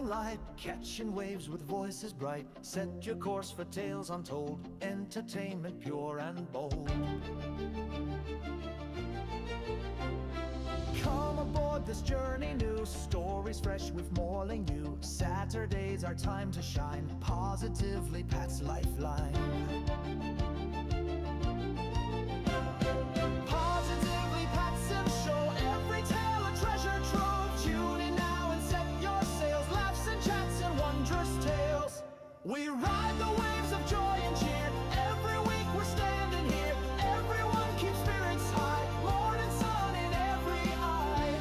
soaring light, catching waves with voices bright. Set your course for tales untold, entertainment pure and bold. Come aboard this journey new, stories fresh with more than you. Saturdays are time to shine, positively Pat's lifeline. Positively Pat's Sim Show, every tale a treasure trove. Tune in now and set your sails, laughs and chats and wondrous tales. We ride the waves of joy and cheer, every week we're standing here. Everyone keeps spirits high, morning sun in every eye.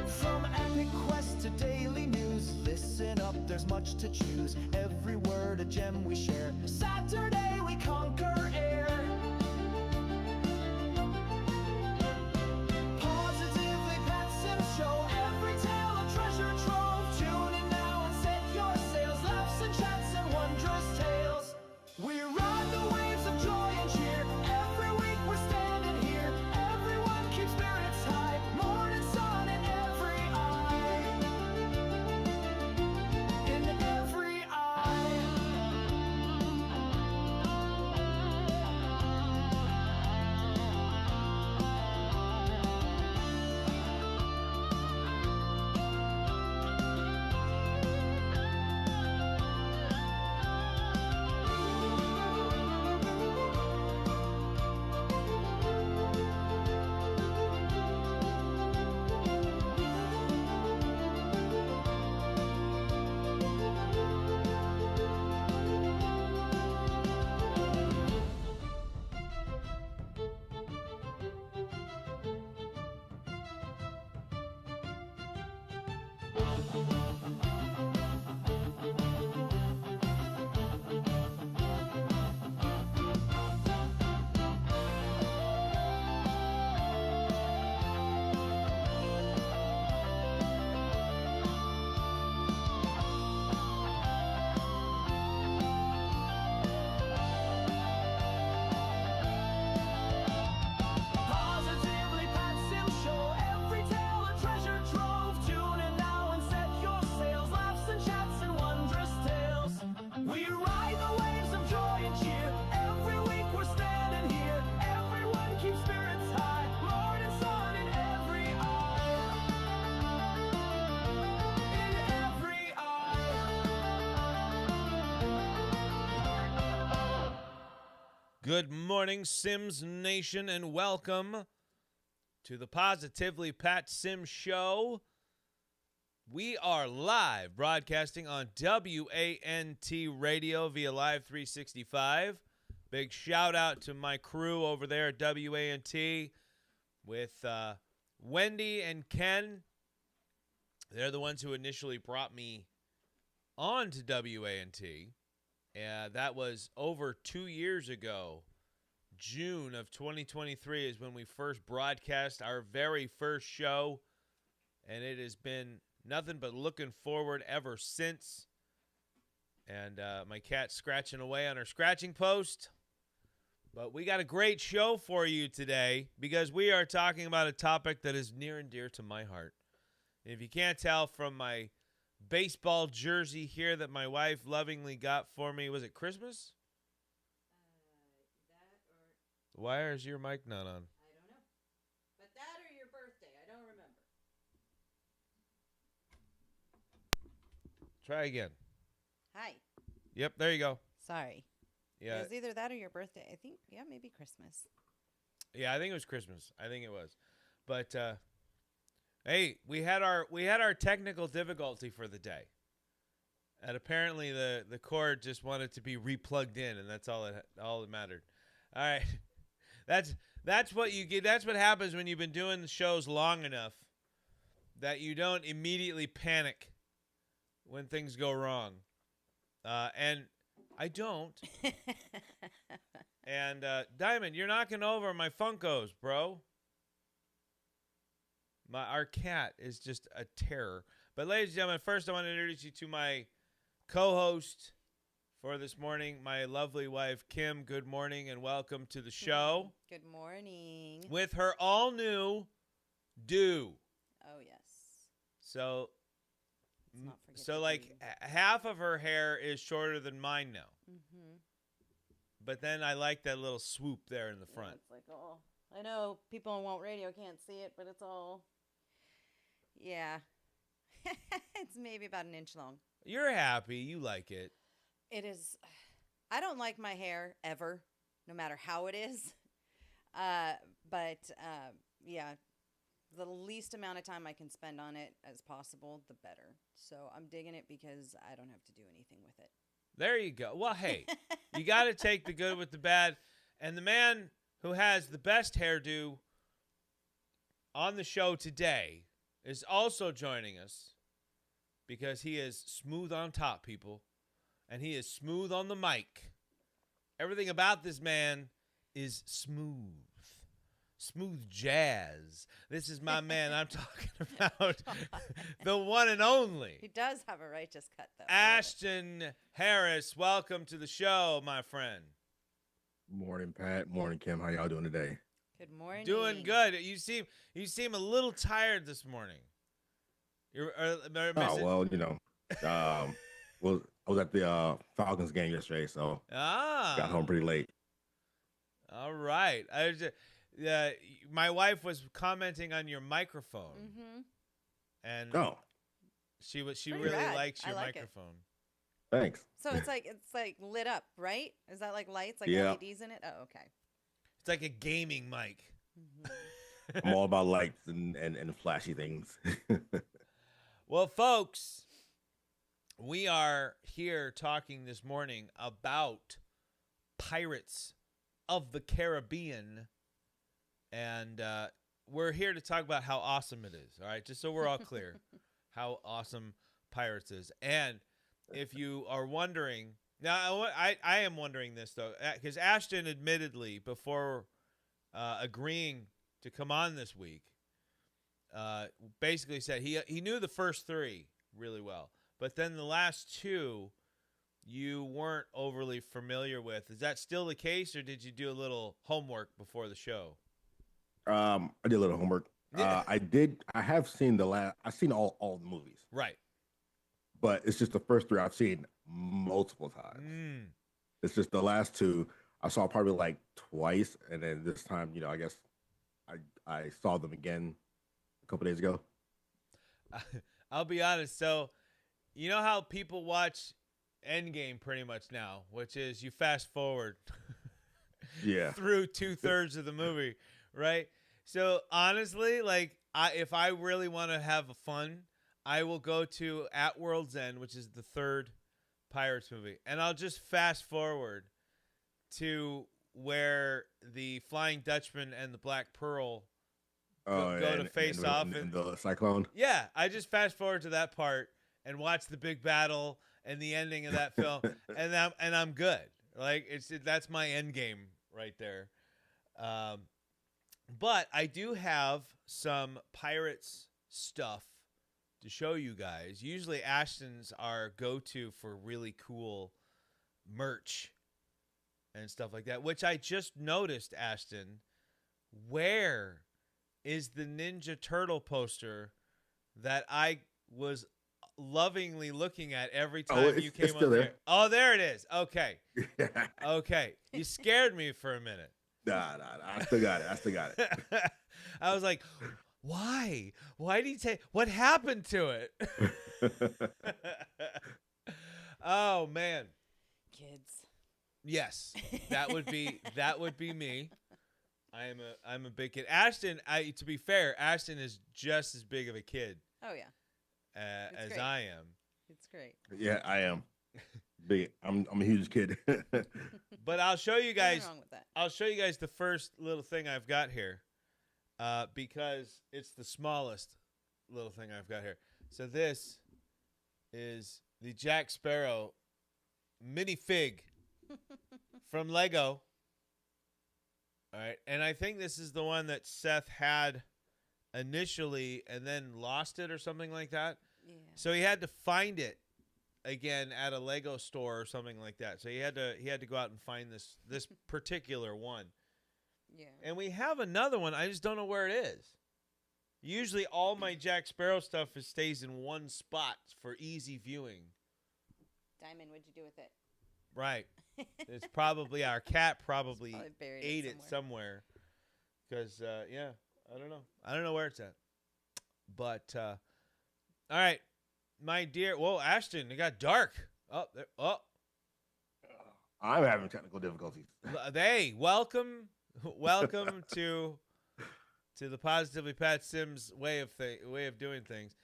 From epic quest to daily news, listen up, there's much to choose. Every word a gem we share, Saturday we conquer air. Positively Pat Sim Show, every tale a treasure trove. Tune in now and set your sails, laughs and chats and wondrous tales. We ride the waves of joy and cheer, every week we're standing here. Everyone keeps spirits high, morning sun in every eye. In every eye. Positively Pat Sim Show, every tale a treasure trove. Tune in now and set your sails, laughs and chats and wondrous tales. We ride the waves of joy and cheer, every week we're standing here. Everyone keeps spirits high, morning sun in every eye. In every eye. Good morning, Sims Nation, and welcome to the Positively Pat Sim Show. We are live broadcasting on WANT Radio via Live 365. Big shout out to my crew over there at WANT with Wendy and Ken. They're the ones who initially brought me on to WANT. That was over 2 years ago. June of 2023 is when we first broadcast our very first show, and it has been nothing but looking forward ever since. And my cat's scratching away on her scratching post. But we got a great show for you today because we are talking about a topic that is near and dear to my heart. And if you can't tell from my baseball jersey here that my wife lovingly got for me, was it Christmas? Why is your mic not on? I don't know. But that or your birthday. I don't remember. Try again. Hi. Yep, there you go. Sorry. Yeah. It was either that or your birthday. I think, maybe Christmas. Yeah, I think it was Christmas. I think it was. But hey, we had our technical difficulty for the day. And apparently the cord just wanted to be replugged in, and that's all that mattered. All right. That's what you get. That's what happens when you've been doing the shows long enough that you don't immediately panic when things go wrong. And I don't. And Diamond, you're knocking over my Funkos, bro. Our cat is just a terror. But ladies and gentlemen, first I want to introduce you to my co-host for this morning, my lovely wife, Kim. Good morning and welcome to the show. Good morning. With her all-new do. Oh, yes. So, Let's not forget so to like do- half of her hair is shorter than mine now. Mhm. But then I like that little swoop there in the Yeah, front. it's like all. I know people on Walt Radio can't see it, but it's all. Yeah. It's maybe about an inch long. You're happy. You like it. It is. I don't like my hair ever, no matter how it is. But yeah, the least amount of time I can spend on it as possible, the better. So I'm digging it because I don't have to do anything with it. There you go. Well, hey, you got to take the good with the bad. And the man who has the best hairdo on the show today is also joining us because he is smooth on top, people, and he is smooth on the mic. Everything about this man is smooth. Smooth jazz. This is my man I'm talking about. The one and He only. does have a righteous cut, though. Ashton Harris, welcome to the show, my friend. Morning, Pat. Morning, Kim. How y'all doing today? Good morning. Doing good. You seem a little tired this morning. You're Oh, well, well, I was at the Falcons game yesterday, so got home pretty late. All right. My wife was commenting on your microphone, Mm-hmm. and Oh, she Pretty really rad. likes I your like it. microphone. thanks. So it's like lit up, right? Is that like lights, like Yeah. LEDs in it? Oh, okay. It's like a gaming mic. Mhm. I'm all about lights and flashy things. Well, folks, we are here talking this morning about Pirates of the Caribbean, and we're here to talk about how awesome it is. All right, just so we're all clear, how awesome Pirates is. And if you are wondering, now I am wondering this though, because Ashton admittedly before agreeing to come on this week, basically said he knew the first three really well, but then the last two you weren't overly familiar with. Is that still the case, or did you do a little homework before the show? I did a little homework. Yeah. I have seen I've seen all the movies, Right. but it's just the first three I've seen multiple times. Mm. It's just the last two I saw probably like twice, and then this time, I guess I saw them again a couple days ago. I'll be honest. So, you know how people watch Endgame pretty much now, which is you fast forward Yeah. through 2/3 of the movie, right? So honestly, like if I really want to have fun, I will go to At World's End, which is the third Pirates movie, and I'll just fast forward to where the Flying Dutchman and the Black Pearl go to face off in the Cyclone. Yeah, I just fast forward to that part and watch the big battle and the ending of that film, and I'm good. Like that's my end game right there. But I do have some Pirates stuff to show you guys. Usually Ashton's our go-to for really cool merch and stuff like that, which I just noticed, Ashton. Where is the Ninja Turtle poster that I was lovingly looking at every time you came it's still up there. here? Oh, there it is. Okay. Okay. You scared me for a minute. Nah. I still got it. I was like, why? Why did he take? What happened to it? Oh man. Kids. Yes, that would be me. I'm a big kid. Ashton, to be fair, Ashton is just as big of a kid Oh yeah, as great. I am. it's great. Yeah, I am. Big. I'm a huge kid. But I'll show you guys. Nothing wrong with that. I'll show you guys the first little thing I've got here, because it's the smallest little thing I've got here. So this is the Jack Sparrow minifig from Lego. All right, and I think this is the one that Seth had initially and then lost it or something like that. Yeah. So he had to find it again at a Lego store or something like that. So he had to go out and find this particular one. Yeah. And we have another one. I just don't know where it is. Usually all my Jack Sparrow stuff stays in one spot for easy viewing. Diamond, what'd you do with it? Right. It's probably our cat probably buried ate it somewhere. Because, yeah, I don't know. I don't know where it's at. But, all right. My dear, whoa, Ashton, it got dark. Oh, there, oh. I'm having technical difficulties. Hey, welcome to the Positively Pat Sims way of doing things.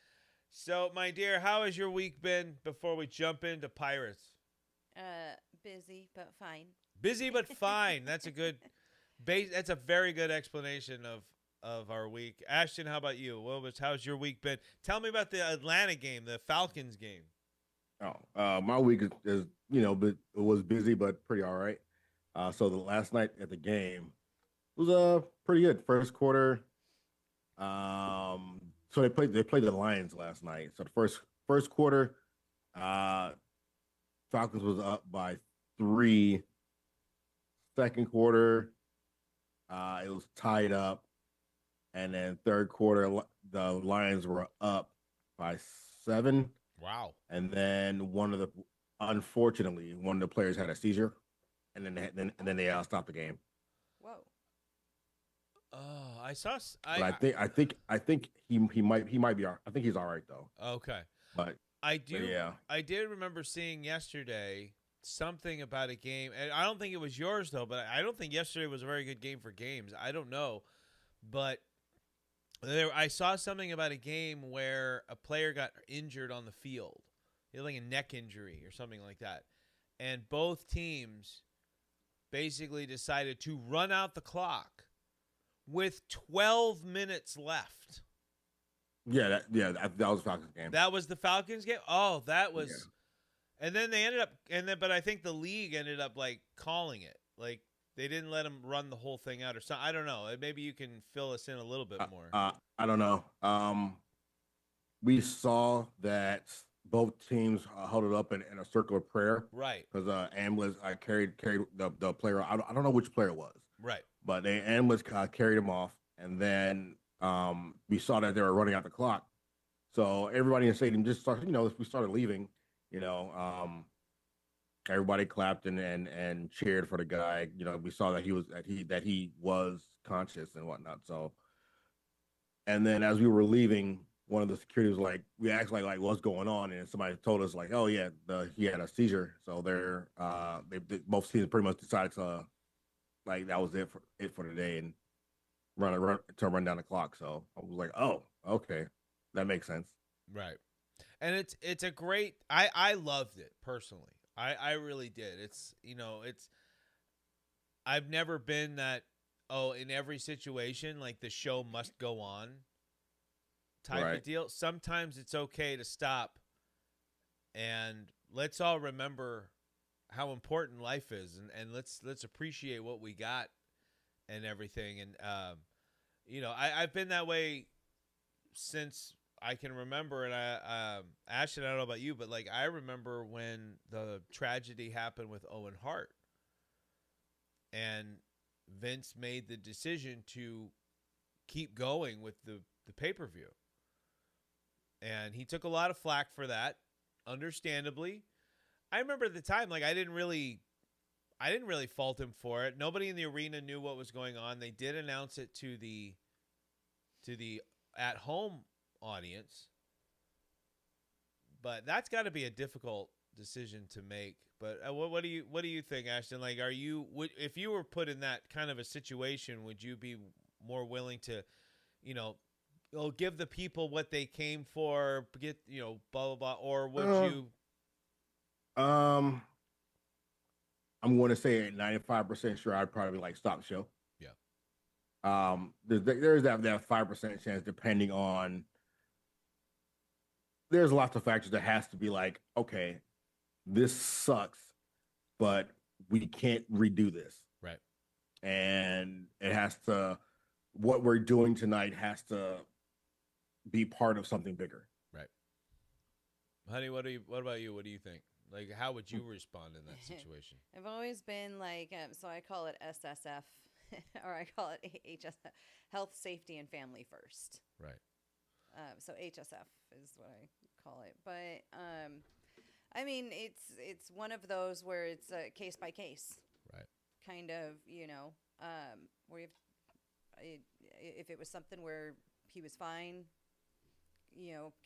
So, my dear, how has your week been before we jump into Pirates? Busy, but fine. Busy but fine. That's a good that's a very good explanation of our week. Ashton, how about you? How's your week been? Tell me about the Atlanta game, the Falcons game. My week is but it was busy but pretty all right. So the last night at the game was pretty good. First quarter. So they played the Lions last night. So the first quarter, Falcons was up by 3. Second quarter, it was tied up, and then third quarter, the Lions were up by 7. Wow! And then unfortunately, one of the players had a seizure, and then they stopped the game. Whoa! Oh, I saw. But I think he might be. I think he's all right though. Okay, but I do. Yeah, I did remember seeing yesterday something about a game, and I don't think it was yours though. But I don't think yesterday was a very good game for games. I don't know, but I saw something about a game where a player got injured on the field. He had like a neck injury or something like that, and both teams basically decided to run out the clock with 12 minutes left. Yeah, that was the Falcons game. That was the Falcons game? Oh, that was Yeah. And then they ended up but I think the league ended up like calling it. Like they didn't let them run the whole thing out or something. I don't know. Maybe you can fill us in a little bit more. I don't know. We saw that both teams held it up in a circle of prayer. Right. Because ambulance carried the player. I don't know which player it was. Right. But the ambulance carried him off, and then we saw that they were running out the clock. So everybody in the stadium just started, we started leaving, everybody clapped and cheered for the guy. We saw that he was conscious and whatnot. So, and then as we were leaving, one of the security was like, we asked like what's going on, and somebody told us like, oh yeah, he had a seizure. So both teams pretty much decided to like that was it for the day and run down the clock. So I was like, oh, okay, that makes sense. Right. And it's a great I loved it personally. I really did. It's I've never been that in every situation like the show must go on type of deal. Sometimes it's okay to stop and let's all remember how important life is and let's appreciate what we got and everything. And I've been that way since I can remember. And Ashton, I don't know about you, but like I remember when the tragedy happened with Owen Hart and Vince made the decision to keep going with the pay-per-view. And he took a lot of flack for that, understandably. I remember at the time, like I didn't really fault him for it. Nobody in the arena knew what was going on. They did announce it to the at-home audience, but that's got to be a difficult decision to make. But what do you think, Ashton? Like, if you were put in that kind of a situation, would you be more willing to, give the people what they came for, get blah blah blah, or would you? I'm going to say at 95% sure I'd probably like stop the show. Yeah. There's that 5% chance depending on. There's lots of factors that has to be like, okay, this sucks, but we can't redo this. Right. And it has to. What we're doing tonight has to be part of something bigger. Right. Honey, what about you? What do you think? Like, how would you respond in that situation? I've always been like, so I call it SSF, or I call it HSF, Health, Safety, and Family First. Right. So HSF is what I call it. But I mean, it's one of those where it's case by case, Right. kind of, where if it was something where he was fine,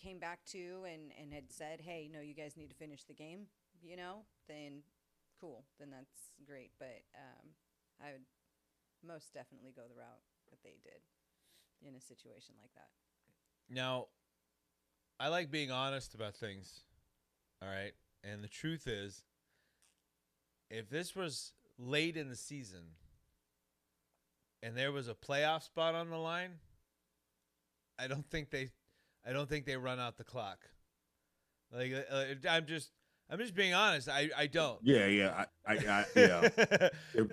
came back to and had said, hey, no, you guys need to finish the game, then cool, then that's great. But I would most definitely go the route that they did in a situation like that. Now, I like being honest about things. All right. And the truth is, if this was late in the season and there was a playoff spot on the line, I don't think they run out the clock. Like I'm just being honest. I don't. Yeah. Yeah.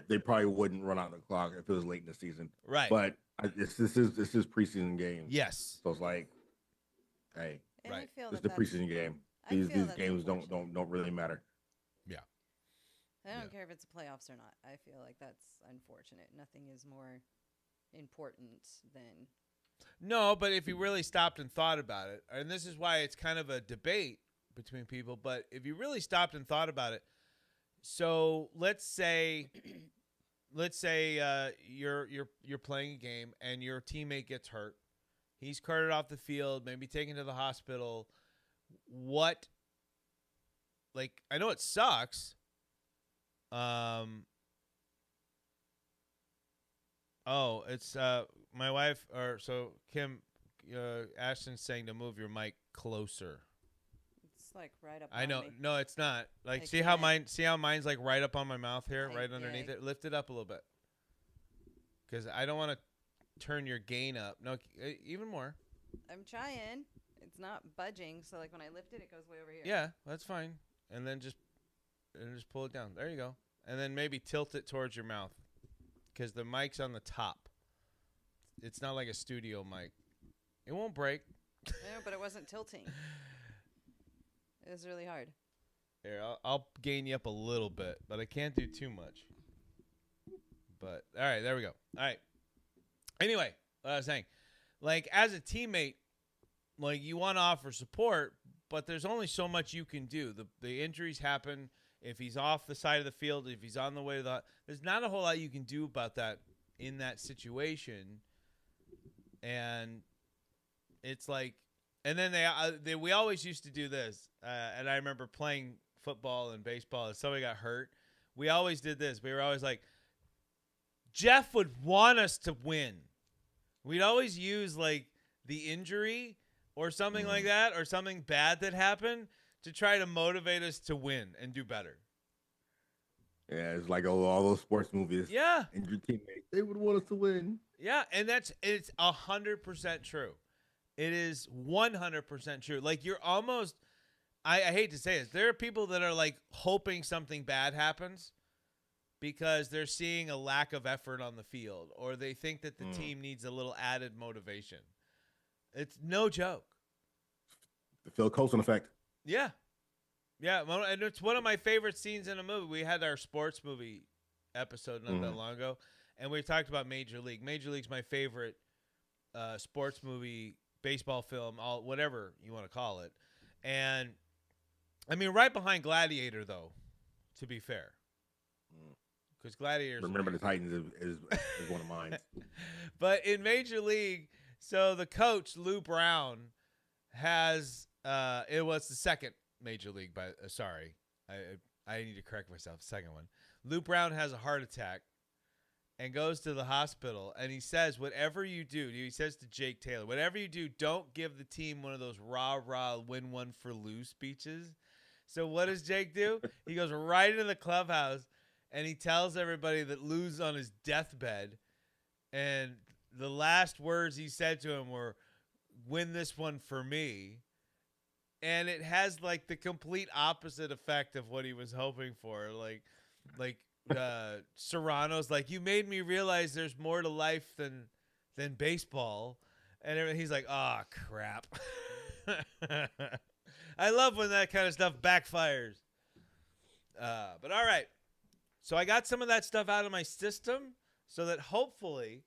They probably wouldn't run out the clock if it was late in the season. Right. But this is preseason game. Yes. So it's like, hey, And Right. I feel it's that the that's, preseason game. I These feel that's games unfortunate. don't really matter. Yeah. I don't Yeah. care if it's playoffs or not. I feel like that's unfortunate. Nothing is more important than No, but if you really stopped and thought about it, and this is why it's kind of a debate between people, but if you really stopped and thought about it, so let's say you're playing a game and your teammate gets hurt. He's carted off the field, maybe taken to the hospital. What, like, I know it sucks. Oh, it's my wife, or so Kim, Ashton's saying to move your mic closer. it's like right up. I on know, me. no, it's not. Like, I see how can't. mine's like right up on my mouth here, right Yeah. underneath it. Lift it up a little bit, because I don't want to turn your gain up. No, even more. I'm trying. It's not budging. So like when I lift it, it goes way over here. Yeah, that's fine. And then just pull it down. There you go. And then maybe tilt it towards your mouth, because the mic's on the top. It's not like a studio mic. It won't break. I know, but it wasn't tilting. It was really hard. Here, I'll gain you up a little bit, but I can't do too much. But all right, there we go. All right. Anyway, what I was saying, like, as a teammate, like, you want to offer support, but there's only so much you can do. The injuries happen. If he's off the side of the field, if he's on the way to there's not a whole lot you can do about that in that situation. And it's like, and then we always used to do this. And I remember playing football and baseball, and somebody got hurt. We always did this. We were always like, Jeff would want us to win. We'd always use like the injury or something like that, or something bad that happened, to try to motivate us to win and do better. Yeah, it's like all those sports movies. Yeah. And your teammates, they would want us to win. Yeah, and it's 100% true. It is 100% true. Like, you're almost, I hate to say this, there are people that are like hoping something bad happens because they're seeing a lack of effort on the field, or they think that the team needs a little added motivation. It's no joke. The Phil Coulson effect. Yeah. Yeah, well, and it's one of my favorite scenes in a movie. We had our sports movie episode not that long ago, and we talked about Major League. Major League's my favorite sports movie, baseball film, whatever you want to call it. And, I mean, right behind Gladiator, though, to be fair. Because Gladiator's... Remember the Titans is one of mine. But in Major League, so the coach, Lou Brown, has... it was the second Major League, sorry. I need to correct myself. Second one. Lou Brown has a heart attack and goes to the hospital, and he says, whatever you do, he says to Jake Taylor, whatever you do, don't give the team one of those rah-rah win one for lose speeches. So what does Jake do? He goes right into the clubhouse, and he tells everybody that Lou's on his deathbed, and the last words he said to him were, win this one for me. And it has like the complete opposite effect of what he was hoping for. Like Serrano's like, you made me realize there's more to life than baseball. And he's like, oh, crap. I love when that kind of stuff backfires. But all right. So I got some of that stuff out of my system so that hopefully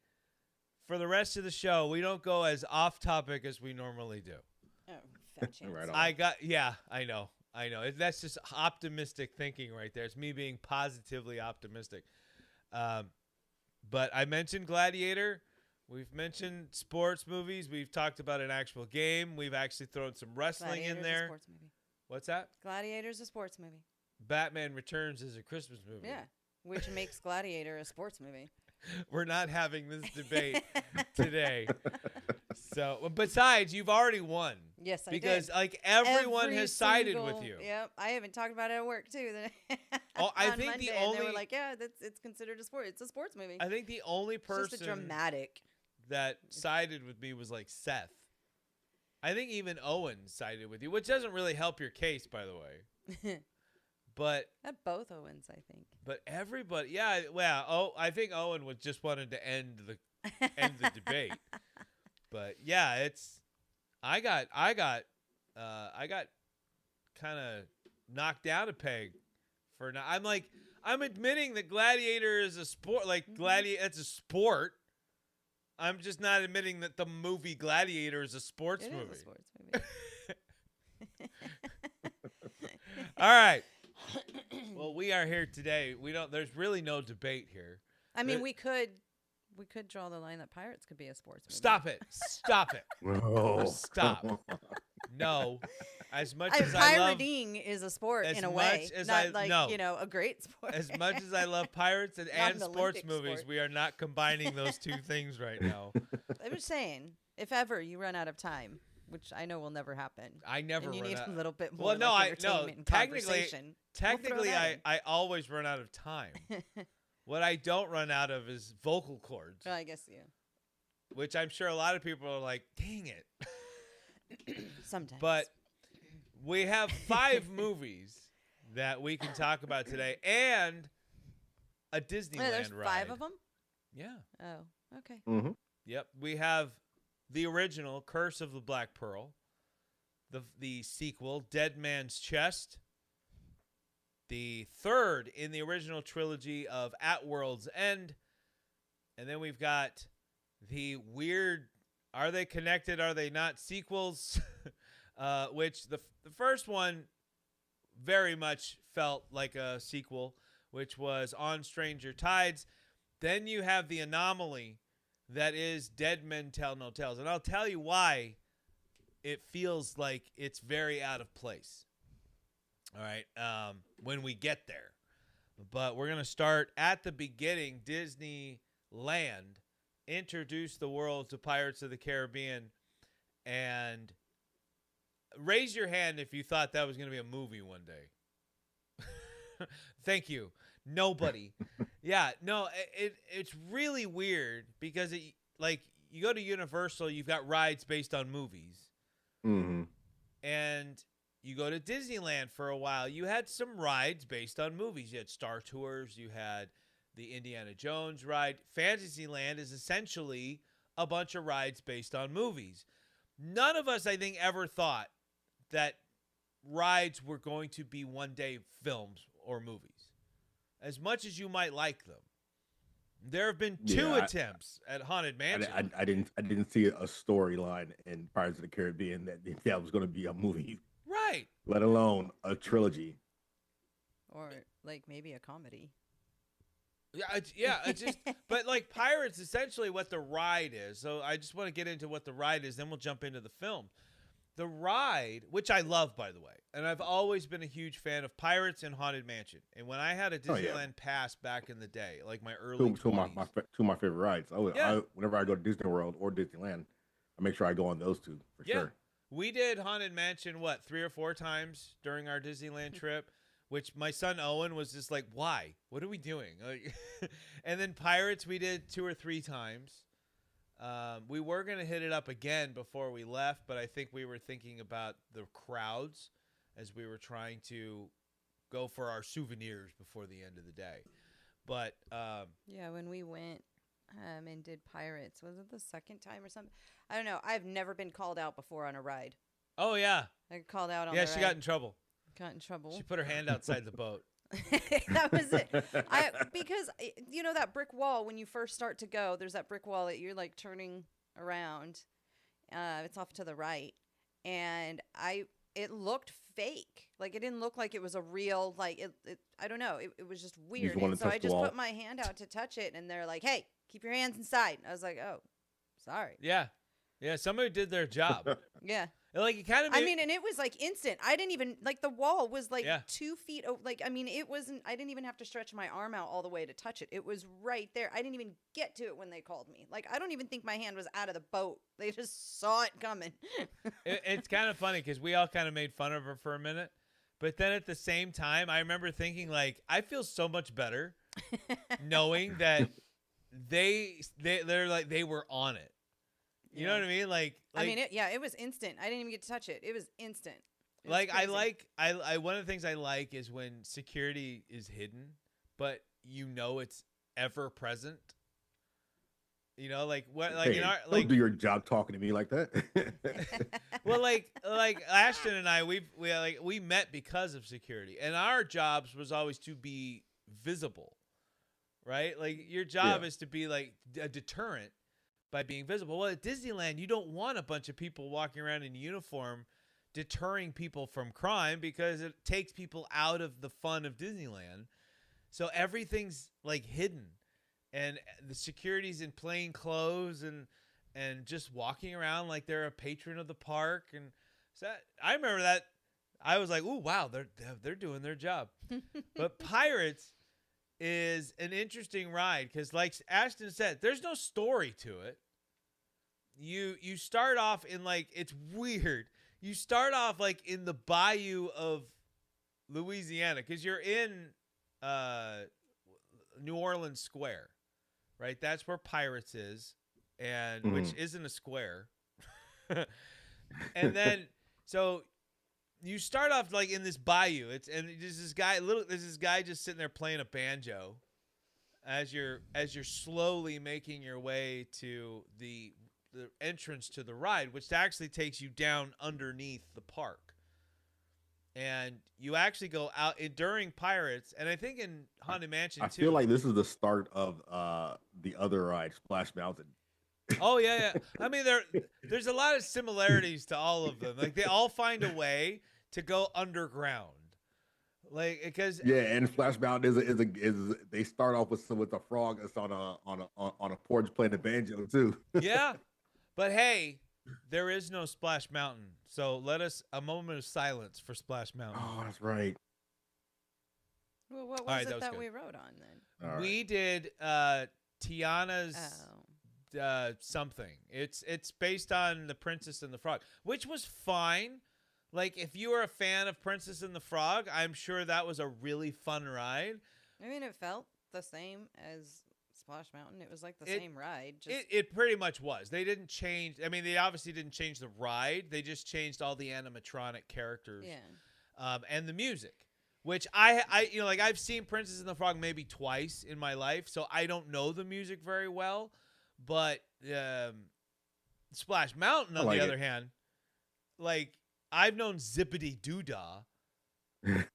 for the rest of the show, we don't go as off topic as we normally do. Oh, fat chance. Right on. I know. That's just optimistic thinking right there. It's me being positively optimistic. But I mentioned Gladiator. We've mentioned sports movies. We've talked about an actual game. We've actually thrown some wrestling in Gladiator's there. a sports movie. What's that? Gladiator's a sports movie. Batman Returns is a Christmas movie. Yeah, which makes Gladiator a sports movie. We're not having this debate today. So, besides, you've already won. Yes, I because did. like everyone Every has sided single- with you. Yep, I even talked about it at work too. Oh, I on think Monday, the and only they were like, yeah, it's considered a sport. It's a sports movie. I think the only It's just a person dramatic. that sided with me was like Seth. I think even Owen sided with you, which doesn't really help your case, by the way. But At both Owens, I think. everybody, yeah, well, I think Owen was just wanted to end the debate. But yeah, I got kind of knocked down a peg for now. I'm admitting that Gladiator is a sport, like it's a sport. I'm just not admitting that the movie Gladiator is a sports It movie. is a sports movie. All right. Well, we are here today. There's really no debate here. I mean, But- we could draw the line that Pirates could be a sports movie. Stop it. Stop it. No. Stop. No. As much as I love Pirating is a sport as in a much way, as not I- like no. a great sport. as much as I love pirates and Not an sports Olympic movies, sport. we are not combining those two things right now. I'm just saying, if ever you run out of time, which I know will never happen, I never and you run need out. a little bit more Well, no, entertainment and technically, conversation. technically, that in. I always run out of time. What I don't run out of is vocal cords, Well, I guess yeah. which I'm sure a lot of people are like, "Dang it!" Sometimes. But we have 5 movies that we can talk about today, and a Disneyland Wait, there's ride. 5 of them. Yeah. Oh, okay. Mm-hmm. Yep. We have the original Curse of the Black Pearl, the sequel Dead Man's Chest, the third in the original trilogy of At World's End, and then we've got the weird Are They Connected, Are They Not sequels, which the first one very much felt like a sequel, which was On Stranger Tides. Then you have the anomaly that is Dead Men Tell No Tales. And I'll tell you why it feels like it's very out of place. All right, when we get there. But we're going to start at the beginning. Disneyland introduced the world to Pirates of the Caribbean. And raise your hand if you thought that was going to be a movie one day. Thank you. Nobody. Yeah, no, it's really weird because you go to Universal, you've got rides based on movies. Mm-hmm. And you go to Disneyland for a while, you had some rides based on movies. You had Star Tours, you had the Indiana Jones ride. Fantasyland is essentially a bunch of rides based on movies. None of us, I think, ever thought that rides were going to be one day films or movies. As much as you might like them. There have been 2 attempts at Haunted Mansion. I didn't see a storyline in Pirates of the Caribbean that was going to be a movie, Right. let alone a trilogy. Or like maybe a comedy. Yeah, it's just, but like Pirates, essentially what the ride is. So I just want to get into what the ride is, then we'll jump into the film. The ride, which I love, by the way, and I've always been a huge fan of Pirates and Haunted Mansion. And when I had a Disneyland pass back in the day, like my early 20s. Two of my favorite rides. Yeah. Whenever I go to Disney World or Disneyland, I make sure I go on those 2 for sure. We did Haunted Mansion, 3 or 4 times during our Disneyland trip, which my son Owen was just like, why? What are we doing? And then Pirates we did 2 or 3 times. We were going to hit it up again before we left, but I think we were thinking about the crowds as we were trying to go for our souvenirs before the end of the day. But Yeah, when we went and did Pirates, was it the second time or something? I don't know. I've never been called out before on a ride. oh yeah, I got called out on yeah, the she ride. got in trouble. Got in trouble. She put her hand outside the boat. That was it. Because you know that brick wall when you first start to go, there's that brick wall that you're like turning around. It's off to the right, and it looked fake. Like it didn't look like it was a real like it I don't know. It was just weird. wanted And to so touch I the just wall. put my hand out to touch it, and they're like, "Hey, keep your hands inside." I was like, "Oh, sorry." Yeah. Yeah, somebody did their job. Yeah. Like, it kind of I mean, and it was like instant. I didn't even like the wall was like Yeah. 2 feet. Like, I mean, it wasn't. I didn't even have to stretch my arm out all the way to touch it. It was right there. I didn't even get to it when they called me. Like, I don't even think my hand was out of the boat. They just saw it coming. It's kind of funny because we all kind of made fun of her for a minute. But then at the same time, I remember thinking, like, I feel so much better knowing that they're like, they were on it. You know what I mean? Like I mean, it was instant. I didn't even get to touch it. It was instant. It was like crazy. I one of the things I like is when security is hidden, but you know it's ever present. You know, like what, like Hey, in our don't like, do your job talking to me like that. well, like Ashton and I, we met because of security, and our jobs was always to be visible, right? Like your job Yeah. is to be like a deterrent by being visible. Well, at Disneyland, you don't want a bunch of people walking around in uniform deterring people from crime because it takes people out of the fun of Disneyland. So everything's like hidden, and the security's in plain clothes and just walking around like they're a patron of the park. And so I remember that. I was like, "Ooh, wow, they're doing their job." But Pirates is an interesting ride because, like Ashton said, there's no story to it. You start off in like, it's weird. You start off like in the bayou of Louisiana because you're in New Orleans Square, right? That's where Pirates is, and which isn't a square. And then so you start off like in this bayou. There's this guy just sitting there playing a banjo as you're slowly making your way to the entrance to the ride, which actually takes you down underneath the park. And you actually go out during Pirates, and I think in Haunted Mansion I too. feel like this is the start of the other ride, Splash Mountain. Oh yeah. I mean, there's a lot of similarities to all of them. Like they all find a way to go underground, like because And Splash Mountain is they start off with a frog that's on a porch playing the banjo too. yeah. But hey, there is no Splash Mountain, so let us a moment of silence for Splash Mountain. Oh, that's right. Well, what was right, that it was that good. we wrote on then? All right. We did Tiana's Oh. something. It's based on The Princess and the Frog, which was fine. Like if you were a fan of Princess and the Frog, I'm sure that was a really fun ride. I mean, it felt the same as Splash Mountain. It was like the same ride. Just It pretty much was. They didn't change. I mean, they obviously didn't change the ride. They just changed all the animatronic characters. yeah. And the music, which I like I've seen Princess and the Frog maybe twice in my life, so I don't know the music very well. But Splash Mountain, on the other hand, like I've known Zippity Doodah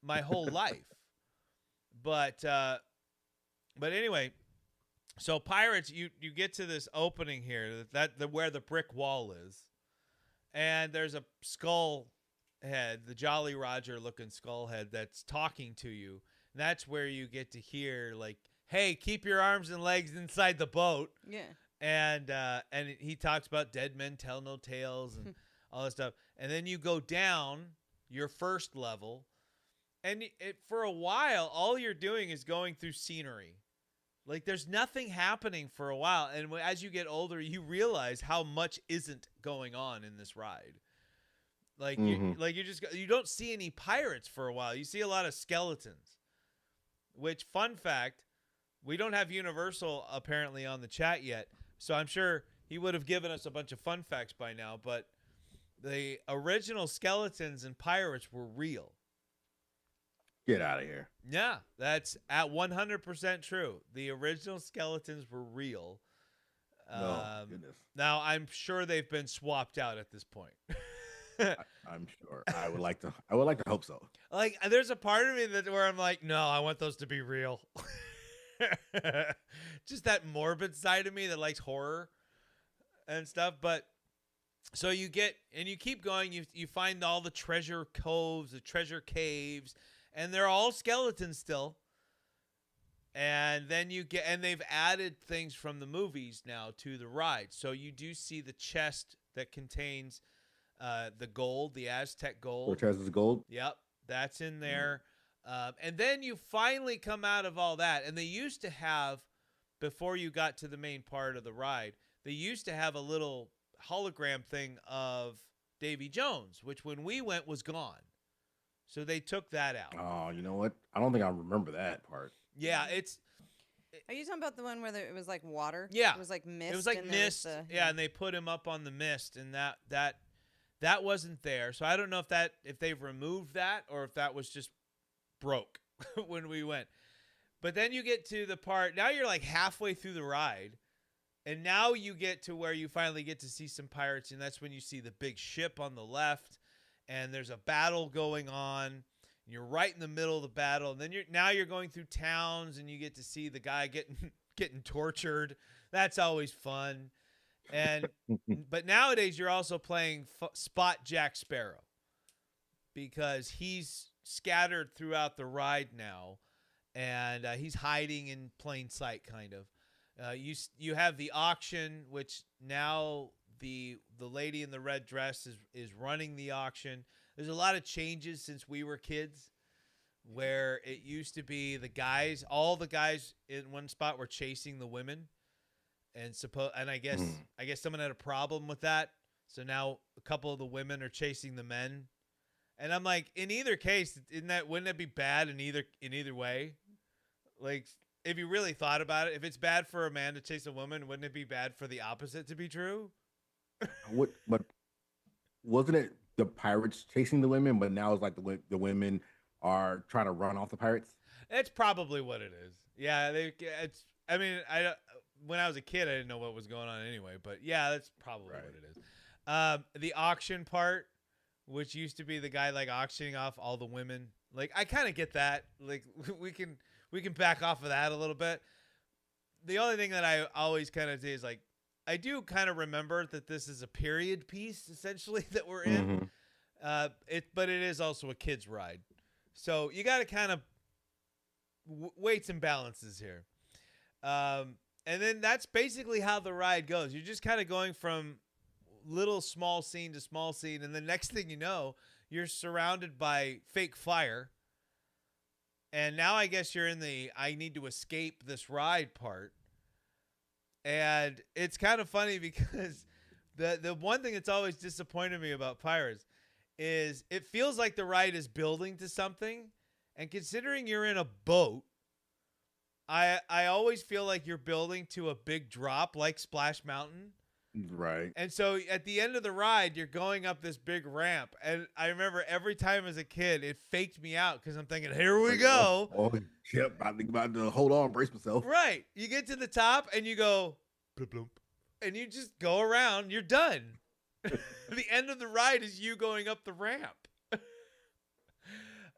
my whole life. But anyway, so Pirates, you get to this opening here that where the brick wall is, and there's a skull head, the Jolly Roger looking skull head that's talking to you. And that's where you get to hear like, "Hey, keep your arms and legs inside the boat." Yeah. And he talks about dead men tell no tales and all this stuff. And then you go down your first level, and for a while, all you're doing is going through scenery. Like there's nothing happening for a while, and as you get older, you realize how much isn't going on in this ride. Like you don't see any pirates for a while. You see a lot of skeletons. Which, fun fact, we don't have Universal apparently on the chat yet, so I'm sure he would have given us a bunch of fun facts by now. But the original skeletons and pirates were real. Get out of here. Yeah, that's at 100% true. The original skeletons were real. No, goodness. Now, I'm sure they've been swapped out at this point. I'm sure. I would like to. I would like to hope so. Like, there's a part of me where I'm like, no, I want those to be real. Just that morbid side of me that likes horror and stuff. But so you get, and you keep going, you find all the treasure coves, the treasure caves, and they're all skeletons still. And then you get, and they've added things from the movies now to the ride. So you do see the chest that contains the gold, the Aztec gold. Cortez's gold. Yep, that's in there. And then you finally come out of all that. And they used to have, before you got to the main part of the ride, they used to have a little hologram thing of Davy Jones, which when we went was gone. So they took that out. Oh, you know what? I don't think I remember that part. Yeah, Are you talking about the one where it was like water? Yeah. It was like mist. it was like and there was mist. the- Yeah, and they put him up on the mist, and that wasn't there. So I don't know if they've removed that or if that was just broke when we went. But then you get to the part, now you're like halfway through the ride, and now you get to where you finally get to see some pirates, and that's when you see the big ship on the left, and there's a battle going on, and you're right in the middle of the battle, and then you're going through towns, and you get to see the guy getting tortured. That's always fun. And but nowadays you're also playing Spot Jack Sparrow, because he's scattered throughout the ride now, and he's hiding in plain sight, kind of. You have the auction, which now the lady in the red dress is running the auction. There's a lot of changes since we were kids, where it used to be all the guys in one spot were chasing the women, and I guess someone had a problem with that, so now a couple of the women are chasing the men. And I'm like, in either case, wouldn't that be bad in either way? Like, if you really thought about it, if it's bad for a man to chase a woman, wouldn't it be bad for the opposite to be true? But wasn't it the pirates chasing the women? But now it's like the women are trying to run off the pirates. That's probably what it is. Yeah, when I was a kid, I didn't know what was going on anyway. But yeah, that's probably what it is. The auction part, which used to be the guy like auctioning off all the women. Like, I kind of get that. Like, we can back off of that a little bit. The only thing that I always kind of say is, like, I do kind of remember that this is a period piece essentially that we're in. But it is also a kid's ride. So you got to kind of weights and balances here. And then that's basically how the ride goes. You're just kind of going from small scene to small scene. And the next thing you know, you're surrounded by fake fire. And now I guess you're in the I need to escape this ride part. And it's kind of funny because the one thing that's always disappointed me about Pirates is it feels like the ride is building to something. And considering you're in a boat, I always feel like you're building to a big drop like Splash Mountain. Right. And so at the end of the ride, you're going up this big ramp. And I remember every time as a kid, it faked me out because I'm thinking, here we go. Oh, yep. I think about to hold on, brace myself. Right. You get to the top and you go, bloop, bloop, and you just go around. You're done. The end of the ride is you going up the ramp.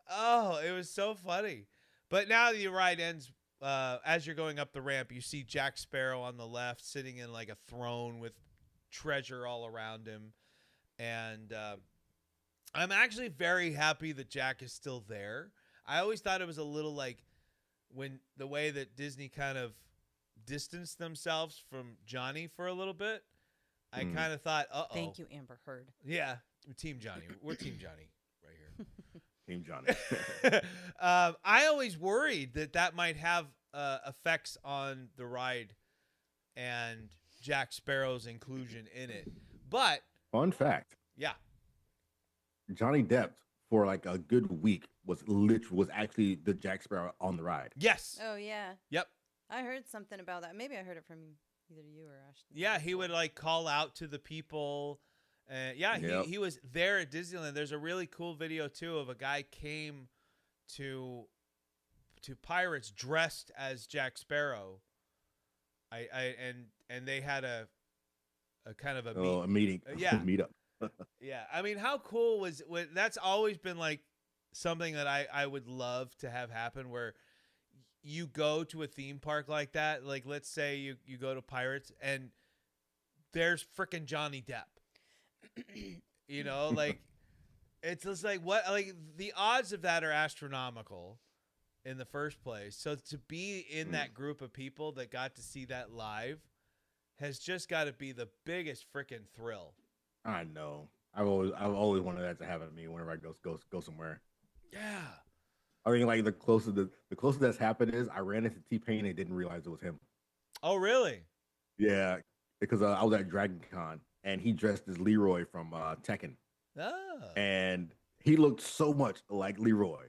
Oh, it was so funny. But now the ride ends. As you're going up the ramp, you see Jack Sparrow on the left sitting in like a throne with treasure all around him. And I'm actually very happy that Jack is still there. I always thought it was a little like when the way that Disney kind of distanced themselves from Johnny for a little bit. I kind of thought, uh-oh. Thank you, Amber Heard. Yeah, Team Johnny. We're Team Johnny right here. Team Johnny. I always worried that might have effects on the ride and Jack Sparrow's inclusion in it. But Fun fact. yeah, Johnny Depp for like a good week was actually the Jack Sparrow on the ride. yes, Oh, yeah. yep, I heard something about that. Maybe I heard it from either you or Ashton. yeah. He would like call out to the people. Yeah, Yep. he was there at Disneyland. There's a really cool video too of a guy came to Pirates dressed as Jack Sparrow. And they had a kind of a A meeting. yeah. Meet up. Yeah, I mean, how cool was that's always been like something that I would love to have happen where you go to a theme park like that. Like, let's say you go to Pirates and there's freaking Johnny Depp. You know, like it's just like what like the odds of that are astronomical in the first place. So to be in that group of people that got to see that live has just got to be the biggest freaking thrill. I know. I've always wanted that to happen to me whenever I go somewhere. Yeah. I mean, like the closest that's happened is I ran into T-Pain and didn't realize it was him. Oh, really? Yeah, because I was at Dragon Con and he dressed as Leroy from Tekken, Oh. and he looked so much like Leroy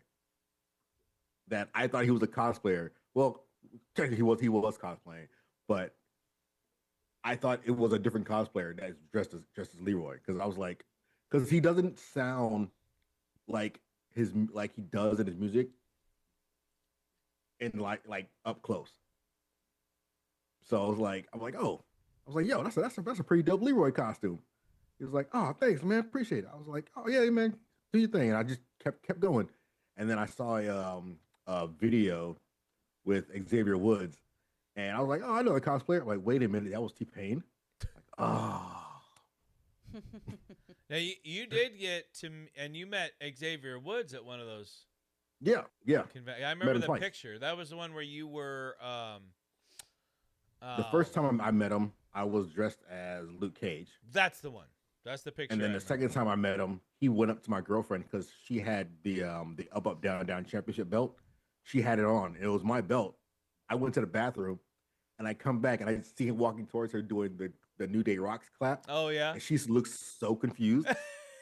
that I thought he was a cosplayer. Well, technically he was cosplaying, but I thought it was a different cosplayer that's dressed as Leroy because I was like, because he doesn't sound like he does in his music and like up close. So I was like, yo, that's a pretty dope Leroy costume. He was like, oh, thanks, man, appreciate it. I was like, oh yeah, man, do your thing, and I just kept going, and then I saw a video with Xavier Woods, and I was like, oh, I know the cosplayer. I'm like, wait a minute, that was T-Pain. Like, oh. Now you did get to, and you met Xavier Woods at one of those. Yeah. I remember him the twice. picture. That was the one where you were. The first time I met him, I was dressed as Luke Cage. That's the one. That's the picture. And then I the second time I met him, he went up to my girlfriend because she had the up down championship belt. She had it on. It was my belt. I went to the bathroom, and I come back and I see him walking towards her doing the New Day Rocks clap. Oh yeah. And she looks so confused.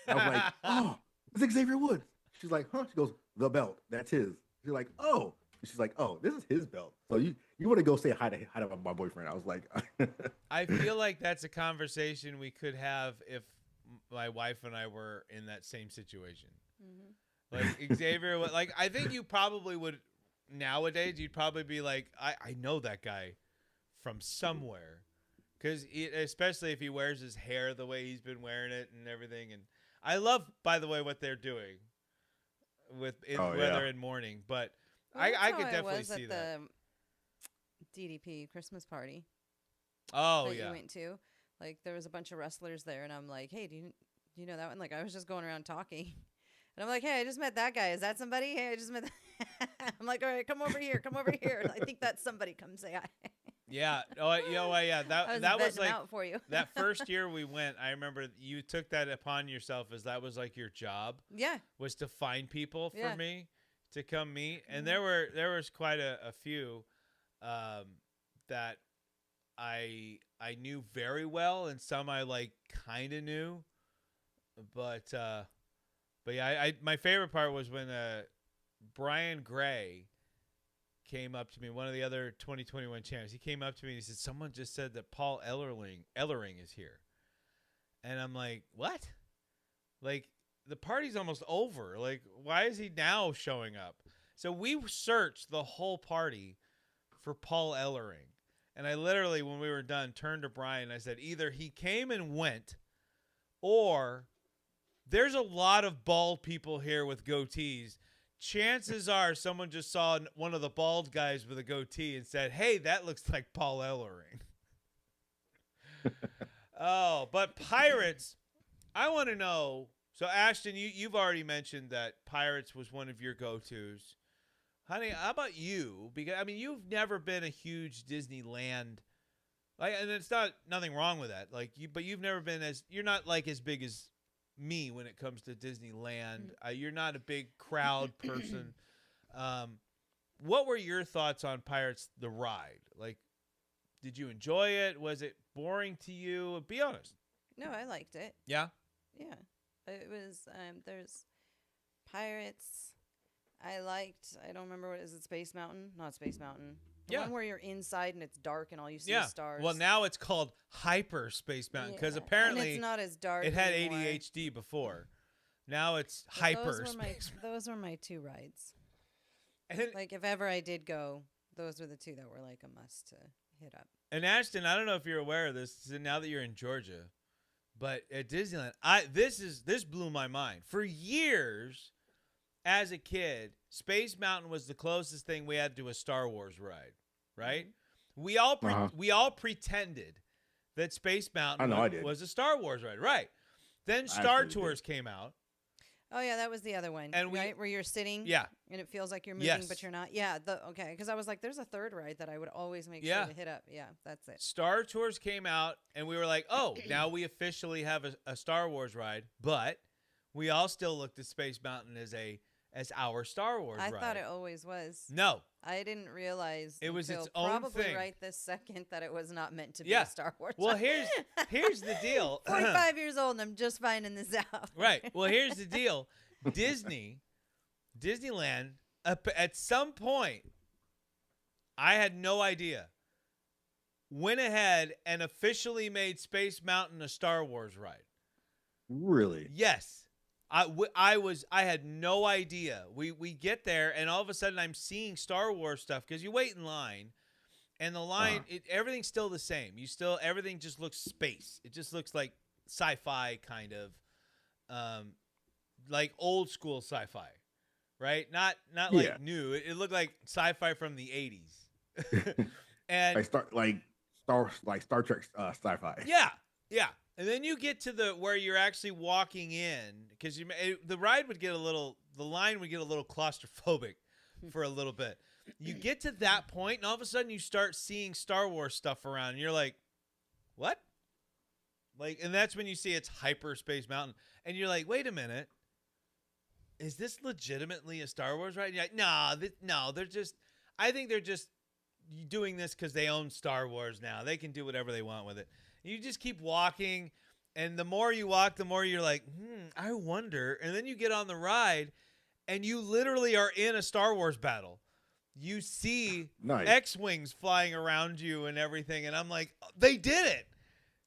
I was like, oh, it's Xavier Woods. She's like, huh? She goes, the belt. That's his. She's like, oh. She's like, oh, this is his belt. So you want to go say hi to my boyfriend? I was like, I feel like that's a conversation we could have if my wife and I were in that same situation. Mm-hmm. Like Xavier, like I think you probably would nowadays. You'd probably be like, I know that guy from somewhere, because especially if he wears his hair the way he's been wearing it and everything. And I love, by the way, what they're doing with Weather and Morning, but. Well, I could definitely see that. The DDP Christmas party. Oh, that yeah. You went to. Like, there was a bunch of wrestlers there, and I'm like, hey, do you know that one? Like, I was just going around talking. And I'm like, hey, I just met that guy. Is that somebody? Hey, I just met that. I'm like, all right, come over here. Come over here. I think that's somebody. Come say hi. Yeah. Oh, yeah. That was like out for you. that first year we went. I remember you took that upon yourself as that was like your job. Yeah. Was to find people for me to come meet, and there was quite a few that I knew very well, and some I like kind of knew, but yeah, my favorite part was when Brian Gray came up to me, one of the other 2021 champs. He came up to me and he said, someone just said that Paul Ellering is here, and I'm like, what? Like, the party's almost over. Like, why is he now showing up? So we searched the whole party for Paul Ellering. And I literally, when we were done, turned to Brian and I said, either he came and went, or there's a lot of bald people here with goatees. Chances are someone just saw one of the bald guys with a goatee and said, hey, that looks like Paul Ellering. Oh, but Pirates, I want to know. So, Ashton, you've already mentioned that Pirates was one of your go-tos. Honey, how about you? Because, I mean, you've never been a huge Disneyland. And it's nothing wrong with that. But you've never been you're not like as big as me when it comes to Disneyland. You're not a big crowd person. What were your thoughts on Pirates, the ride? Like, did you enjoy it? Was it boring to you? Be honest. No, I liked it. Yeah? Yeah. It was, there's Pirates. I don't remember what is it, Space Mountain? Not Space Mountain. The one where you're inside and it's dark and all you see is stars. Well, now it's called Hyper Space Mountain because apparently and it's not as dark. It had anymore. ADHD before. Now it's Hyper Space. Those were my two rides. And, like, if ever I did go, those were the two that were like a must to hit up. And Ashton, I don't know if you're aware of this now that you're in Georgia, But at Disneyland, this blew my mind. For years, as a kid, Space Mountain was the closest thing we had to a Star Wars ride, right? We all pretended that Space Mountain was a Star Wars ride, right? Then Star Tours came out. Oh yeah, that was the other one, and right? Where you're sitting, and it feels like you're moving, but you're not. Yeah, okay, because I was like, there's a third ride that I would always make sure to hit up. Yeah, that's it. Star Tours came out, and we were like, oh, now we officially have a Star Wars ride, but we all still looked at Space Mountain as our Star Wars ride. I thought it always was. No. I didn't realize it was its own probably thing. Right this second that it was not meant to be a Star Wars. Well, here's the deal. 45 years old and I'm just finding this out. Right. Well, here's the deal. Disneyland, at some point, I had no idea, went ahead and officially made Space Mountain a Star Wars ride. Really? Yes. I had no idea. We get there, and all of a sudden I'm seeing Star Wars stuff because you wait in line, and the line everything's still the same. Everything just looks space. It just looks like sci-fi kind of, like old school sci-fi, right? Not like new. It looked like sci-fi from the 80s. And like Star Trek sci-fi. Yeah. And then you get to where you're actually walking in, because the line would get a little claustrophobic for a little bit. You get to that point, and all of a sudden you start seeing Star Wars stuff around, and you're like, what? And that's when you see it's Hyperspace Mountain, and you're like, wait a minute, is this legitimately a Star Wars ride? And you're like, no, I think they're just doing this because they own Star Wars now. They can do whatever they want with it. You just keep walking, and the more you walk, the more you're like, I wonder. And then you get on the ride, and you literally are in a Star Wars battle. You see X-Wings flying around you and everything, and I'm like, they did it.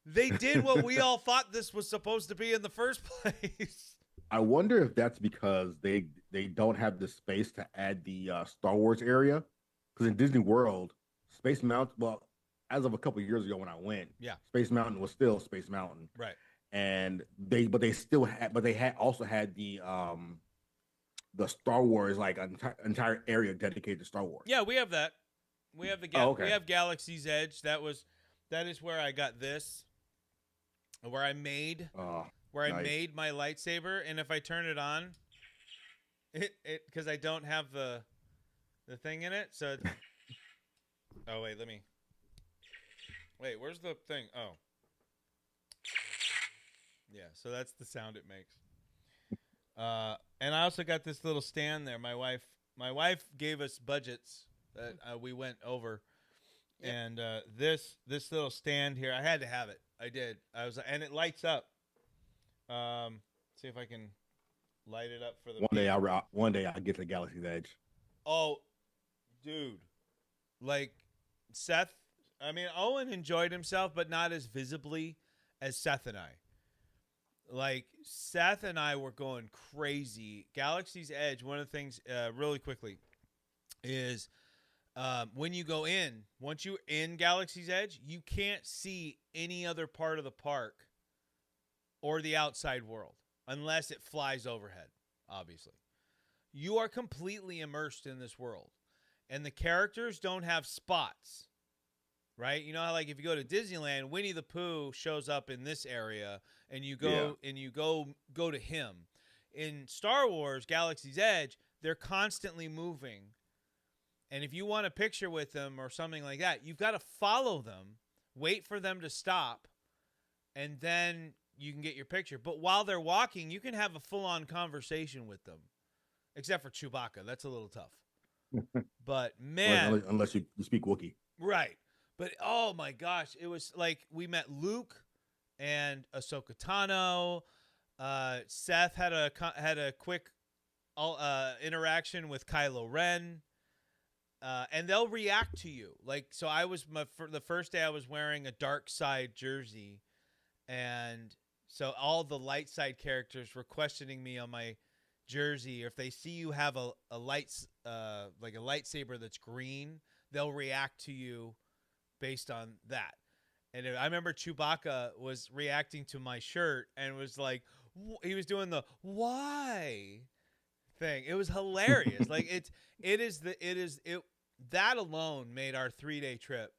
They did what we all thought this was supposed to be in the first place. I wonder if that's because they don't have the space to add the Star Wars area. Because in Disney World, Space Mountain, as of a couple of years ago when I went, Space Mountain was still Space Mountain, right? And they also had the Star Wars, like an entire area dedicated to Star Wars. Yeah, we have that. We have we have Galaxy's Edge. That is where I got this, where I made I made my lightsaber, and if I turn it on, it because I don't have the thing in it, so. Oh wait, Wait, where's the thing? Oh. Yeah, so that's the sound it makes. And I also got this little stand there. My wife gave us budgets that we went over. Yep. And this little stand here, I had to have it. I did. And it lights up. See if I can light it up for the one day I'll get to Galaxy's Edge. Oh, dude. Like Seth, Owen enjoyed himself, but not as visibly as Seth and I. Like, Seth and I were going crazy. Galaxy's Edge, one of the things, really quickly, is when you go in, once you're in Galaxy's Edge, you can't see any other part of the park or the outside world unless it flies overhead, obviously. You are completely immersed in this world. And the characters don't have spots, right? You know how, like, if you go to Disneyland, Winnie the Pooh shows up in this area, and you go to him. In Star Wars Galaxy's Edge, they're constantly moving, and if you want a picture with them or something like that, you've got to follow them, wait for them to stop, and then you can get your picture. But while they're walking, you can have a full-on conversation with them, except for Chewbacca. That's a little tough. But man, unless you speak Wookiee, right? But oh my gosh, it was like we met Luke and Ahsoka Tano. Seth had a quick interaction with Kylo Ren, and they'll react to you. Like, so I was the first day I was wearing a dark side jersey, and so all the light side characters were questioning me on my jersey. If they see you have a lightsaber that's green, they'll react to you based on that. And I remember Chewbacca was reacting to my shirt and was like, he was doing the why thing. It was hilarious. Like that alone made our 3-day trip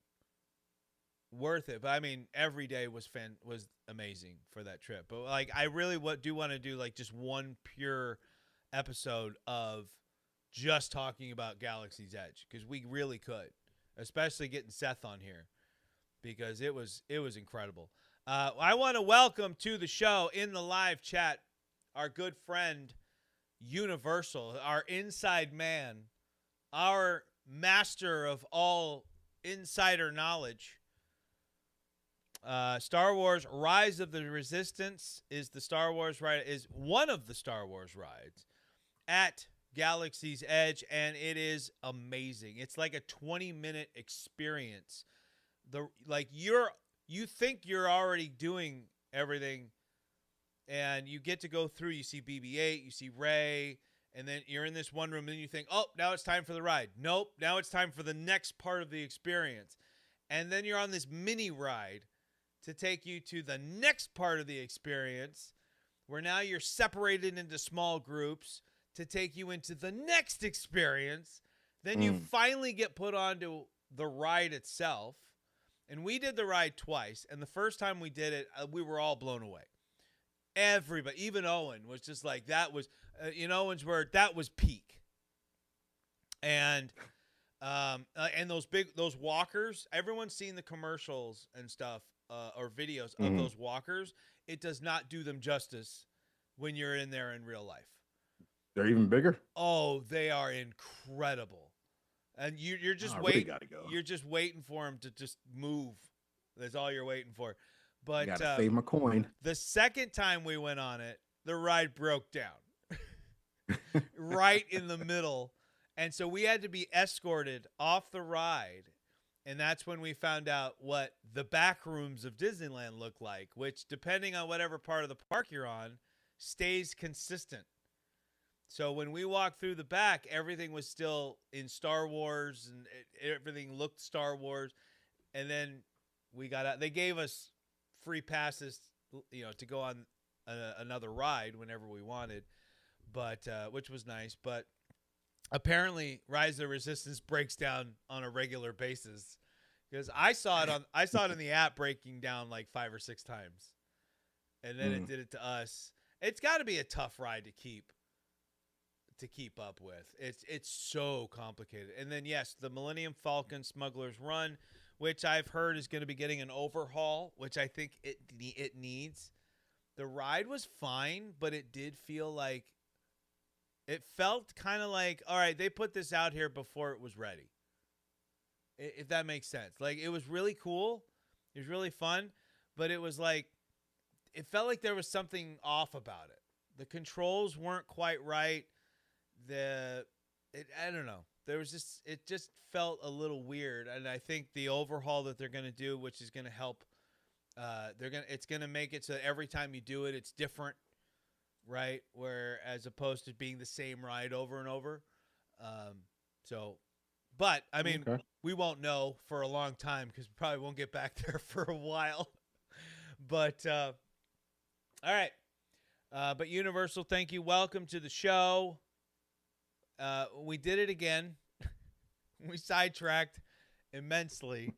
worth it. But I mean, every day was amazing for that trip. But like, I really do want to do like just one pure episode of just talking about Galaxy's Edge, because we really could, especially getting Seth on here, because it was incredible. I want to welcome to the show in the live chat our good friend Universal, our inside man, our master of all insider knowledge. Star Wars Rise of the Resistance is one of the Star Wars rides at Galaxy's Edge, and it is amazing. It's like a 20-minute experience. You think you're already doing everything, and you get to go through. You see BB-8, you see Rey, and then you're in this one room, and then you think, oh, now it's time for the ride. Nope, now it's time for the next part of the experience. And then you're on this mini ride to take you to the next part of the experience, where now you're separated into small groups to take you into the next experience. Then you finally get put onto the ride itself. And we did the ride twice. And the first time we did it, we were all blown away. Everybody, even Owen, was just like, that was, in Owen's word, that was peak. And those walkers, everyone's seen the commercials and stuff, or videos of those walkers. It does not do them justice when you're in there in real life. They're even bigger. Oh, they are incredible. And you're just really waiting. gotta go. You're just waiting for them to just move. That's all you're waiting for. But Gotta save my coin. the second time we went on it, the ride broke down right in the middle. And so we had to be escorted off the ride. And that's when we found out what the back rooms of Disneyland look like, which, depending on whatever part of the park you're on, stays consistent. So when we walked through the back, everything was still in Star Wars, and everything looked Star Wars. And then we got out. They gave us free passes, to go on another ride whenever we wanted, but which was nice. But apparently, Rise of the Resistance breaks down on a regular basis, because I saw it in the app breaking down like 5 or 6 times, and then it did it to us. It's got to be a tough ride to keep up with. It's so complicated. And then yes, the Millennium Falcon Smuggler's Run, which I've heard is going to be getting an overhaul, which I think it needs. The ride was fine, but it did feel like, it felt kind of like, all right, they put this out here before it was ready. If that makes sense. Like, it was really cool. It was really fun, but it was like, it felt like there was something off about it. The controls weren't quite right. I don't know. It just felt a little weird. And I think the overhaul that they're going to do, which is going to help, it's going to make it so that every time you do it, it's different, right? Where, as opposed to being the same ride over and over. But I mean, we won't know for a long time, because we probably won't get back there for a while. But, all right. But Universal, thank you. Welcome to the show. We did it again. We sidetracked immensely.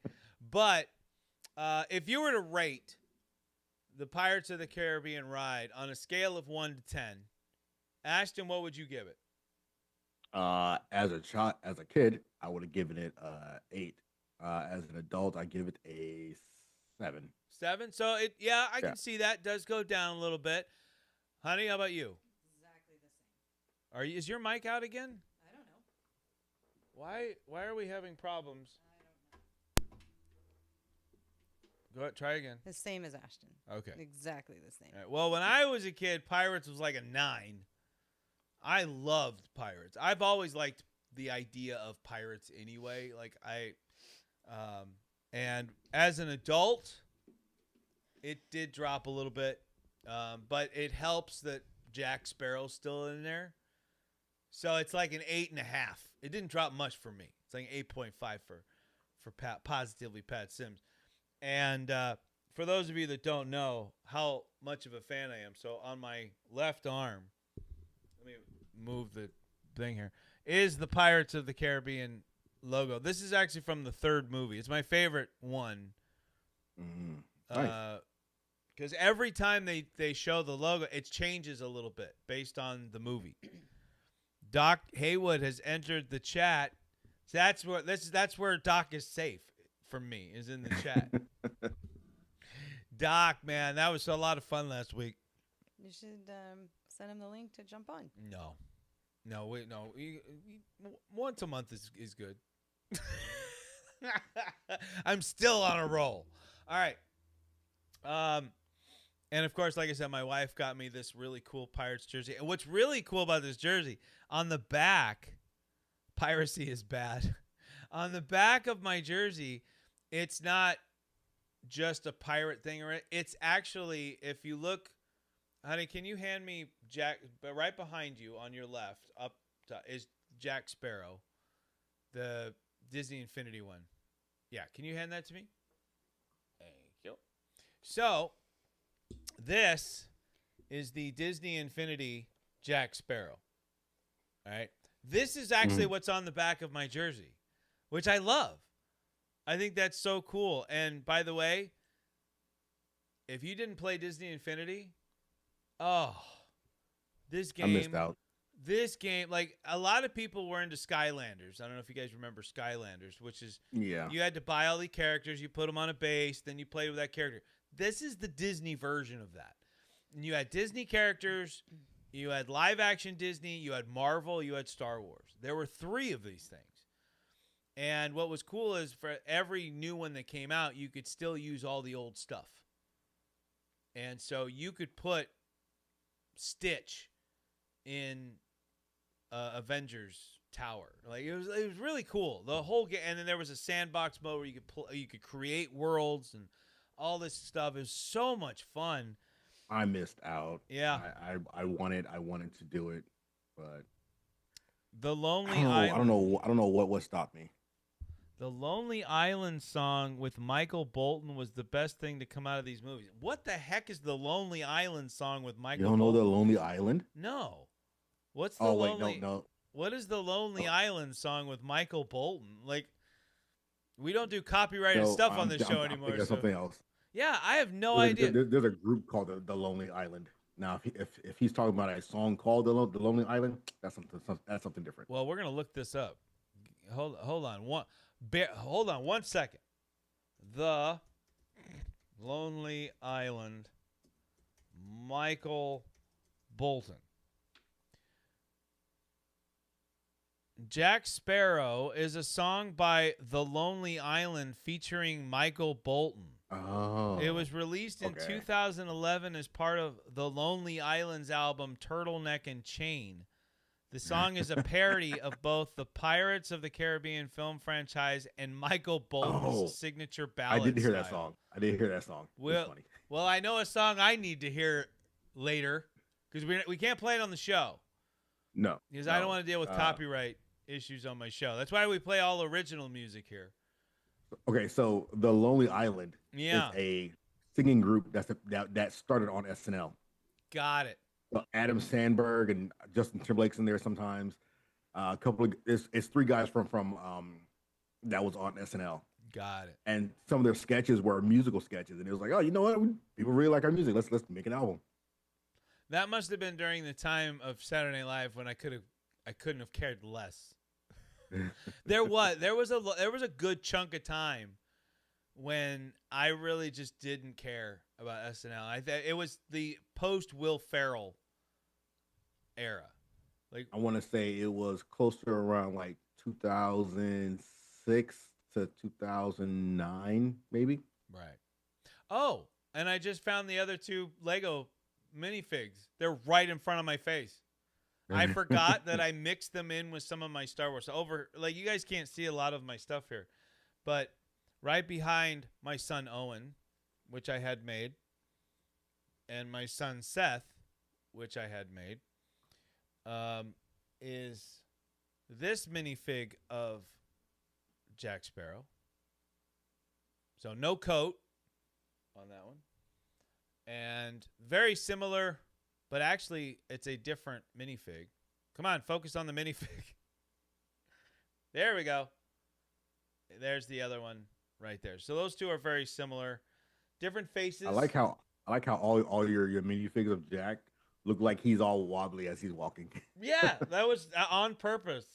But if you were to rate the Pirates of the Caribbean ride on a scale of 1 to 10, Ashton, what would you give it? As a kid, I would have given it 8. As an adult, I give it a 7. 7? So I can see that does go down a little bit. Honey, how about you? Exactly the same. Is your mic out again? I don't know. Why are we having problems? I don't know. Go ahead, try again. The same as Ashton. Okay. Exactly the same. All right. Well, when I was a kid, Pirates was like a 9. I loved Pirates. I've always liked the idea of pirates anyway. And as an adult, it did drop a little bit. But it helps that Jack Sparrow's still in there. So it's like an 8.5. It didn't drop much for me. It's like an 8.5 for Positively Pat Sims. And for those of you that don't know how much of a fan I am, so on my left arm, let me move the thing here, is the Pirates of the Caribbean logo. This is actually from the third movie. It's my favorite one. Nice. Because every time they show the logo, it changes a little bit based on the movie. Doc Haywood has entered the chat. So that's where Doc is safe from me, is in the chat. Doc, man, that was a lot of fun last week. You should send him the link to jump on. No, wait, no. Once a month is good. I'm still on a roll. All right. And of course, like I said, my wife got me this really cool Pirates jersey. And what's really cool about this jersey, on the back, piracy is bad. On the back of my jersey, it's not just a pirate thing, or it's actually, if you look, honey, can you hand me Jack? But right behind you on your left, up top, is Jack Sparrow, the Disney Infinity one. Yeah, can you hand that to me? Thank you. So, this is the Disney Infinity Jack Sparrow. All right. This is actually what's on the back of my jersey, which I love. I think that's so cool. And by the way, if you didn't play Disney Infinity, this game. I missed out. This game, like a lot of people were into Skylanders. I don't know if you guys remember Skylanders, which is you had to buy all the characters, you put them on a base, then you played with that character. This is the Disney version of that. And you had Disney characters, you had live action Disney, you had Marvel, you had Star Wars. There were 3 of these things. And what was cool is for every new one that came out, you could still use all the old stuff. And so you could put Stitch in Avengers Tower. Like it was really cool. The whole game, and then there was a sandbox mode where you could create worlds and all this stuff. It was so much fun. I missed out. Yeah. I wanted to do it, but The Lonely I Island. don't know what stopped me. The Lonely Island song with Michael Bolton was the best thing to come out of these movies. What the heck is the Lonely Island song with Michael You don't know Bolton? the Lonely Island? No. What's the No. What is the Lonely Island song with Michael Bolton? Like, we don't do copyrighted stuff on this show anymore. So. Something else. Yeah, I have no idea. There's a group called the Lonely Island. Now, if he's talking about a song called the Lonely Island, that's something different. Well, we're gonna look this up. Hold on hold on 1 second. The Lonely Island, Michael Bolton. Jack Sparrow is a song by The Lonely Island featuring Michael Bolton. Oh. It was released in 2011 as part of the Lonely Island's album Turtleneck and Chain. The song is a parody of both the Pirates of the Caribbean film franchise and Michael Bolton's signature ballad. I didn't hear style. that song. I didn't hear that song. It's funny. Well, I know a song I need to hear later because we can't play it on the show. No. Because I don't want to deal with copyright issues on my show. That's why we play all original music here. Okay, so the Lonely Island is a singing group that started on SNL. Got it. Adam Sandberg and Justin Timberlake's in there sometimes. A couple of it's 3 guys from that was on SNL. Got it. And some of their sketches were musical sketches, and it was like, oh, you know what? People really like our music. Let's make an album. That must have been during the time of Saturday Night Live when I couldn't have cared less. There was a good chunk of time when I really just didn't care about SNL. It was the post Will Ferrell era. Like I want to say it was closer around like 2006 to 2009, maybe. Right. Oh, and I just found the other 2 Lego minifigs. They're right in front of my face. I forgot that I mixed them in with some of my Star Wars. You guys can't see a lot of my stuff here, but right behind my son Owen, which I had made, and my son Seth, which I had made, is this minifig of Jack Sparrow. So no coat, on that one. And very similar, but actually it's a different minifig. Come on, focus on the minifig. There we go. There's the other one right there. So those two are very similar. Different faces. I like how all your minifigs of Jack look like he's all wobbly as he's walking. Yeah, that was on purpose.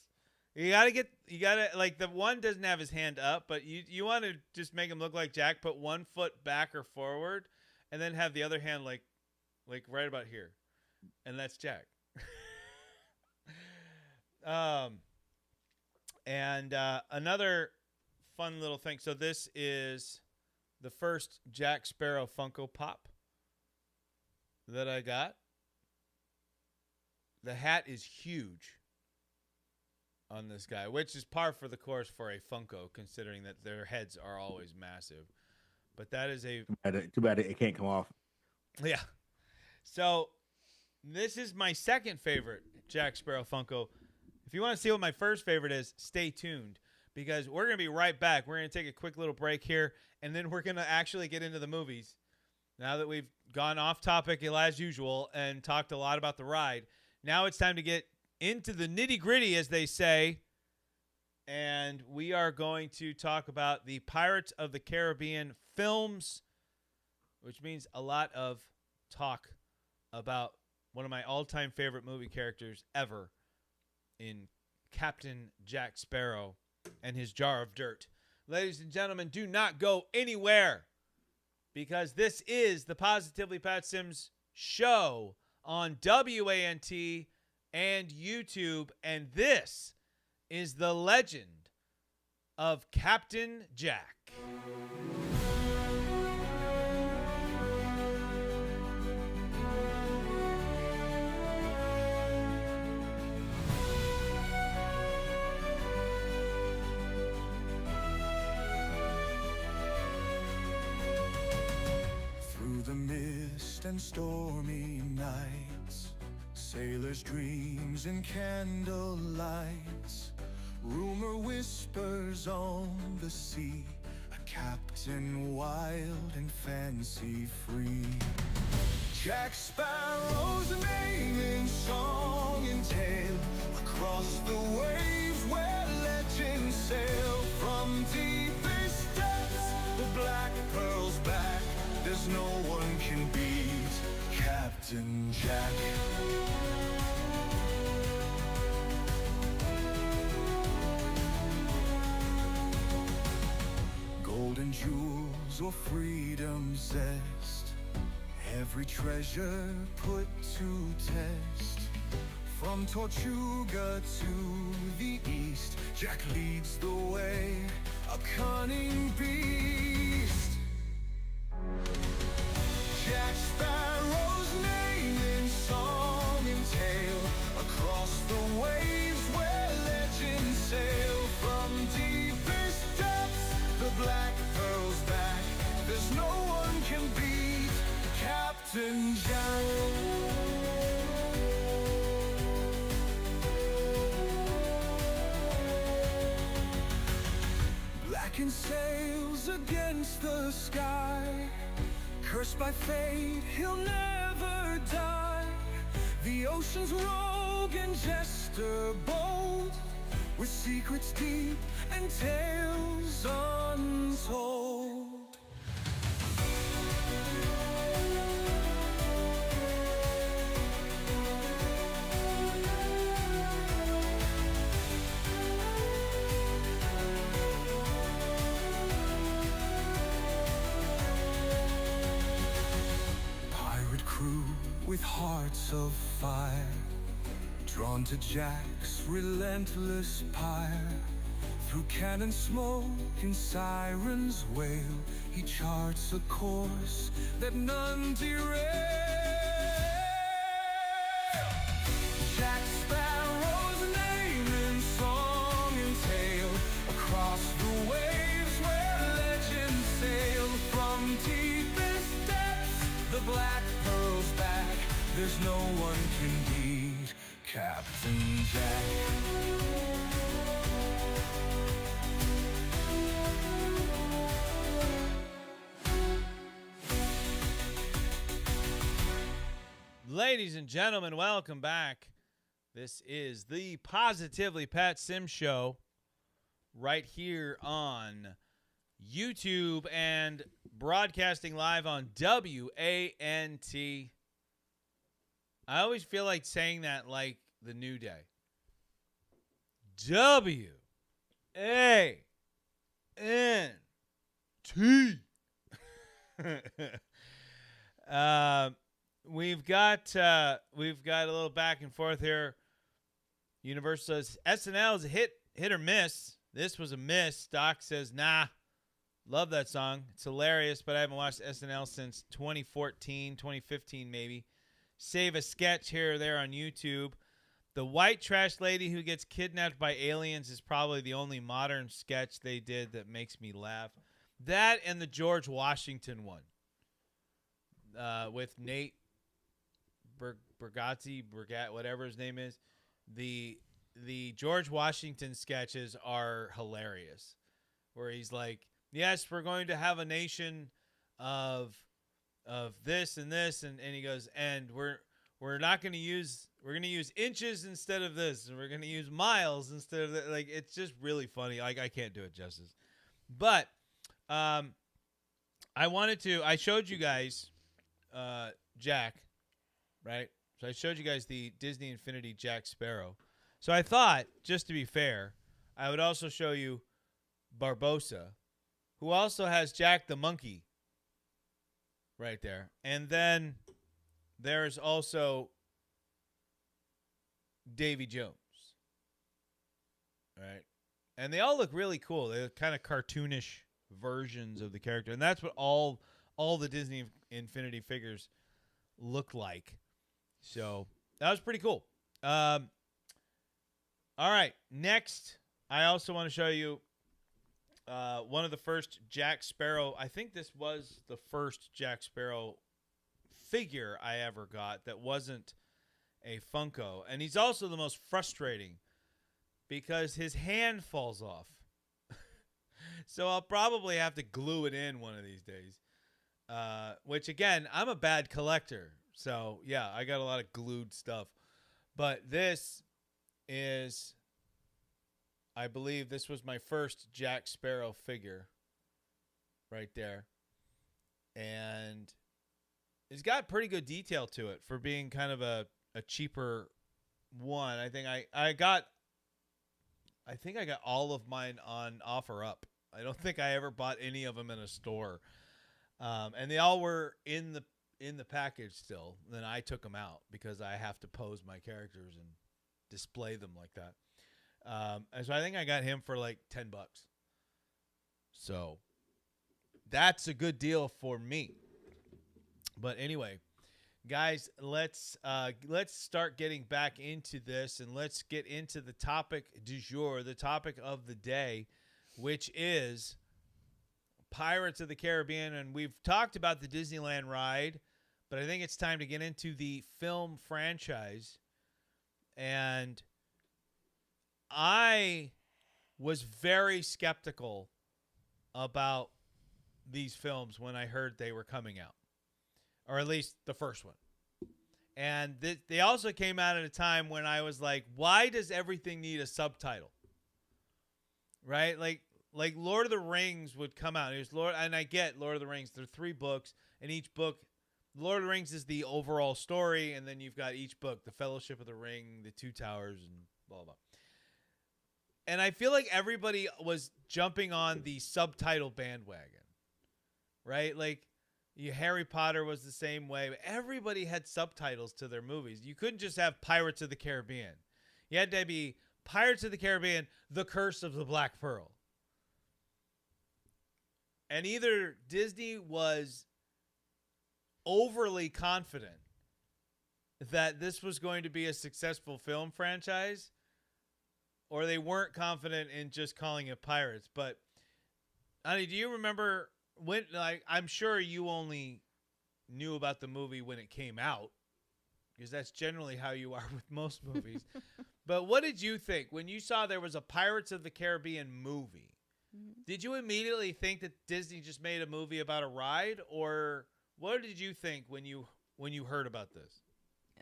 You gotta like the one doesn't have his hand up, but you want to just make him look like Jack. Put one foot back or forward, and then have the other hand like right about here, and that's Jack. And another fun little thing. So this is the first Jack Sparrow Funko Pop that I got. The hat is huge on this guy, which is par for the course for a Funko, considering that their heads are always massive. But that is a... Too bad it can't come off. Yeah. So this is my second favorite Jack Sparrow Funko. If you want to see what my first favorite is, stay tuned, because we're going to be right back. We're going to take a quick little break here, and then we're going to actually get into the movies. Now that we've gone off topic as usual and talked a lot about the ride, now it's time to get into the nitty-gritty, as they say, and we are going to talk about the Pirates of the Caribbean films, which means a lot of talk about one of my all-time favorite movie characters ever in Captain Jack Sparrow and his jar of dirt. Ladies and gentlemen, do not go anywhere, because this is the Positively Pat Sims show on WANT and YouTube, and this is the legend of Captain Jack. Through the mist and stormy nights, sailors' dreams in candle lights, rumor whispers on the sea, a captain wild and fancy free. Jack Sparrow's name in song and tale, across the waves where legends sail. From deepest depths, the black pearl's back, there's no one can beat Captain Jack. Golden jewels or freedom's zest, every treasure put to test. From Tortuga to the east, Jack leads the way, a cunning beast. Jack Sparrow's name in song and tale, across the waves where legends sail. From deepest depths, the black pearl's back, there's no one can beat Captain Jack. Blackened sails against the sky, cursed by fate, he'll never die. The ocean's rogue and jester bold, with secrets deep and tales untold. With hearts of fire, drawn to Jack's relentless pyre. Through cannon smoke and sirens wail, he charts a course that none derail. Jack Sparrow's name in song and tale, across the waves where legends sail. From deepest depths, the black pearl's back, there's no one can beat Captain Jack. Ladies and gentlemen, welcome back. This is the Positively Pat Sim Show right here on YouTube and broadcasting live on WANT. I always feel like saying that like the New Day. WANT. We've got a little back and forth here. Universal says SNL is a hit or miss. This was a miss. Doc says, nah. Love that song. It's hilarious, but I haven't watched SNL since 2014, 2015 maybe. Save a sketch here or there on YouTube. The white trash lady who gets kidnapped by aliens is probably the only modern sketch they did that makes me laugh. That and the George Washington one with Nate Bargatze, whatever his name is. The George Washington sketches are hilarious, where he's like, yes, we're going to have a nation of this and this, and he goes, and we're going to use inches instead of this, and we're going to use miles instead of that. Like, it's just really funny. Like, I can't do it justice. But I showed you guys Jack, right? So I showed you guys the Disney Infinity Jack Sparrow. So I thought, just to be fair, I would also show you Barbosa, who also has Jack the Monkey right there. And then there's also Davy Jones, right? And they all look really cool. They're kind of cartoonish versions of the character. And that's what all the Disney Infinity figures look like. So that was pretty cool. All right. Next, I also want to show you one of the first Jack Sparrow. I think this was the first Jack Sparrow figure I ever got that wasn't a Funko. And he's also the most frustrating because his hand falls off. So I'll probably have to glue it in one of these days. Which, again, I'm a bad collector. So, yeah, I got a lot of glued stuff. But this is, I believe this was my first Jack Sparrow figure right there. And it's got pretty good detail to it for being kind of a cheaper one. I think I got all of mine on OfferUp. I don't think I ever bought any of them in a store. And they all were in the package still. Then I took them out because I have to pose my characters and display them like that. And so I think I got him for like $10. So that's a good deal for me. But anyway, guys, let's start getting back into this, and let's get into the topic du jour, the topic of the day, which is Pirates of the Caribbean. And we've talked about the Disneyland ride, but I think it's time to get into the film franchise. And I was very skeptical about these films when I heard they were coming out, or at least the first one. And they also came out at a time when I was like, why does everything need a subtitle? Right? Like Lord of the Rings would come out. And I get Lord of the Rings. There are 3 books, and each book, Lord of the Rings is the overall story, and then you've got each book, the Fellowship of the Ring, the Two Towers, and blah, blah. And I feel like everybody was jumping on the subtitle bandwagon, right? Like, Harry Potter was the same way. Everybody had subtitles to their movies. You couldn't just have Pirates of the Caribbean. You had to be Pirates of the Caribbean, The Curse of the Black Pearl. And either Disney was overly confident that this was going to be a successful film franchise, or they weren't confident in just calling it Pirates. But, Honey, do you remember when, like, I'm sure you only knew about the movie when it came out, because that's generally how you are with most movies. But what did you think when you saw there was a Pirates of the Caribbean movie? Mm-hmm. Did you immediately think that Disney just made a movie about a ride, or what did you think when you heard about this?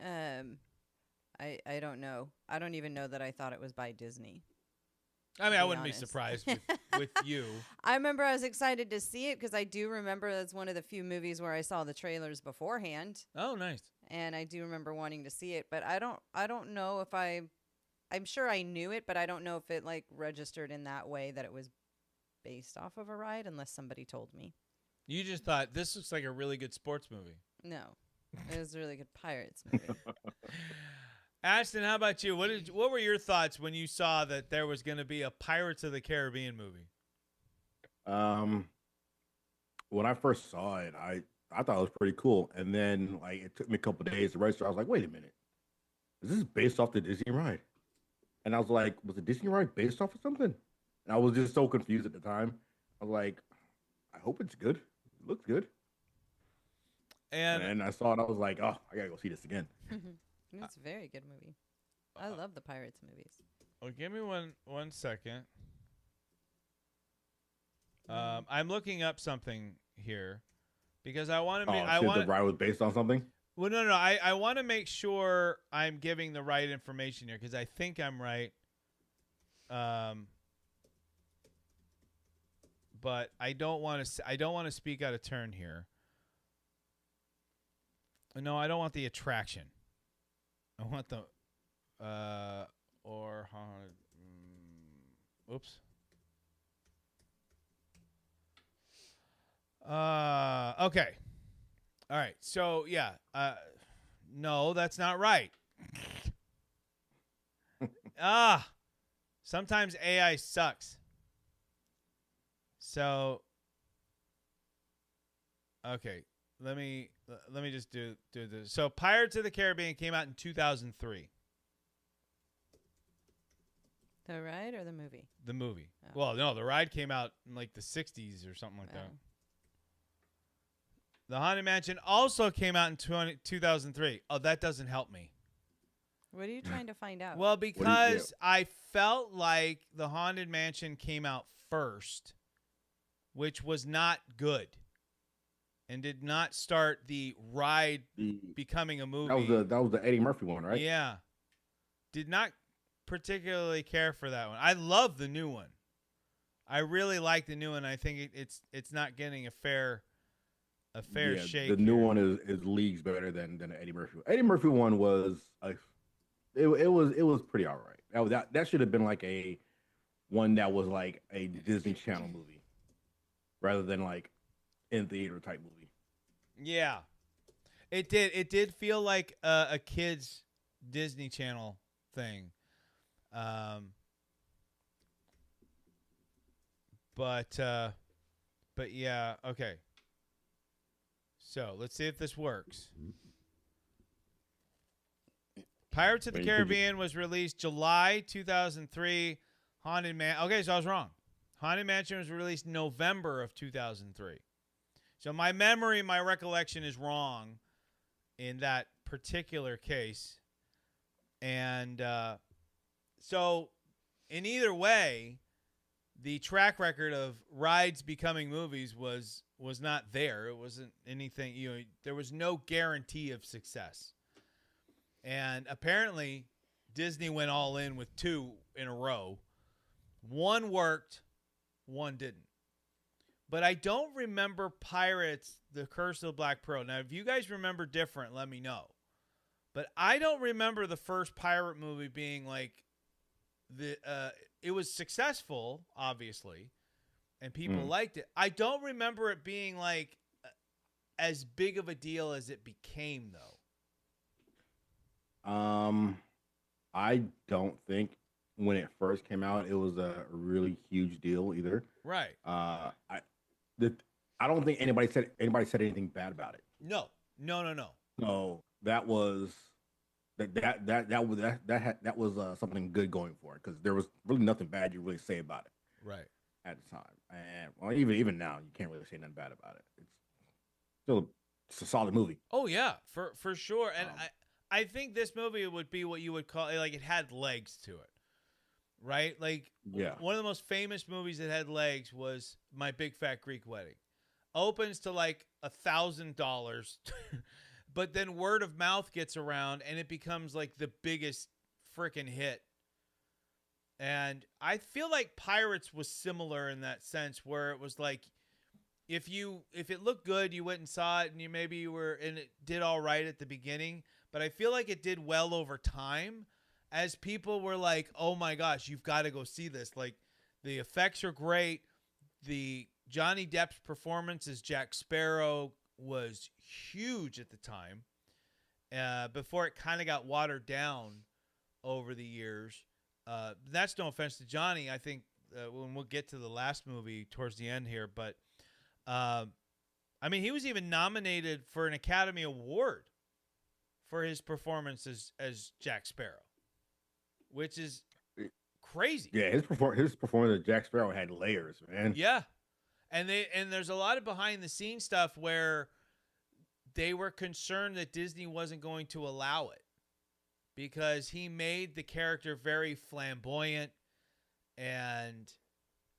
I don't know. I don't even know that I thought it was by Disney. I mean, to I be wouldn't be honest. surprised with you. I remember I was excited to see it because I do remember that's one of the few movies where I saw the trailers beforehand, Oh, nice. and I do remember wanting to see it. But I don't know if I'm sure I knew it, but I don't know if it like registered in that way that it was based off of a ride, unless somebody told me. You just thought this looks like a really good sports movie. No, it was a really good Pirates movie. Ashton, how about you? What were your thoughts when you saw that there was going to be a Pirates of the Caribbean movie? When I first saw it, I thought it was pretty cool, and then like it took me a couple days to register. I was like, wait a minute, is this based off the Disney ride? And I was like, was the Disney ride based off of something? And I was just so confused at the time. I was like, I hope it's good. It looks good. And then I saw it. I was like, oh, I gotta go see this again. It's a very good movie. I love the Pirates movies. Well, give me one second. I'm looking up something here because I want to. The ride was based on something. Well, no. I want to make sure I'm giving the right information here because I think I'm right. But I don't want to speak out of turn here. No, I don't want the attraction. I want the oops. Okay. All right. So, yeah. No, that's not right. Sometimes AI sucks. So, okay. Let me just do this. So, Pirates of the Caribbean came out in 2003. The ride or the movie? The movie. Oh. Well, no, the ride came out in like the 60s or something like that. The Haunted Mansion also came out in 2003. Oh, that doesn't help me. What are you trying to find out? Well, because I felt like the Haunted Mansion came out first, which was not good. And did not start the ride becoming a movie. That was the Eddie Murphy one, right? Yeah. Did not particularly care for that one. I love the new one. I really like the new one. I think it's not getting a fair shake. The new one is leagues better than the Eddie Murphy. Eddie Murphy one was it was pretty all right. That should have been like a one that was like a Disney Channel movie rather than like in theater type movie. Yeah, it did feel like a kids Disney Channel thing. But yeah, okay. So let's see if this works. Pirates of the Caribbean was released July 2003. Haunted Man. Okay, so I was wrong. Haunted Mansion was released November of 2003. So my recollection is wrong in that particular case. And so in either way, the track record of rides becoming movies was not there. It wasn't anything, there was no guarantee of success. And apparently Disney went all in with two in a row. One worked, one didn't. But I don't remember Pirates, The Curse of the Black Pearl. Now, if you guys remember different, let me know. But I don't remember the first pirate movie being like it was successful, obviously, and people liked it. I don't remember it being like as big of a deal as it became, though. I don't think when it first came out it was a really huge deal either. Right. I don't think anybody said anything bad about it. No. So that was that was something good going for it because there was really nothing bad you really say about it. Right. At the time, and well, even now you can't really say nothing bad about it. It's a solid movie. Oh yeah, for sure. And I think this movie would be what you would call like it had legs to it. Right? Like one of the most famous movies that had legs was My Big Fat Greek Wedding. Opens to like $1,000 but then word of mouth gets around and it becomes like the biggest freaking hit. And I feel like Pirates was similar in that sense, where it was like, if it looked good, you went and saw it, and it did all right at the beginning. But I feel like it did well over time, as people were like, "Oh my gosh, you've got to go see this!" Like, the effects are great. The Johnny Depp's performance as Jack Sparrow was huge at the time. Before it kind of got watered down over the years. That's no offense to Johnny. I think when we'll get to the last movie towards the end here, but I mean, he was even nominated for an Academy Award for his performance as Jack Sparrow, which is crazy. Yeah, his performance as Jack Sparrow had layers, man. Yeah, and there's a lot of behind the scenes stuff where they were concerned that Disney wasn't going to allow it, because he made the character very flamboyant, and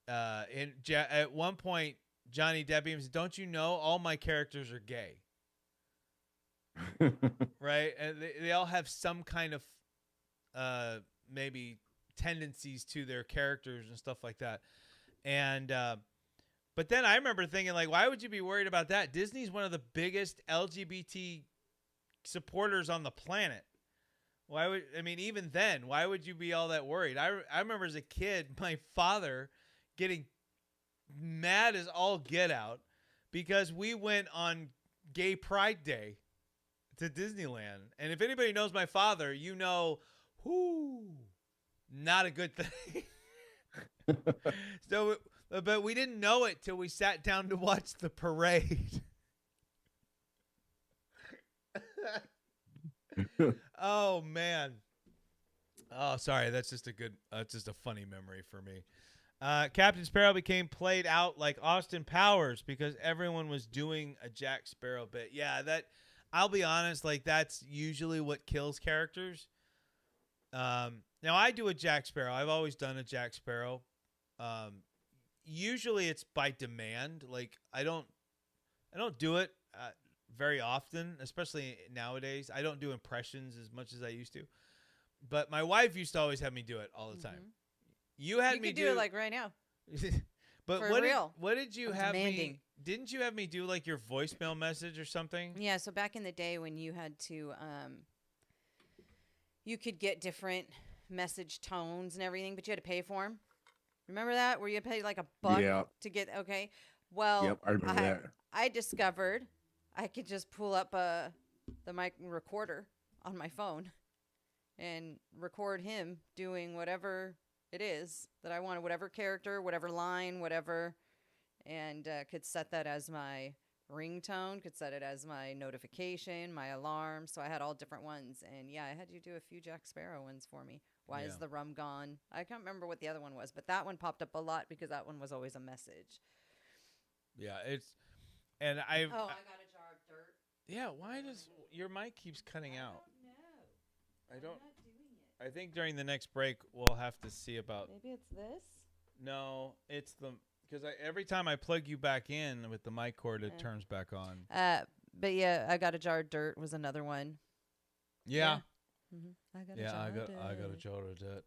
at one point, Johnny Depp even said, "Don't you know all my characters are gay?" Right? And they all have some kind of maybe tendencies to their characters and stuff like that. And but then I remember thinking, like, why would you be worried about that? Disney's one of the biggest LGBT supporters on the planet. Even then, why would you be all that worried? I remember as a kid, my father getting mad as all get out because we went on Gay Pride Day to Disneyland. And if anybody knows my father, you know, not a good thing. But we didn't know it till we sat down to watch the parade. Oh man. Oh, sorry. That's just a funny memory for me. Captain Sparrow became played out like Austin Powers because everyone was doing a Jack Sparrow bit. Yeah, I'll be honest, like, that's usually what kills characters. Now I do a Jack Sparrow. I've always done a Jack Sparrow. Usually it's by demand. Like, I don't do it very often, especially nowadays. I don't do impressions as much as I used to. But my wife used to always have me do it all the time. You had me do it like right now. But For real. What did you I'm have demanding. me? Didn't you have me do like your voicemail message or something? Yeah, so back in the day when you had to you could get different message tones and everything, but you had to pay for them. Remember that? Where you had to pay like $1 to get, okay. Well, Yep, I remember that. I discovered I could just pull up the mic recorder on my phone and record him doing whatever it is that I wanted, whatever character, whatever line, whatever, and could set that as my ringtone, could set it as my notification, my alarm. So I had all different ones. And yeah, I had you do a few Jack Sparrow ones for me. Why is the rum gone? I can't remember what the other one was, but that one popped up a lot because that one was always a message. Yeah, I got a jar of dirt. Yeah, why does your mic keeps cutting out? I don't know. I'm not doing it. I think during the next break we'll have to see about. Maybe it's this. No, it's because every time I plug you back in with the mic cord, it turns back on. But yeah, I got a jar of dirt was another one. Yeah. Mm-hmm. I got a jar of dirt.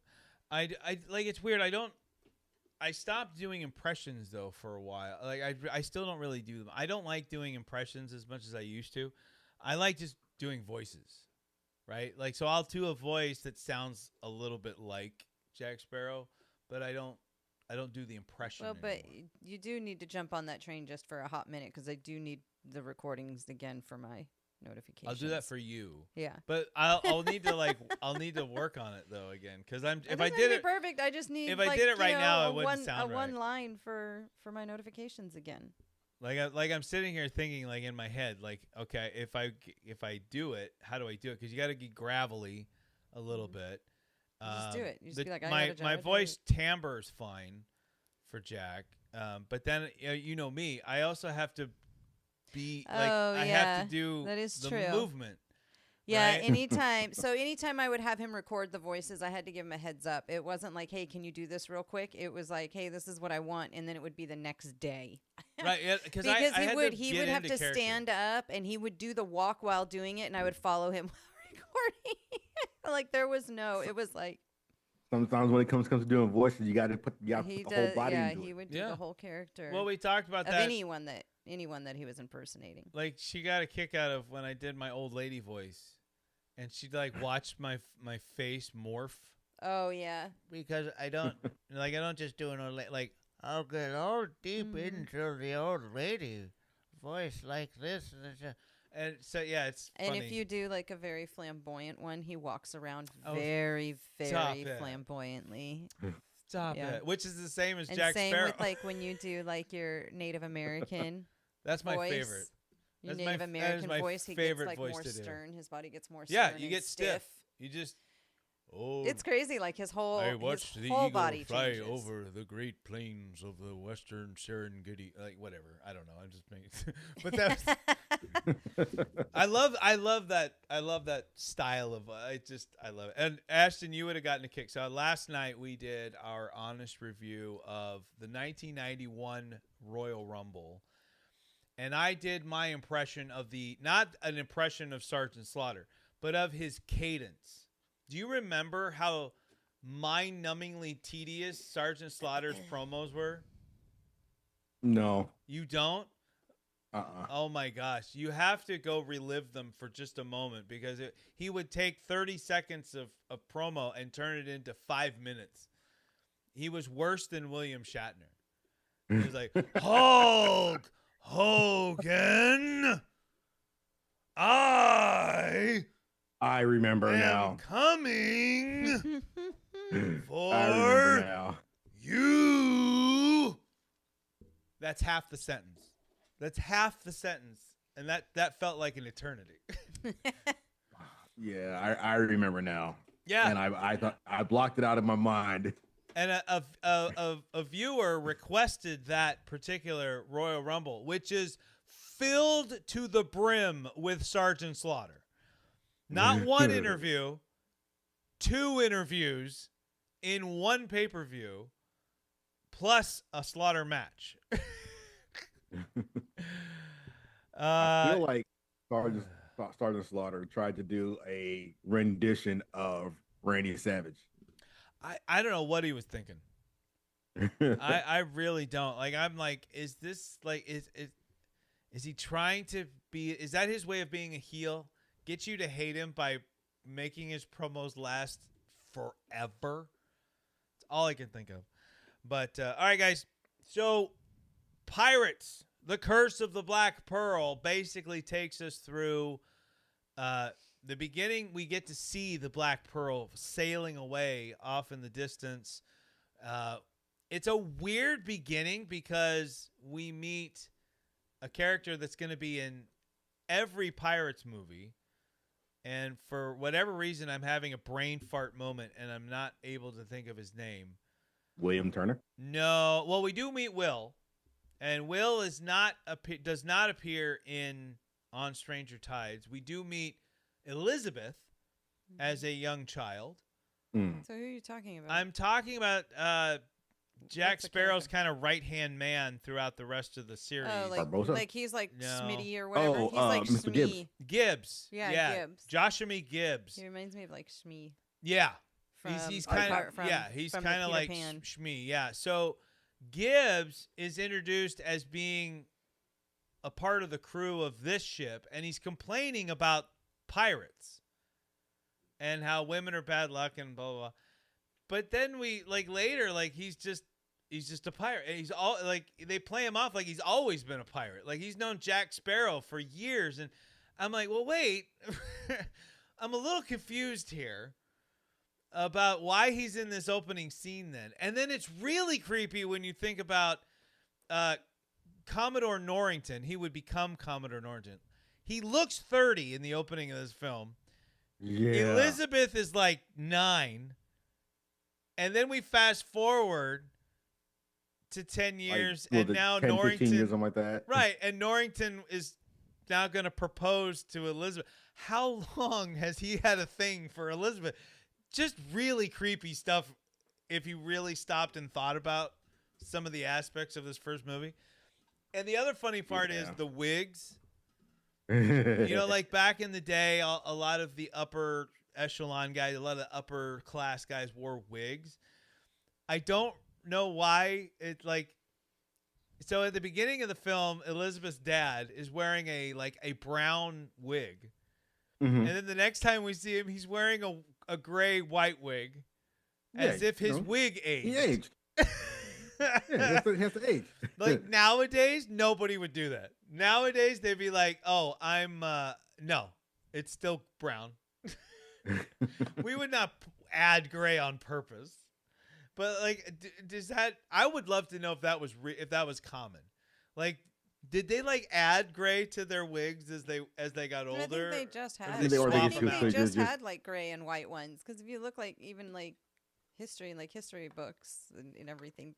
I like, it's weird. I stopped doing impressions though for a while. Like, I still don't really do them. I don't like doing impressions as much as I used to. I like just doing voices, right? Like, so I'll do a voice that sounds a little bit like Jack Sparrow, but I don't do the impression. Well, anymore. but you do need to jump on that train just for a hot minute because I do need the recordings again for my notifications. I'll do that for you. Yeah. But I'll need to I'll need to work on it though again, because if I did did it perfect, I just need if I did it right now, it wouldn't sound a right. one line for my notifications again. Like I'm sitting here thinking, like, in my head, like, okay, if I do it, how do I do it? Because you got to get gravelly a little bit. Just do it. You just be like, I got a my jar of voice timbre is fine for Jack, but then you know me, I also have to be like, I have to do that is the true. movement. Yeah, right? anytime I would have him record the voices, I had to give him a heads up. It wasn't like, hey, can you do this real quick? It was like, hey, this is what I want, and then it would be the next day. Right, yeah, because I Because had he to would get have into to character. stand up, and he would do the walk while doing it, and I would follow him while recording. Like it was like Sometimes when it comes to doing voices, you got to put the whole body yeah, into he it. would do Yeah. the whole character Well, we talked about of that. anyone that he was impersonating. Like, she got a kick out of when I did my old lady voice, and she'd like watch my face morph Oh yeah. because I don't just do an old like I'll get all deep into the old lady voice like this, and so yeah, it's And funny. if you do like a very flamboyant one, he walks around Oh, very, stop very it. flamboyantly. Stop yeah. it, which is the same as And Jack same Sparrow. with like when you do like your Native American That's my voice. favorite. Your That's my Native f- that is American my voice, he gets favorite like voice more to do. stern. His body gets more Yeah, stern you and get stiff. You just It's crazy. Like his whole I watched his the whole eagle body fly changes. over the Great Plains of the Western Serengeti, like whatever. I don't know. I'm just making, but that's. I love that style of. I love it. And Ashton, you would have gotten a kick. So last night we did our honest review of the 1991 Royal Rumble, and I did my impression of not an impression of Sergeant Slaughter, but of his cadence. Do you remember how mind-numbingly tedious Sergeant Slaughter's promos were? No. You don't? Uh-uh. Oh my gosh. You have to go relive them for just a moment because he would take 30 seconds of promo and turn it into 5 minutes. He was worse than William Shatner. He was like, Hulk Hogan, I remember am now. coming for I remember now. you. That's half the sentence. And that felt like an eternity. Yeah, I remember now. Yeah. And I thought I blocked it out of my mind. And a viewer requested that particular Royal Rumble, which is filled to the brim with Sergeant Slaughter. Not one interview, 2 interviews in one pay-per-view, plus a Slaughter match. I feel like Sergeant Slaughter tried to do a rendition of Randy Savage. I don't know what he was thinking. I really don't. Like, I'm like, is this like is he trying to be? Is that his way of being a heel? Get you to hate him by making his promos last forever. That's all I can think of. But all right, guys. So Pirates, the Curse of the Black Pearl, basically takes us through the beginning. We get to see the Black Pearl sailing away off in the distance. It's a weird beginning because we meet a character that's going to be in every Pirates movie. And for whatever reason, I'm having a brain fart moment, and I'm not able to think of his name. William Turner? No. Well, we do meet Will. And Will does not appear on Stranger Tides. We do meet Elizabeth as a young child. So who are you talking about? I'm talking about Jack What's the Sparrow's character? kind of right-hand man throughout the rest of the series. Oh, Barbosa? like he's like No. Smitty or whatever. Oh, He's like Mr. Gibbs. Smee. Gibbs. Yeah, Gibbs. Joshua Gibbs. He reminds me of like Smee. Yeah. From He's Apart kind of from- he's from the kind of Peter like Pan. Shmee. Yeah. So Gibbs is introduced as being a part of the crew of this ship, and he's complaining about pirates and how women are bad luck and blah blah blah. But then we later he's just a pirate. And he's all they play him off like he's always been a pirate. Like he's known Jack Sparrow for years, and I'm like, well, wait, I'm a little confused here about why he's in this opening scene then. And then it's really creepy when you think about Commodore Norrington. He would become Commodore Norrington. He looks 30 in the opening of this film. Yeah. Elizabeth is like 9. And then we fast forward to 10 years, and now 10, 15 Norrington, years, something like that. right? And Norrington is now going to propose to Elizabeth. How long has he had a thing for Elizabeth? Just really creepy stuff if you really stopped and thought about some of the aspects of this first movie. And the other funny part is the wigs. You know, like back in the day, a lot of the upper echelon guys, a lot of the upper class guys wore wigs. I don't know why it's like. So at the beginning of the film, Elizabeth's dad is wearing a brown wig, and then the next time we see him, he's wearing a gray white wig, as if his wig aged. He aged. Yeah, he has to age. Like nowadays, nobody would do that. Nowadays, they'd be like, "Oh, I'm no, it's still brown." We would not add gray on purpose. But like, does that? I would love to know if that was common. Like, did they like add gray to their wigs as they got older? I think they just had. I think they just had like gray and white ones. Because if you look like even like history books and everything,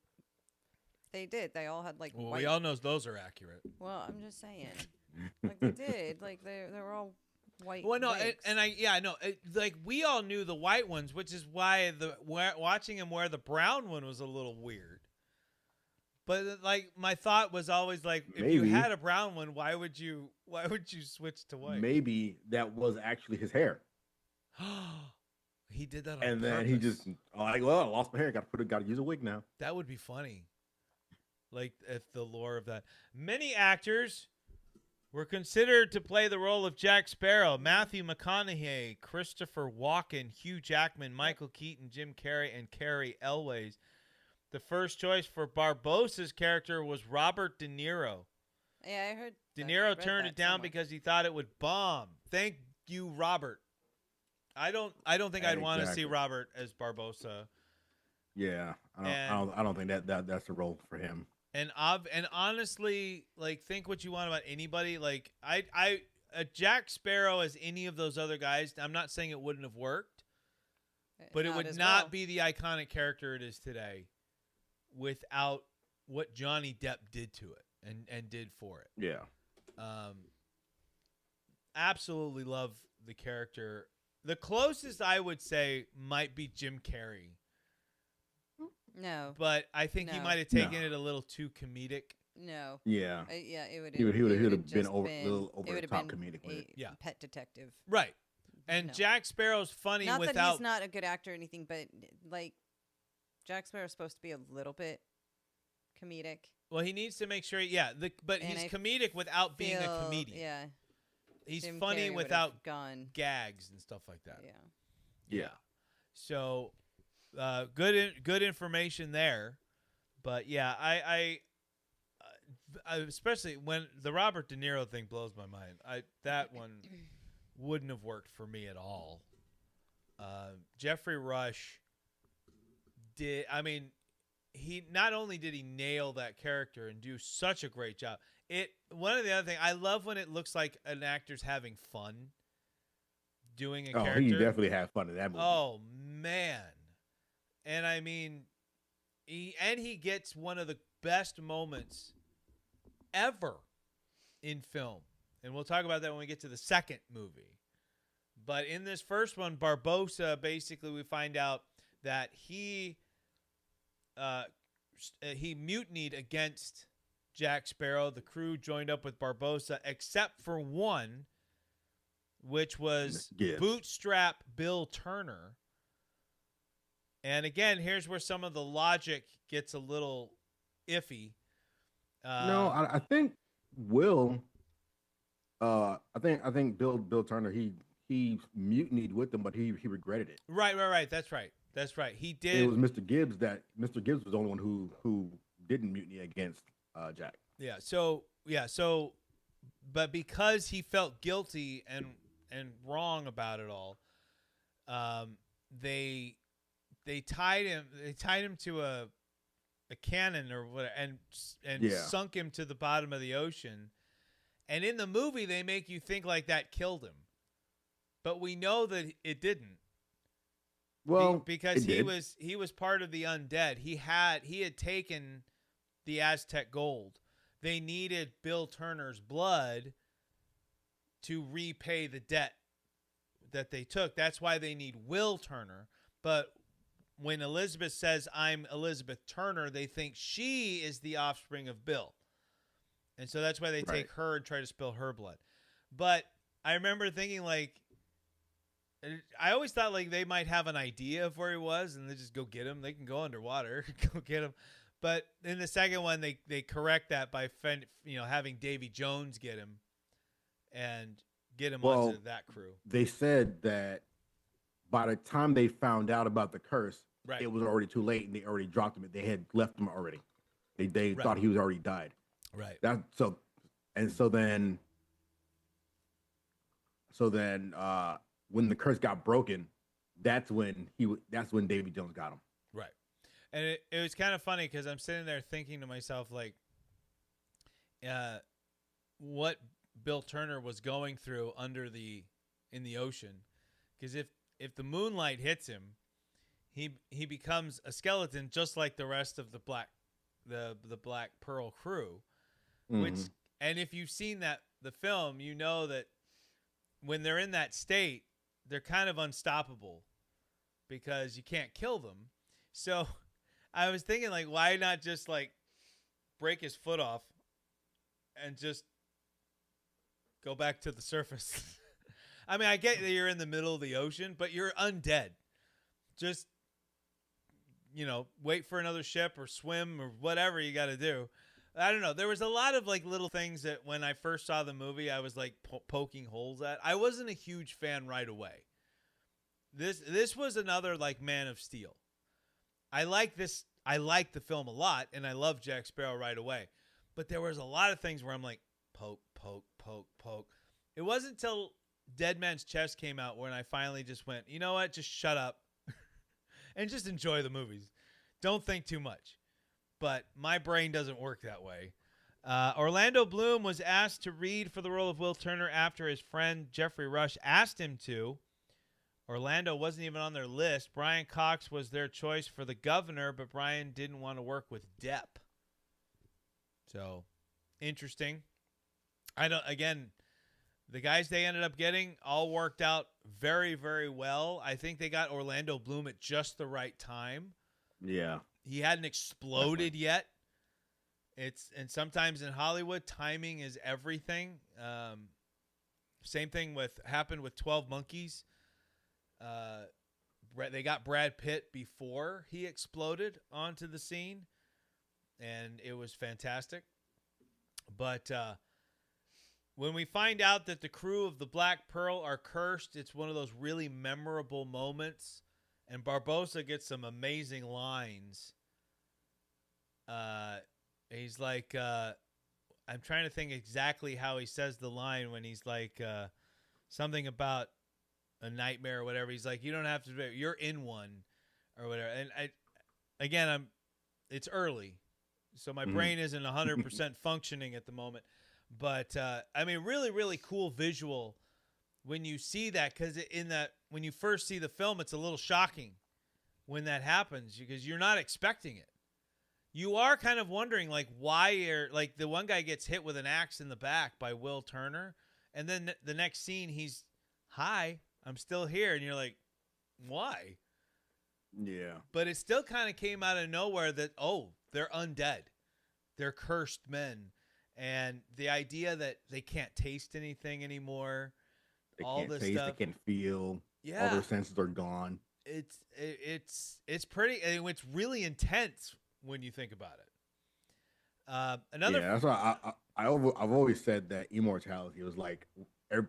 they did. They all had like. Well, white. we all know those are accurate. Well, I'm just saying, like they did. Like they were all. White well, no, wigs. I know. Like we all knew the white ones, which is why watching him wear the brown one was a little weird. But like my thought was always like, if you had a brown one, why would you switch to white? Maybe that was actually his hair. He did that on and purpose. then he just like, well, I lost my hair. Got to use a wig now. That would be funny. Like if the lore of that. Many actors were considered to play the role of Jack Sparrow: Matthew McConaughey, Christopher Walken, Hugh Jackman, Michael Keaton, Jim Carrey, and Cary Elwes. The first choice for Barbosa's character was Robert De Niro. Yeah, I heard. De Niro turned it down because he thought it would bomb. Thank you, Robert. I don't think I'd want to see Robert as Barbosa. Yeah, I don't think that's the role for him. And honestly, like, think what you want about anybody. Like, a Jack Sparrow as any of those other guys, I'm not saying it wouldn't have worked, but it would not be the iconic character it is today without what Johnny Depp did to it and did for it. Yeah. Absolutely love the character. The closest I would say might be Jim Carrey. No. But I think he might have taken it a little too comedic. No. Yeah. Yeah, it would. He would have been a little over the top comedic with it. Yeah. Pet detective. Right. And Jack Sparrow's funny not without. That he's not a good actor or anything, but like Jack Sparrow's supposed to be a little bit comedic. Well, he needs to make sure. But he's comedic without being a comedian. Yeah. He's Jim funny Carrey without gags and stuff like that. Yeah. Yeah. So. Good information there, but yeah, I especially when the Robert De Niro thing blows my mind. That one wouldn't have worked for me at all. Jeffrey Rush did. I mean, he not only did he nail that character and do such a great job. One of the other things I love when it looks like an actor's having fun doing a character. He definitely had fun in that movie. Oh man. And I mean, he gets one of the best moments ever in film. And we'll talk about that when we get to the second movie. But in this first one, Barbosa, basically we find out that he mutinied against Jack Sparrow. The crew joined up with Barbosa, except for one, which was Bootstrap Bill Turner. And again, here's where some of the logic gets a little iffy. I think Will. I think Bill Turner. He mutinied with them, but he regretted it. Right. That's right. He did. It was Mr. Gibbs Mr. Gibbs was the only one who didn't mutiny against Jack. Yeah. So, but because he felt guilty and wrong about it all, they tied him to a cannon or whatever and sunk him to the bottom of the ocean. And in the movie, they make you think like that killed him, but we know that it didn't. Well, because he was part of the undead. He had taken the Aztec gold. They needed Bill Turner's blood to repay the debt that they took. That's why they need Will Turner. But when Elizabeth says, I'm Elizabeth Turner, they think she is the offspring of Bill. And so that's why they take her and try to spill her blood. But I remember thinking, like, I always thought, like, they might have an idea of where he was and they just go get him. They can go underwater, go get him. But in the second one, they correct that by, having Davy Jones get him and get him onto that crew. They said that by the time they found out about the curse, it was already too late and they already dropped him. They had left him already. They thought he was already died. Right. So then when the curse got broken, that's when Davy Jones got him. Right. And it was kind of funny because I'm sitting there thinking to myself, like, what Bill Turner was going through in the ocean. Because if the moonlight hits him, he becomes a skeleton just like the rest of the Black Pearl crew. Mm-hmm. And if you've seen the film, you know that when they're in that state, they're kind of unstoppable because you can't kill them. So I was thinking, like, why not just, like, break his foot off and just go back to the surface? I mean, I get that you're in the middle of the ocean, but you're undead. Just, wait for another ship or swim or whatever you got to do. I don't know. There was a lot of, like, little things that when I first saw the movie, I was, like, poking holes at. I wasn't a huge fan right away. This was another, like, Man of Steel. I like this. I like the film a lot, and I love Jack Sparrow right away. But there was a lot of things where I'm like, poke, poke, poke, poke. It wasn't until Dead Man's Chest came out when I finally just went, you know what? Just shut up and just enjoy the movies. Don't think too much. But my brain doesn't work that way. Orlando Bloom was asked to read for the role of Will Turner after his friend Jeffrey Rush asked him to. Orlando wasn't even on their list. Brian Cox was their choice for the governor, but Brian didn't want to work with Depp. So, interesting. The guys they ended up getting all worked out very, very well. I think they got Orlando Bloom at just the right time. Yeah. He hadn't exploded yet. And sometimes in Hollywood, timing is everything. Same thing happened with 12 Monkeys. They got Brad Pitt before he exploded onto the scene, and it was fantastic. But when we find out that the crew of the Black Pearl are cursed, it's one of those really memorable moments. And Barbosa gets some amazing lines. He's like, I'm trying to think exactly how he says the line when he's like something about a nightmare or whatever. He's like, you don't have to do it. You're in one or whatever. And it's early, so my brain isn't 100% functioning at the moment. But really, really cool visual when you see that, because when you first see the film, it's a little shocking when that happens because you're not expecting it. You are kind of wondering, like, like the one guy gets hit with an axe in the back by Will Turner, and then the next scene he's, hi, I'm still here, and you're like, why? Yeah. But it still kind of came out of nowhere that, they're undead. They're cursed men. And the idea that they can't taste anything anymore. They can't taste, they can't feel. Yeah. All their senses are gone. It's pretty, it's really intense when you think about it. That's why I've always said that immortality was like,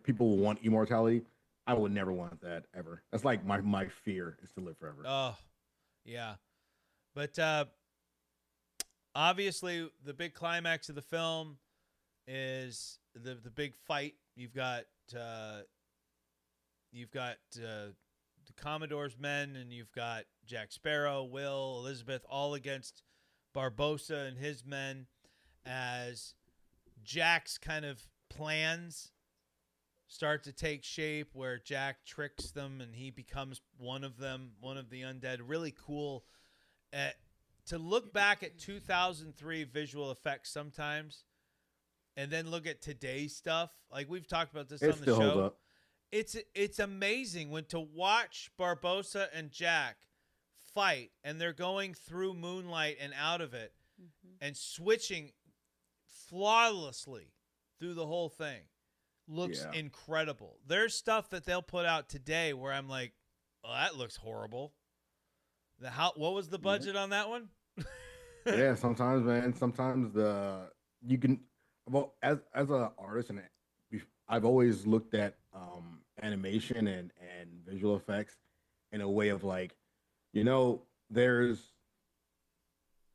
people want immortality. I would never want that ever. That's like my fear is to live forever. Oh, yeah. But obviously, the big climax of the film is the big fight. You've got the Commodore's men, and you've got Jack Sparrow, Will, Elizabeth, all against Barbosa and his men, as Jack's kind of plans start to take shape, where Jack tricks them and he becomes one of them, one of the undead. Really cool. To look back at 2003 visual effects sometimes and then look at today's stuff. Like we've talked about this It on the still holds show. up. It's amazing when to watch Barbosa and Jack fight, and they're going through moonlight and out of it, and switching flawlessly through the whole thing. Looks incredible. There's stuff that they'll put out today where I'm like, oh, that looks horrible. What was the budget on that one? Yeah, sometimes, man. Sometimes you can, well, as an artist, and I've always looked at animation and visual effects in a way of like, there's,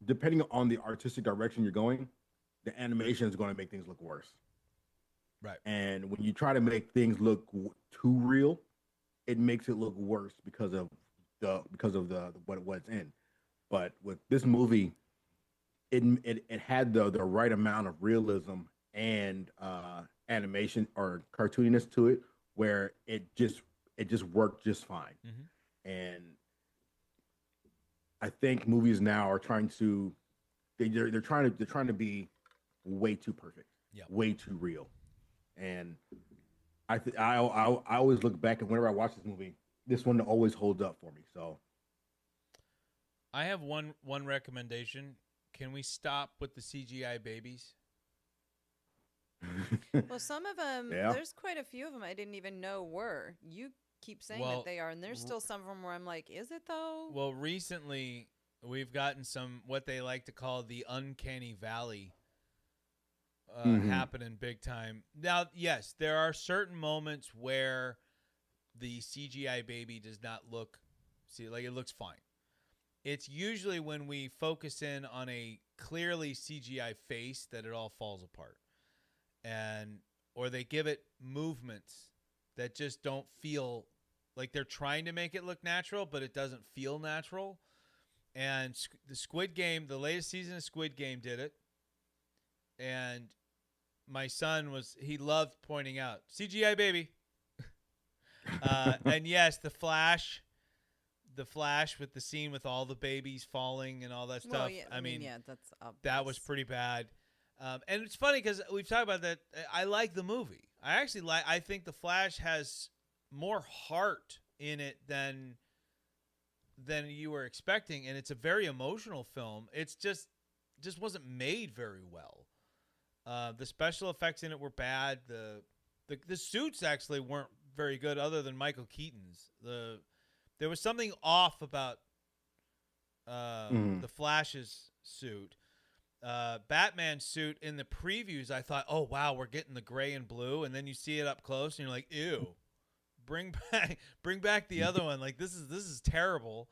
depending on the artistic direction you're going, the animation is going to make things look worse. Right. And when you try to make things look too real, it makes it look worse because of what it's in. But with this movie, it had the right amount of realism and animation or cartooniness to it, where it just worked just fine. And I think movies now are trying to they're trying to be way too perfect, way too real. And I always look back, and whenever I watch this movie, this one always holds up for me. So I have one recommendation. Can we stop with the CGI babies? Well, some of them, there's quite a few of them I didn't even know were. You keep saying that they are, and there's still some of them where I'm like, is it though? Well, recently we've gotten some what they like to call the uncanny valley happening big time. Now, yes, there are certain moments where the CGI baby does not look, it looks fine. It's usually when we focus in on a clearly CGI face that it all falls apart. Or they give it movements that just don't feel like they're trying to make it look natural, but it doesn't feel natural. And the Squid Game, the latest season of Squid Game did it. And my son he loved pointing out CGI baby. And yes, the Flash with the scene with all the babies falling and all that stuff. Well, yeah, I mean, that's obvious. That was pretty bad. And it's funny because we've talked about that. I like the movie. I think the Flash has more heart in it than you were expecting, and it's a very emotional film. It's just wasn't made very well. The special effects in it were bad. The suits actually weren't very good, other than Michael Keaton's. There was something off about the Flash's suit. Batman's suit in the previews, I thought, oh wow, we're getting the gray and blue, and then you see it up close, and you're like, ew. Bring back the other one. Like this is terrible.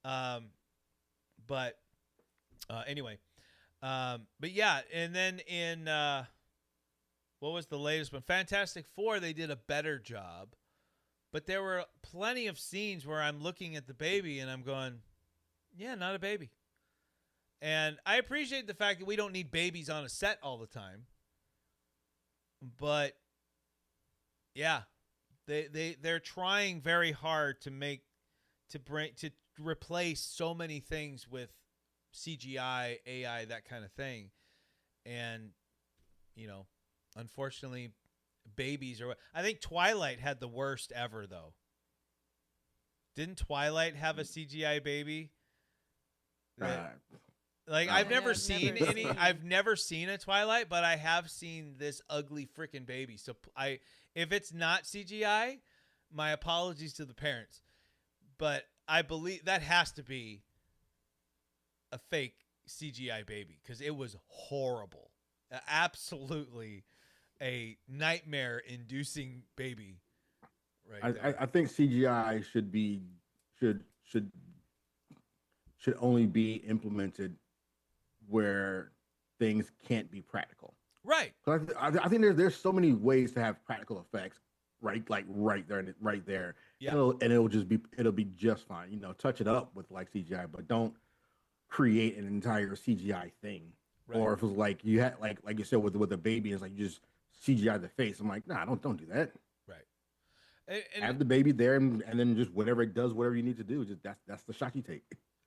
But anyway. But yeah, and then in what was the latest one? Fantastic Four, they did a better job. But there were plenty of scenes where I'm looking at the baby and I'm going, yeah, not a baby. And I appreciate the fact that we don't need babies on a set all the time. But yeah, they're trying very hard to replace so many things with CGI, AI, that kind of thing. And unfortunately, babies I think Twilight had the worst ever though. Didn't Twilight have a CGI baby? I've never seen any. I've never seen a Twilight, but I have seen this ugly freaking baby. So if it's not CGI, my apologies to the parents. But I believe that has to be a fake CGI baby because it was horrible. Absolutely a nightmare-inducing baby. Right. I think CGI should only be implemented where things can't be practical. Right. I think there's so many ways to have practical effects, right? Like right there. Yeah. It'll be just fine. Touch it up with like CGI, but don't create an entire CGI thing. Right. Or if it was like you had like you said with a baby, it's like you just CGI the face. I'm like, nah, don't do that. Right. And have the baby there, and then just whatever it does, whatever you need to do. Just that's the shot you take.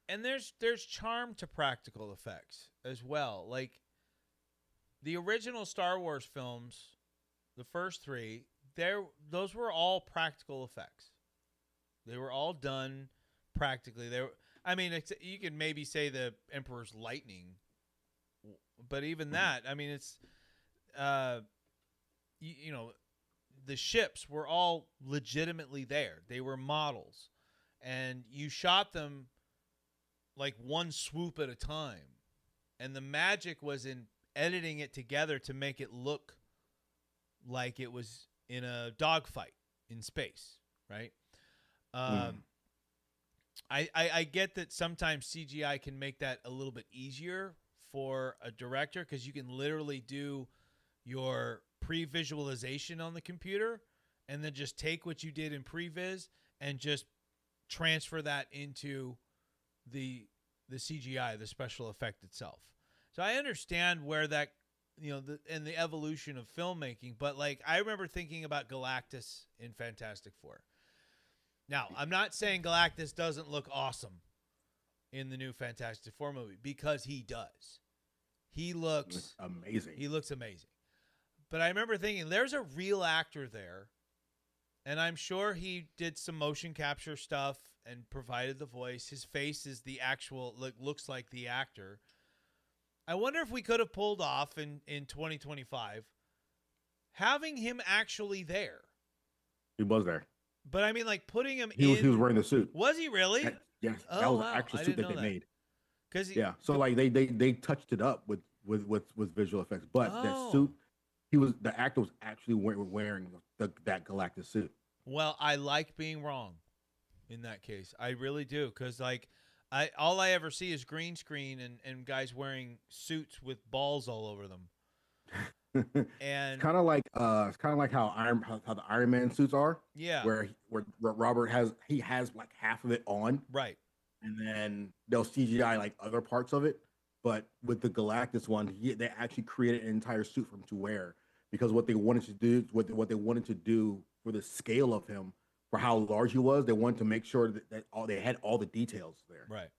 And there's charm to practical effects as well. Like the original Star Wars films, the first 3, those were all practical effects. They were all done practically. I mean, you can maybe say the Emperor's lightning, but even that, I mean, it's, you know, the ships were all legitimately there. They were models, and you shot them like one swoop at a time. And the magic was in editing it together to make it look like it was in a dogfight in space, right? I get that sometimes CGI can make that a little bit easier for a director because you can literally do your pre-visualization on the computer and then just take what you did in previs and just transfer that into the CGI, the special effect itself. So I understand where that, you know, and the evolution of filmmaking, but like I remember thinking about Galactus in Fantastic Four. Now, I'm not saying Galactus doesn't look awesome in the new Fantastic Four movie because he does. He looks amazing. He looks amazing. But I remember thinking there's a real actor there, and I'm sure he did some motion capture stuff and provided the voice. His face is the actual, looks like the actor. I wonder if we could have pulled off in 2025 having him actually there. He was there. But I mean, like putting him He was wearing the suit. Was he really? Yes, Oh, that was wow. an actual I suit didn't that know they that. made. Because Yeah, so like they touched it up with visual effects, but Oh. that suit, the actor was actually wearing that Galactus suit. Well, I like being wrong in that case. I really do, because like all I ever see is green screen and guys wearing suits with balls all over them. And It's kind of like how the Iron Man suits are. Yeah. Where Robert has like half of it on, right. and then they'll CGI like other parts of it. But with the Galactus one, they actually created an entire suit for him to wear because what they wanted to do for the scale of him, for how large he was, they wanted to make sure that they had all the details there. Right.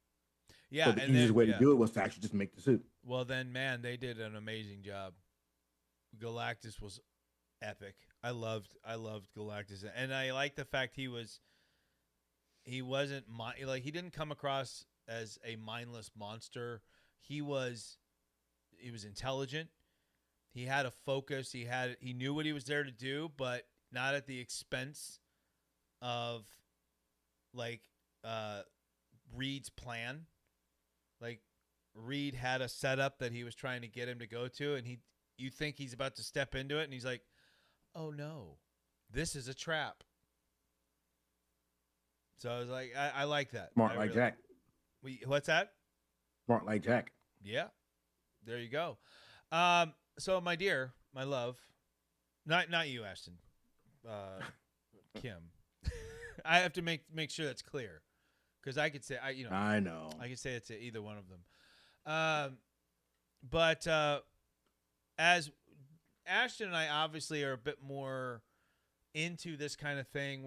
Yeah. So the and easiest then, way yeah. to do it was to actually just make the suit. Well, then, man, they did an amazing job. Galactus was epic. I loved Galactus, and I like the fact he wasn't he didn't come across as a mindless monster. He was intelligent. He had a focus. He knew what he was there to do, but not at the expense of like Reed's plan. Like Reed had a setup that he was trying to get him to go to, and you think he's about to step into it, and he's like, oh no, this is a trap. So I was like, I like that. Smart like Jack. What's that? Smart like Jack. Yeah. There you go. So my dear, my love, not you, Ashton, Kim. I have to make sure that's clear, because I could say I know. I could say it to either one of them. But as Ashton and I obviously are a bit more into this kind of thing,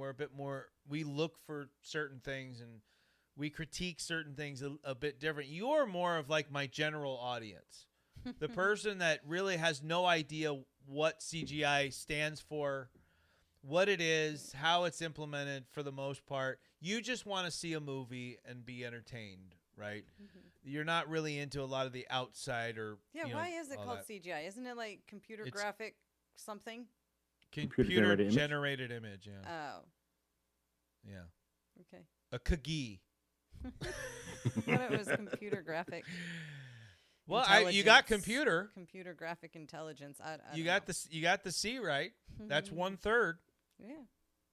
we look for certain things and we critique certain things a bit different. You're more of like my general audience, the person that really has no idea what CGI stands for, what it is, how it's implemented for the most part. You just want to see a movie and be entertained, right? Mm-hmm. You're not really into a lot of the outside or why is it called CGI? Isn't it like computer graphic something? Computer generated image. Yeah. Oh. Yeah. Okay. A KG. What it was computer graphic. Well, you got computer graphic intelligence. I you got the C right. That's 1/3. Yeah.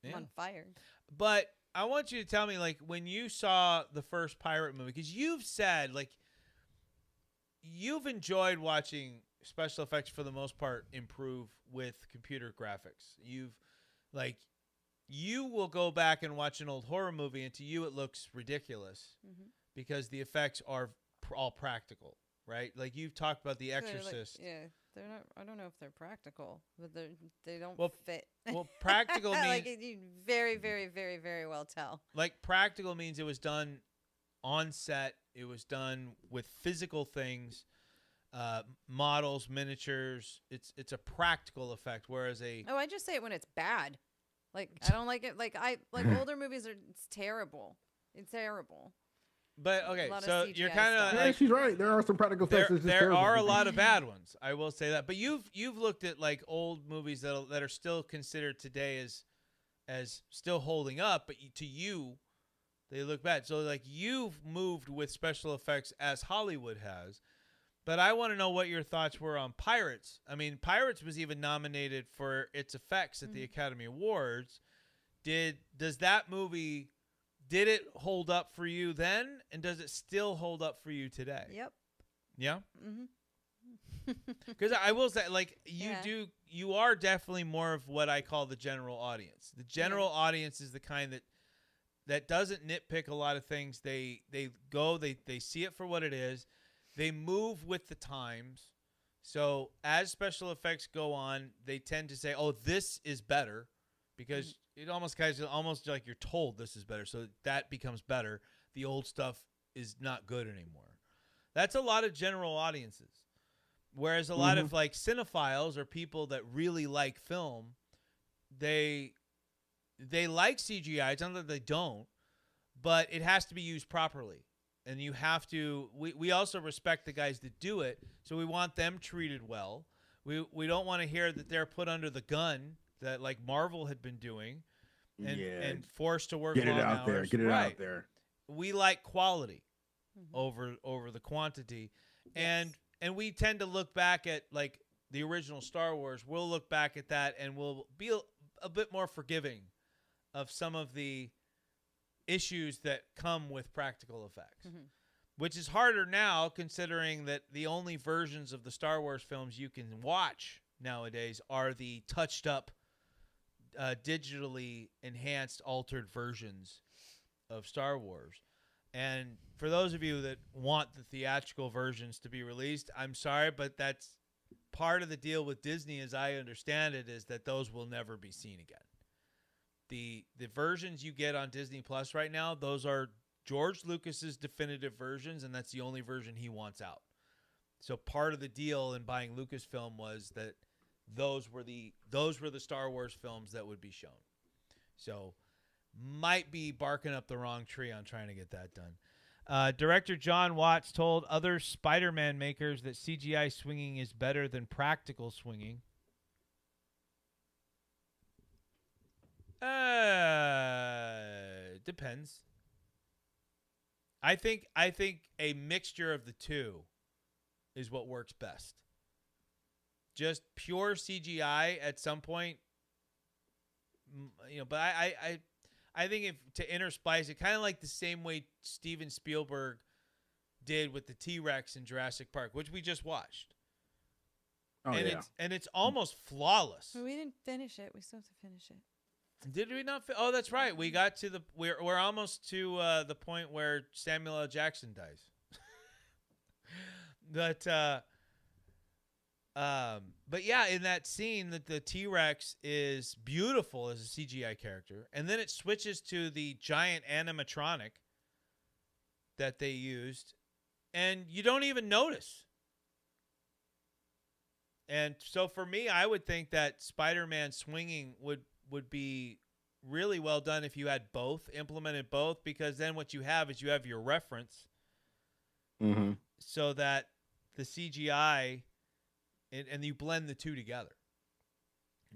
I'm on fire. But I want you to tell me, like, when you saw the first pirate movie, because you've said, like, you've enjoyed watching special effects for the most part improve with computer graphics. You will go back and watch an old horror movie, and to you it looks ridiculous because the effects are all practical, right? Like you've talked about The Exorcist. They're not. I don't know if they're practical, but they don't fit. Well, practical means like you very, very, very, very well tell. Like practical means it was done on set. It was done with physical things. models, miniatures. It's a practical effect, whereas Oh, I just say it when it's bad. Like I don't like it. Like older movies are. It's terrible. It's terrible. But okay, A lot of so CGI you're kind of stuff. Yeah, like she's right. There are some practical effects. that's just there terrible. are a lot of bad ones. I will say that. But you've looked at like old movies that are still considered today as still holding up, but to you they look bad. So like you've moved with special effects as Hollywood has. But I want to know what your thoughts were on Pirates. I mean, Pirates was even nominated for its effects at the Academy Awards. Does that movie, did it hold up for you then, and does it still hold up for you today? Yep. Yeah? Mm-hmm. Because I will say, like, Yeah. you are definitely more of what I call the general audience. The general audience is the kind that doesn't nitpick a lot of things. They see it for what it is. They move with the times. So as special effects go on, they tend to say, "Oh, this is better," because it almost like you're told this is better. So that becomes better. The old stuff is not good anymore. That's a lot of general audiences. Whereas a lot of like cinephiles or people that really like film, they like CGI. It's not that they don't, but it has to be used properly. And you have to. We also respect the guys that do it, so we want them treated well. We don't want to hear that they're put under the gun that like Marvel had been doing, and forced to work. Get it long out there. hours. Get it Right. out there. We like quality over the quantity, Yes. and we tend to look back at like the original Star Wars. We'll look back at that and we'll be a bit more forgiving of some of the issues that come with practical effects, which is harder now considering that the only versions of the Star Wars films you can watch nowadays are the touched up, digitally enhanced, altered versions of Star Wars. And for those of you that want the theatrical versions to be released, I'm sorry, but that's part of the deal with Disney, as I understand it, is that those will never be seen again. The versions you get on Disney Plus right now, those are George Lucas's definitive versions, and that's the only version he wants out. So part of the deal in buying Lucasfilm was that those were the Star Wars films that would be shown. So might be barking up the wrong tree on trying to get that done. Director John Watts told other Spider-Man makers that CGI swinging is better than practical swinging. Depends. I think a mixture of the two is what works best. Just pure CGI at some point, but I think if to intersplice it, kind of like the same way Steven Spielberg did with the T-Rex in Jurassic Park, which we just watched. Oh, and it's almost flawless. Well, we didn't finish it. We still have to finish it. Did we not? Oh, that's right. We got to we're almost to the point where Samuel L. Jackson dies. But yeah, in that scene, that the T-Rex is beautiful as a CGI character, and then it switches to the giant animatronic that they used, and you don't even notice. And so for me, I would think that Spider-Man swinging would be really well done if you had implemented both, because then what you have is you have your reference, so that the CGI and you blend the two together.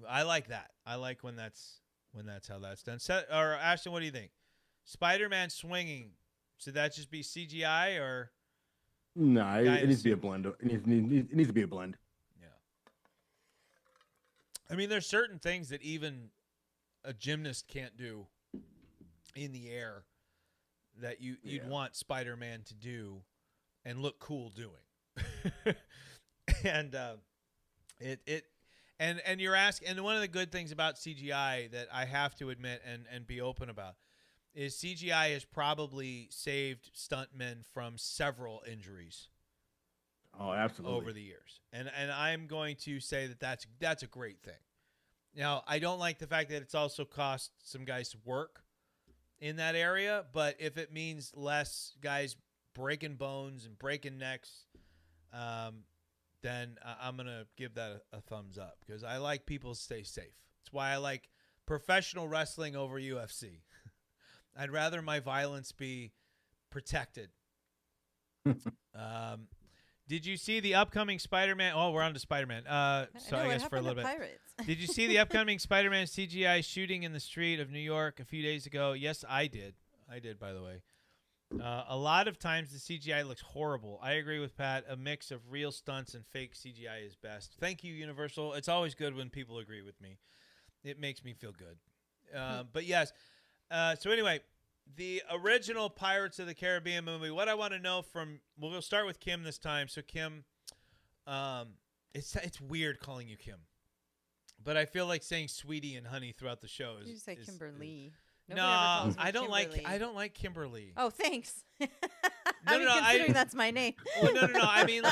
I like that. I like when that's how that's done. Or Ashton, what do you think? Spider-Man swinging, should that just be CGI or? No, it needs to be a blend. It needs to be a blend. Yeah. I mean, there's certain things that even a gymnast can't do in the air that you'd want Spider-Man to do and look cool doing. And and you're asking, and one of the good things about CGI that I have to admit and be open about is CGI has probably saved stuntmen from several injuries. Oh, absolutely. Over the years. And I'm going to say that that's a great thing. Now, I don't like the fact that it's also cost some guys work in that area, but if it means less guys breaking bones and breaking necks, then I'm going to give that a thumbs up because I like people to stay safe. That's why I like professional wrestling over UFC. I'd rather my violence be protected. Did you see the upcoming Spider-Man? Oh, we're on to Spider-Man. So I guess for a little bit. Pirates? Did you see the upcoming Spider-Man CGI shooting in the street of New York a few days ago? Yes, I did. I did, by the way. A lot of times the CGI looks horrible. I agree with Pat. A mix of real stunts and fake CGI is best. Thank you, Universal. It's always good when people agree with me. It makes me feel good. But yes. So anyway, the original Pirates of the Caribbean movie. What I want to know from, we'll start with Kim this time. So Kim, it's weird calling you Kim, but I feel like saying sweetie and honey throughout the show. You say Kimberly. No, I don't like Kimberly. Oh, thanks. No, considering that's my name. Well, no. I mean,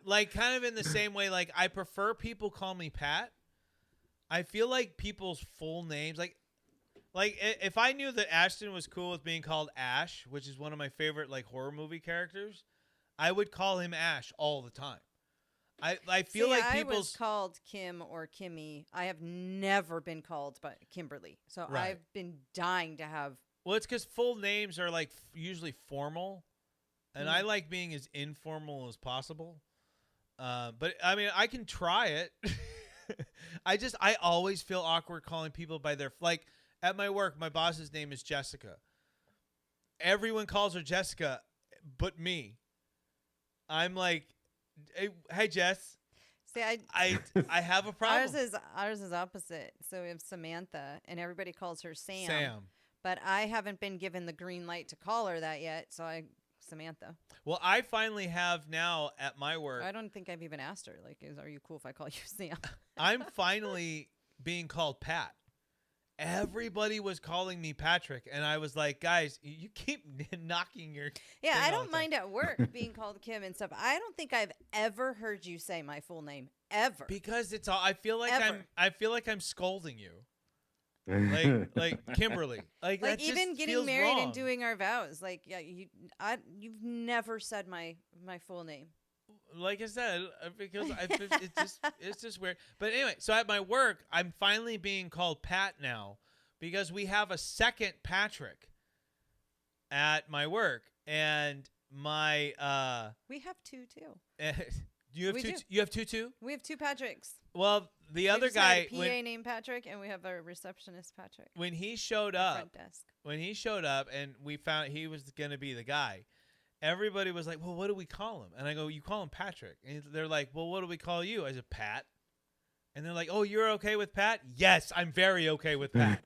like kind of in the same way. Like I prefer people call me Pat. I feel like people's full names, like if I knew that Ashton was cool with being called Ash, which is one of my favorite like horror movie characters, I would call him Ash all the time. I feel like I was called Kim or Kimmy. I have never been called by Kimberly, so Right. I've been dying to have. Well, it's because full names are like usually formal, and I like being as informal as possible. But I mean, I can try it. I always feel awkward calling people by their, like at my work, my boss's name is Jessica. Everyone calls her Jessica, but me. I'm like, hey Jess. See, I have a problem. Ours is opposite. So we have Samantha, and everybody calls her Sam. Sam. But I haven't been given the green light to call her that yet, so Samantha. Well, I finally have now at my work. I don't think I've even asked her. Like, are you cool if I call you Sam? I'm finally being called Pat. Everybody was calling me Patrick, and I was like, guys, you keep knocking your. Yeah, thing I all don't the time. mind at work being called Kim and stuff. I don't think I've ever heard you say my full name ever. Because it's all. I feel like Ever. I'm scolding you. Like Kimberly. Like that even just getting feels married wrong. and doing our vows. Like, yeah, you've never said my full name. Like I said, because it's just weird. But anyway, so at my work, I'm finally being called Pat now because we have a second Patrick at my work, and my We have two too. you have We two. do. You have two too. We have two Patricks. Well, the We other just had guy a PA named Patrick, and we have our receptionist Patrick. when he showed Front up, desk. and we found he was going to be the guy. Everybody was like, well, what do we call him? And I go, you call him Patrick. And they're like, well, what do we call you? I said, Pat. And they're like, oh, you're okay with Pat? Yes, I'm very okay with Pat.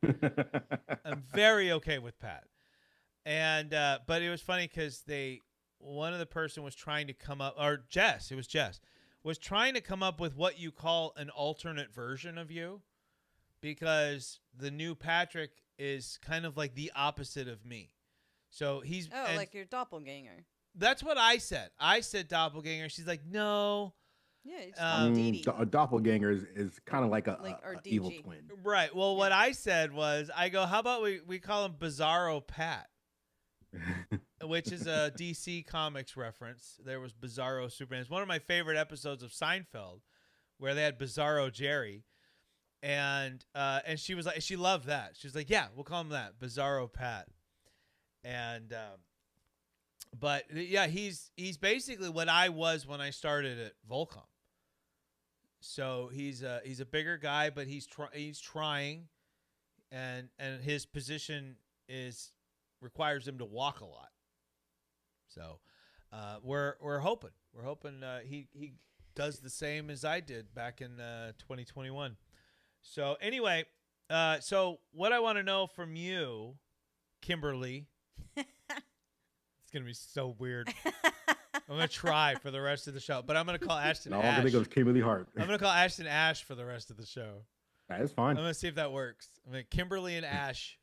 I'm very okay with Pat. And but it was funny because one of the person was trying to come up, or Jess, it was Jess, was trying to come up with what you call an alternate version of you, because the new Patrick is kind of like the opposite of me. So he's like your doppelganger. That's what I said. I said doppelganger. She's like, no. Yeah, it's called Dee Dee. A doppelganger is kind of like a evil DG. twin. Right. Well, what I said was, I go, how about we call him Bizarro Pat, which is a DC Comics reference. There was Bizarro Superman. It's one of my favorite episodes of Seinfeld, where they had Bizarro Jerry, and she was like, she loved that. She was like, yeah, we'll call him that, Bizarro Pat. And but yeah, he's basically what I was when I started at Volcom. So he's a bigger guy, but he's trying, and his position requires him to walk a lot. So we're hoping he does the same as I did back in 2021. So anyway, so what I want to know from you, Kimberly. It's going to be so weird. I'm going to try for the rest of the show, but I'm going to call Ashton Ash. I'm going to go with Kimberly Hart. I'm going to call Ashton Ash for the rest of the show. That is fine. I'm going to see if that works. I mean, Kimberly and Ash.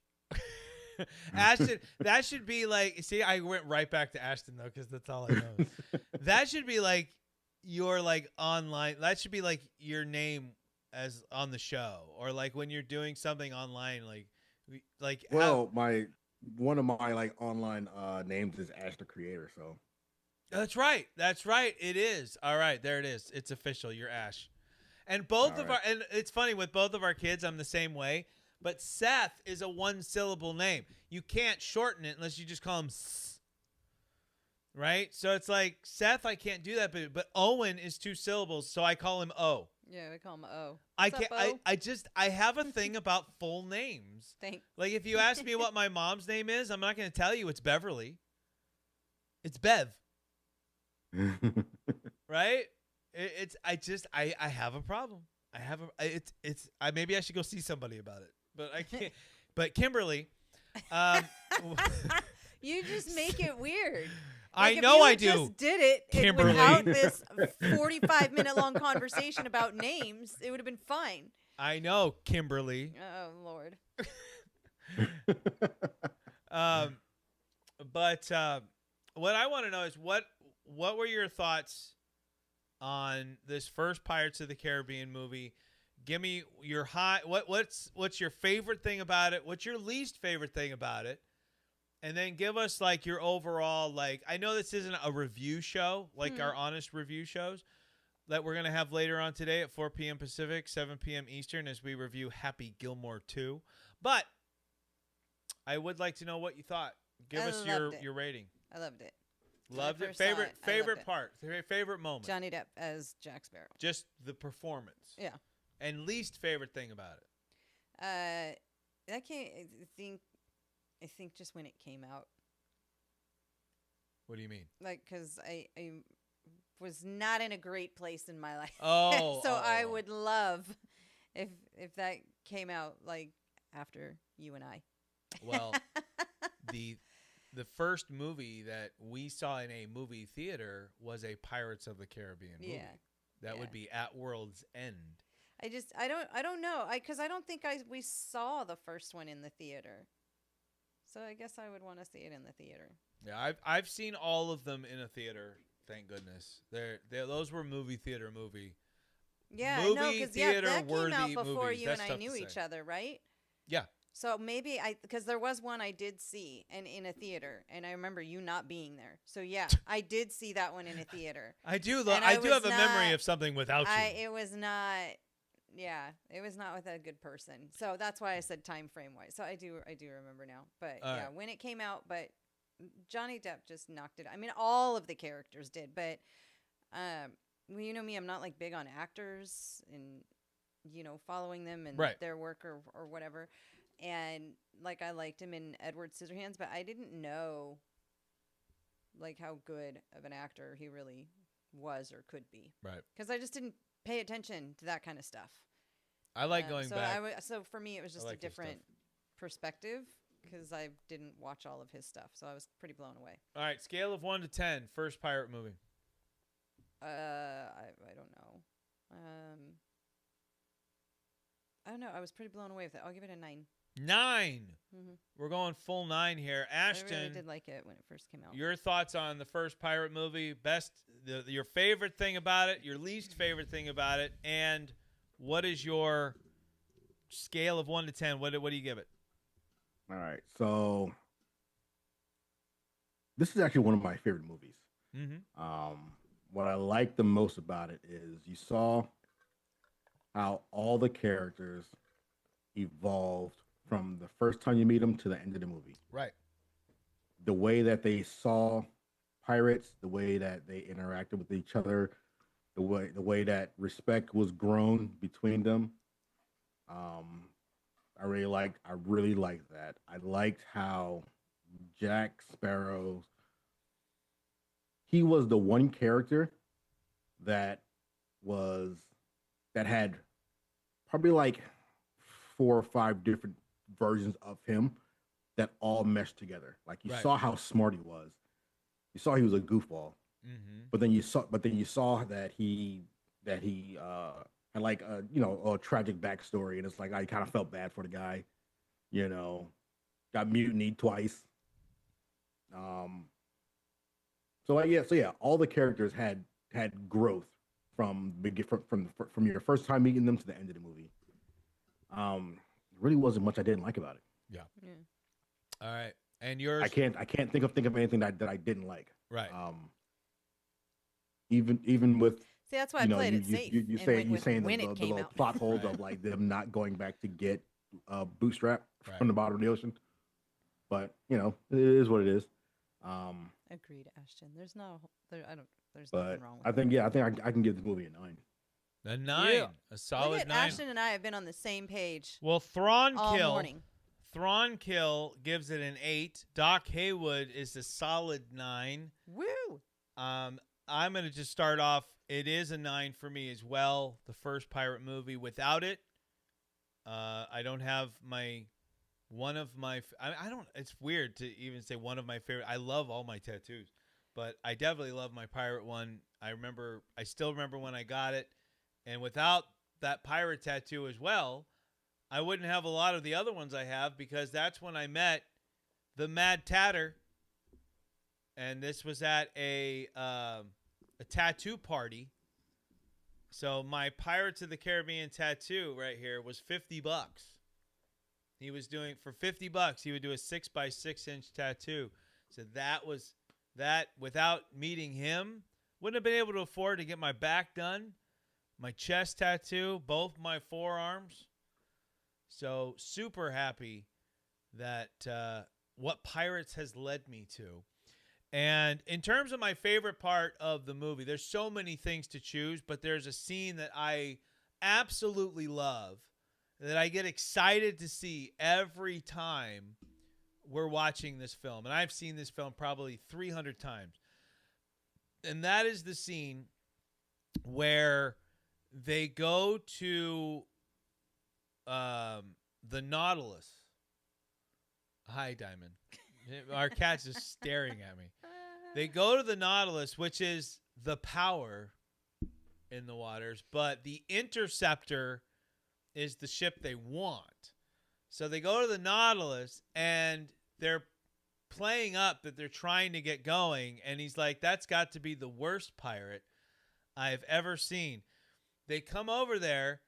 Ashton, that should be like, see, I went right back to Ashton though, because that's all I know. That should be like your like online, that should be like your name as on the show, or like when you're doing something online, well, one of my like online names is Ash the Creator, so That's right. That's right. It is. All right, there it is. It's official. You're Ash. And both All of right. our and it's funny with both of our kids, I'm the same way. But Seth is a one-syllable name. You can't shorten it unless you just call him S. Right? So it's like Seth, I can't do that, but Owen is 2 syllables, so I call him O. Yeah, we call him O. I What's can't. up, O? I have a thing about full names. Thank. Like if you ask me what my mom's name is, I'm not going to tell you it's Beverly. It's Bev. Right? I have a problem. I have a maybe I should go see somebody about it, but I can't. But Kimberly, You just make it weird. I Like, if know you I had do. Just did it Kimberly. without this 45-minute long conversation about names. It would have been fine. I know Kimberly. Oh Lord. But what I want to know is what were your thoughts on this first Pirates of the Caribbean movie? Give me your what's your favorite thing about it? What's your least favorite thing about it? And then give us like your overall, like, I know this isn't a review show, like our honest review shows that we're going to have later on today at 4 p.m. Pacific, 7 p.m. Eastern as we review Happy Gilmore 2. But I would like to know what you thought. Give us your rating. I loved it. Loved When I it. first saw Favorite it, I loved it. part. Favorite moment. Johnny Depp as Jack Sparrow. Just the performance. Yeah. And least favorite thing about it. I think just when it came out, What do you mean? like, because I was not in a great place in my life. Oh, so I oh. would love if that came out like after you and I. Well, the first movie that we saw in a movie theater was a Pirates of the Caribbean movie. Yeah. That would be At World's End. I don't know. Because I don't think we saw the first one in the theater. So I guess I would want to see it in the theater. Yeah, I've seen all of them in a theater. Thank goodness. Those were movie theater movie. Yeah, Movie no, because theater that came out worthy before movies. you That's and I tough to knew say. each other, right? Yeah. So maybe because there was one I did see and in a theater, and I remember you not being there. So yeah, I did see that one in a theater. I do. And I I do was have a memory not- of something without you. It was not. Yeah, it was not with a good person. So that's why I said time frame wise. So I do remember now. But All yeah, right. when it came out, but Johnny Depp just knocked it. I mean, all of the characters did, but well, you know me, I'm not like big on actors and following them and Right. their work or whatever. And like I liked him in Edward Scissorhands, but I didn't know like how good of an actor he really was or could be. Right. Because I just didn't pay attention to that kind of stuff. I like going back. So for me, it was just like a his stuff. different perspective because I didn't watch all of his stuff. So I was pretty blown away. All right, scale of 1 to 10, first pirate movie. I don't know. I don't know. I was pretty blown away with it. I'll give it a 9. 9. Mm-hmm. We're going full 9 here. Ashton, I really did like it when it first came out. your thoughts on the first pirate movie? Your favorite thing about it, your least favorite thing about it, and what is your scale of 1 to 10? What do you give it? All right. So this is actually one of my favorite movies. Mm-hmm. What I like the most about it is you saw how all the characters evolved from the first time you meet them to the end of the movie. Right. The way that they saw pirates, the way that they interacted with each other, the way that respect was grown between them. I really liked that. I liked how Jack Sparrow, he was the one character that had probably like 4 or 5 different versions of him that all meshed together. Like you Right. saw how smart he was. You saw he was a goofball. Mm-hmm. But then you saw that he had like a tragic backstory, and it's like I kind of felt bad for the guy, got mutinied twice. So yeah, all the characters had growth from your first time meeting them to the end of the movie. Really wasn't much I didn't like about it. Yeah. Yeah. All right. And yours? I can't think of anything that I didn't like. Right. even with See, that's why I you know played you it you safe. you you and say went you with saying when the it the came little out. plot holes Right. of like them not going back to get Bootstrap Right. from the bottom of the ocean. But you know, it is what it is. Um, Agreed, Ashton. There's no, there. I don't. There's but nothing wrong with I it. think I can give this movie a 9. A 9, Yeah. a solid Look at 9. Ashton and I have been on the same page Well, Thrawn all Kill. morning. Thrawn Kill gives it an 8. Doc Haywood is a solid 9. Woo! I'm going to just start off. It is a 9 for me as well. The first pirate movie. Without it, I don't have one of my. I don't. It's weird to even say one of my favorite. I love all my tattoos, but I definitely love my pirate one. I still remember when I got it, and without that pirate tattoo as well, I wouldn't have a lot of the other ones I have because that's when I met the Mad Tatter. And this was at a tattoo party. So my Pirates of the Caribbean tattoo right here was $50. He was doing for $50. He would do a 6x6 inch tattoo. So that without meeting him, wouldn't have been able to afford to get my back done, my chest tattoo, both my forearms. So super happy that what Pirates has led me to. And in terms of my favorite part of the movie, there's so many things to choose, but there's a scene that I absolutely love that I get excited to see every time we're watching this film. And I've seen this film probably 300 times. And that is the scene where they go to the Nautilus. Hi, Diamond. Our cat's just staring at me. They go to the Nautilus, which is the power in the waters, but the Interceptor is the ship they want. So they go to the Nautilus, and they're playing up that they're trying to get going, and he's like, that's got to be the worst pirate I've ever seen. They come over there,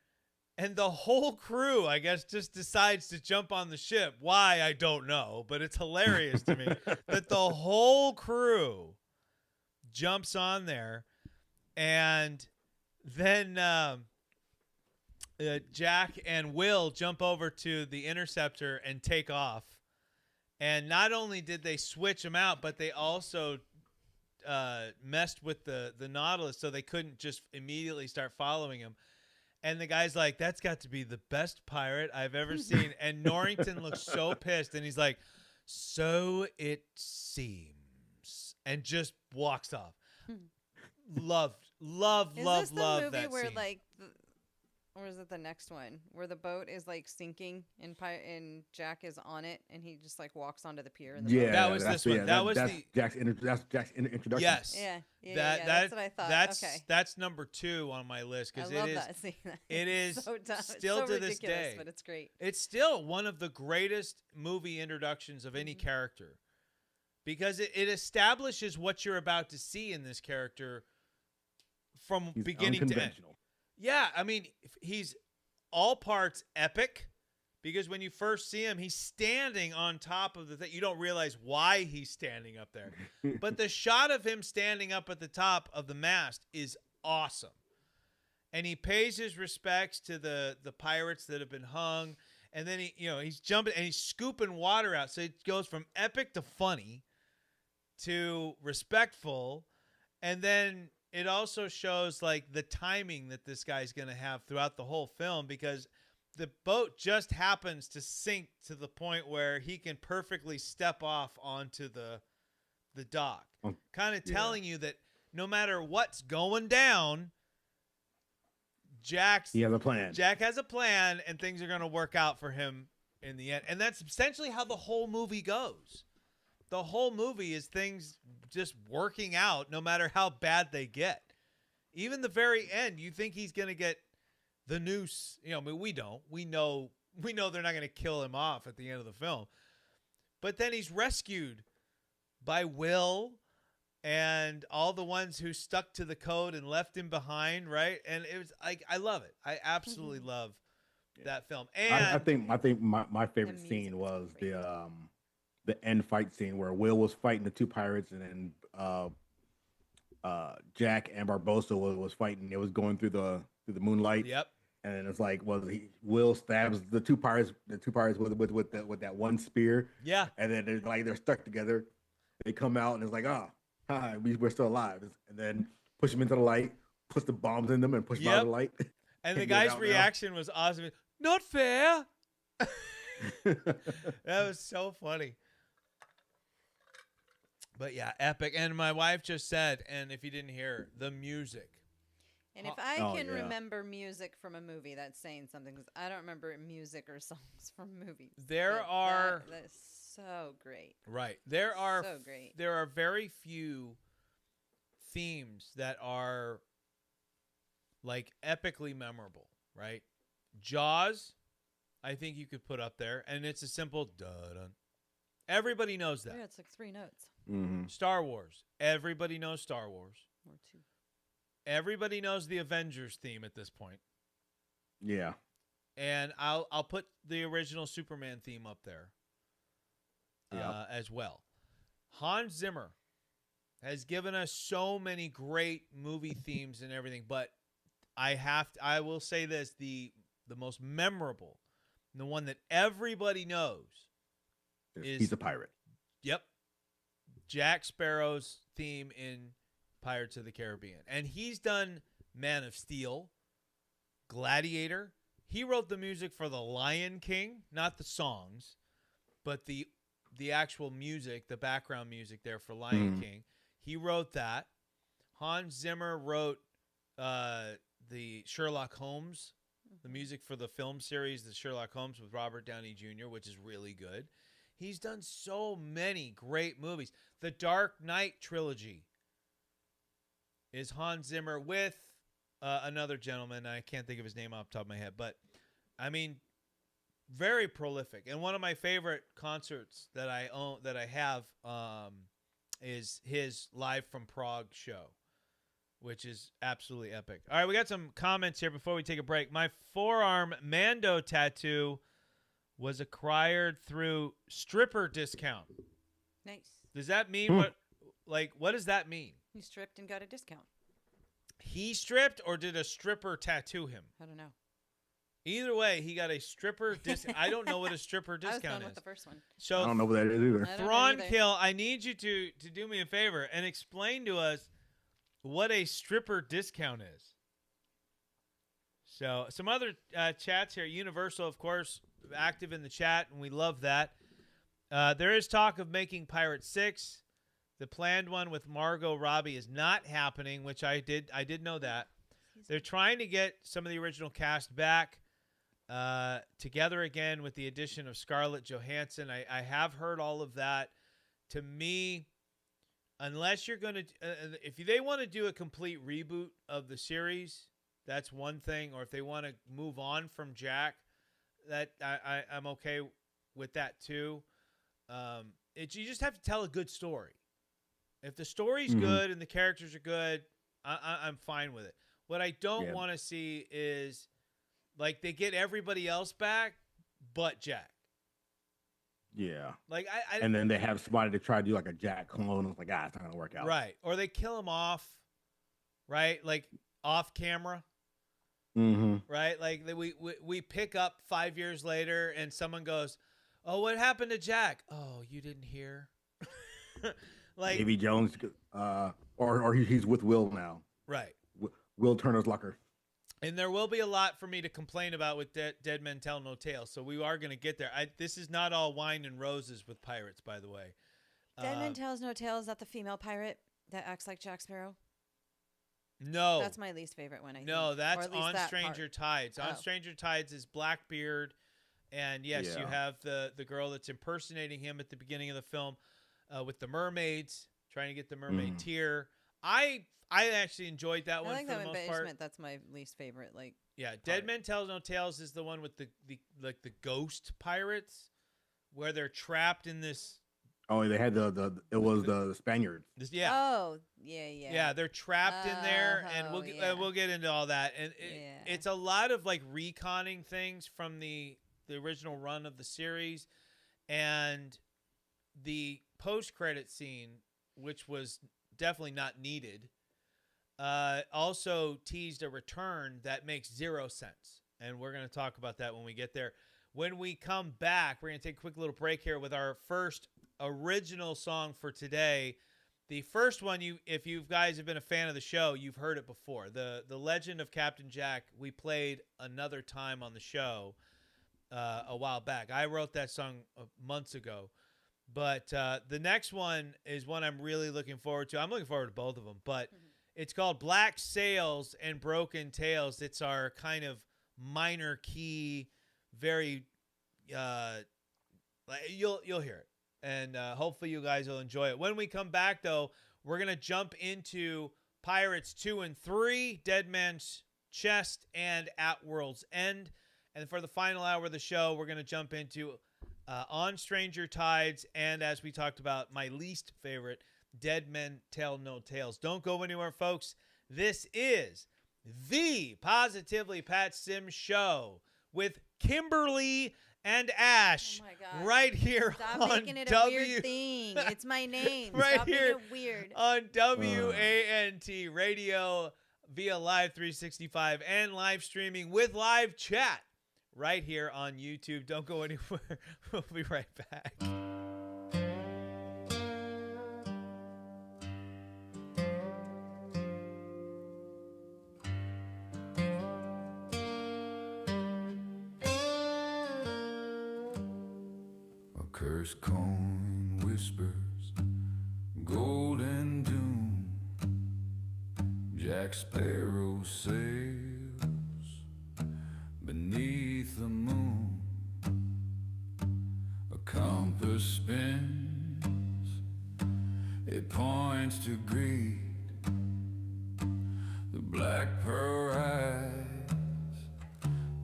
and the whole crew, I guess, just decides to jump on the ship. Why, I don't know, but it's hilarious to me that the whole crew jumps on there, and then Jack and Will jump over to the Interceptor and take off. And not only did they switch them out, but they also messed with the Nautilus so they couldn't just immediately start following him. And the guy's like, that's got to be the best pirate I've ever seen. And Norrington looks so pissed, and he's like, so it seems, and just walks off. Love Is this the love movie that where scene. like, or is it the next one where the boat is like sinking and Jack is on it and he just like walks onto the pier? In the Yeah, boat? That was that's- this one. That was that's the- that's Jack's introduction. Yes. Yeah, That's what I thought. That's Okay. that's number 2 on my list I because love it is that scene. it is so dumb. still it's so to this ridiculous, day. but it's great. It's still one of the greatest movie introductions of any character because it establishes what you're about to see in this character from He's beginning to end. unconventional. Yeah, I mean, he's all parts epic because when you first see him, he's standing on top of the thing. You don't realize why he's standing up there. But the shot of him standing up at the top of the mast is awesome. And he pays his respects to the pirates that have been hung. And then he's jumping and he's scooping water out. So it goes from epic to funny to respectful. And then it also shows like the timing that this guy's going to have throughout the whole film because the boat just happens to sink to the point where he can perfectly step off onto the dock, kind of telling you that no matter what's going down, He has a plan. Jack has a plan and things are going to work out for him in the end. And that's essentially how the whole movie goes. The whole movie is things just working out no matter how bad they get. Even the very end, you think he's going to get the noose. I mean, we don't. We know they're not going to kill him off at the end of the film. But then he's rescued by Will and all the ones who stuck to the code and left him behind, right? And it was like, I love it. I absolutely love that film. And I think my favorite music scene was was great. the end fight scene where Will was fighting the two pirates, and then Jack and Barbosa was fighting. It was going through the moonlight. Yep. And then it's like, well, Will stabs the two pirates with that one spear. Yeah. And then they're stuck together. They come out and it's like, hi, we're still alive. And then push them into the light, puts the bombs in them, and push them out of the light. And the Get guy's out now. reaction was awesome. Not fair. That was so funny. But yeah, epic. And my wife just said, and if you didn't hear, the music. And if I Oh, can yeah. remember music from a movie, that's saying something, because I don't remember music or songs from movies. There are That's so great. right. There are So great. there are very few themes that are like epically memorable, right? Jaws, I think you could put up there, and it's a simple dun. Everybody knows that. Yeah, it's like 3 notes Mm-hmm. Star Wars. Everybody knows Star Wars. or 2. Everybody knows the Avengers theme at this point. Yeah. And I'll put the original Superman theme up there as well. Hans Zimmer has given us so many great movie themes and everything, but I will say this, the most memorable, the one that everybody knows He's a pirate. Yep, Jack Sparrow's theme in Pirates of the Caribbean. And he's done Man of Steel, Gladiator. He wrote the music for The Lion King, not the songs, but the actual music, the background music there for Lion King. He wrote that. Hans Zimmer wrote the Sherlock Holmes, the music for the film series, the Sherlock Holmes with Robert Downey Jr., which is really good. He's done so many great movies. The Dark Knight trilogy is Hans Zimmer with another gentleman. I can't think of his name off the top of my head, but I mean, very prolific. And one of my favorite concerts that I own, that I have, is his Live from Prague show, which is absolutely epic. All right, we got some comments here before we take a break. My forearm Mando tattoo was acquired through stripper discount. Nice. Does that mean what does that mean? He stripped and got a discount. He stripped, or did a stripper tattoo him? I don't know. Either way, he got a stripper discount. I don't know what a stripper I was discount going is. with the first one. So I don't know what that is either. I don't know Thrawn either. Kill, I need you to do me a favor and explain to us what a stripper discount is. So some other chats here. Universal, of course, active in the chat, and we love that. There is talk of making Pirate 6. The planned one with Margot Robbie is not happening, which I did know that. They're trying to get some of the original cast back together again with the addition of Scarlett Johansson. I have heard all of that. To me, unless you're going to if they want to do a complete reboot of the series, that's one thing. Or if they want to move on from Jack, that I'm okay with that too. You just have to tell a good story. If the story's good and the characters are good, I'm fine with it. What I don't want to see is like they get everybody else back but Jack. Yeah. Like And then they have somebody to try to do like a Jack clone. It's like, it's not gonna work out. right. Or they kill him off, right? Like off camera. Mm-hmm. Right? Like we pick up 5 years later and someone goes, "Oh, what happened to Jack?" "Oh, you didn't hear." Like Davy Jones, or he's with Will now. right. Will Turner's Lucker. And there will be a lot for me to complain about with Dead Men Tell No Tales, so we are going to get there. This is not all wine and roses with pirates, by the way. Dead Man Tells No Tales. Is that the female pirate that acts like Jack Sparrow? No. That's my least favorite one, I think. No, Or that's at least on that Stranger part. Tides. On Oh. Stranger Tides is Blackbeard, and yes, you Yeah. have the girl that's impersonating him at the beginning of the film with the mermaids, trying to get the mermaid tear. I actually enjoyed that I one like for that the one, most but part. that's my least favorite. Like, Yeah, Dead Men Tell No Tales is the one with the ghost pirates, where they're trapped in this. Oh, they had the Spaniards. Yeah. oh, yeah. Yeah, they're trapped in there, and Oh, yeah. we'll get into all that. And Yeah. it's a lot of like reconning things from the original run of the series, and the post-credit scene, which was definitely not needed, also teased a return that makes 0 sense. And we're going to talk about that when we get there. When we come back, we're going to take a quick little break here with our first original song for today. The first one, if you guys have been a fan of the show, you've heard it before. The Legend of Captain Jack, we played another time on the show a while back. I wrote that song months ago. But the next one is one I'm really looking forward to. I'm looking forward to both of them. But it's called Black Sails and Broken Tales. It's our kind of minor key, very you'll hear it. And hopefully you guys will enjoy it. When we come back, though, we're going to jump into Pirates 2 and 3, Dead Man's Chest, and At World's End. And for the final hour of the show, we're going to jump into On Stranger Tides, and as we talked about, my least favorite, Dead Men Tell No Tales. Don't go anywhere, folks. This is the Positively Pat Sims Show with Kimberly and Ash. Oh my God. Right here Stop on making it a weird thing. It's my name. Right Stop here making it weird. on WANT Radio via Live 365 and live streaming with live chat right here on YouTube. Don't go anywhere. We'll be right back. Cursed coin whispers, golden doom. Jack Sparrow sails beneath the moon. A compass spins, it points to greed. The black pearl eyes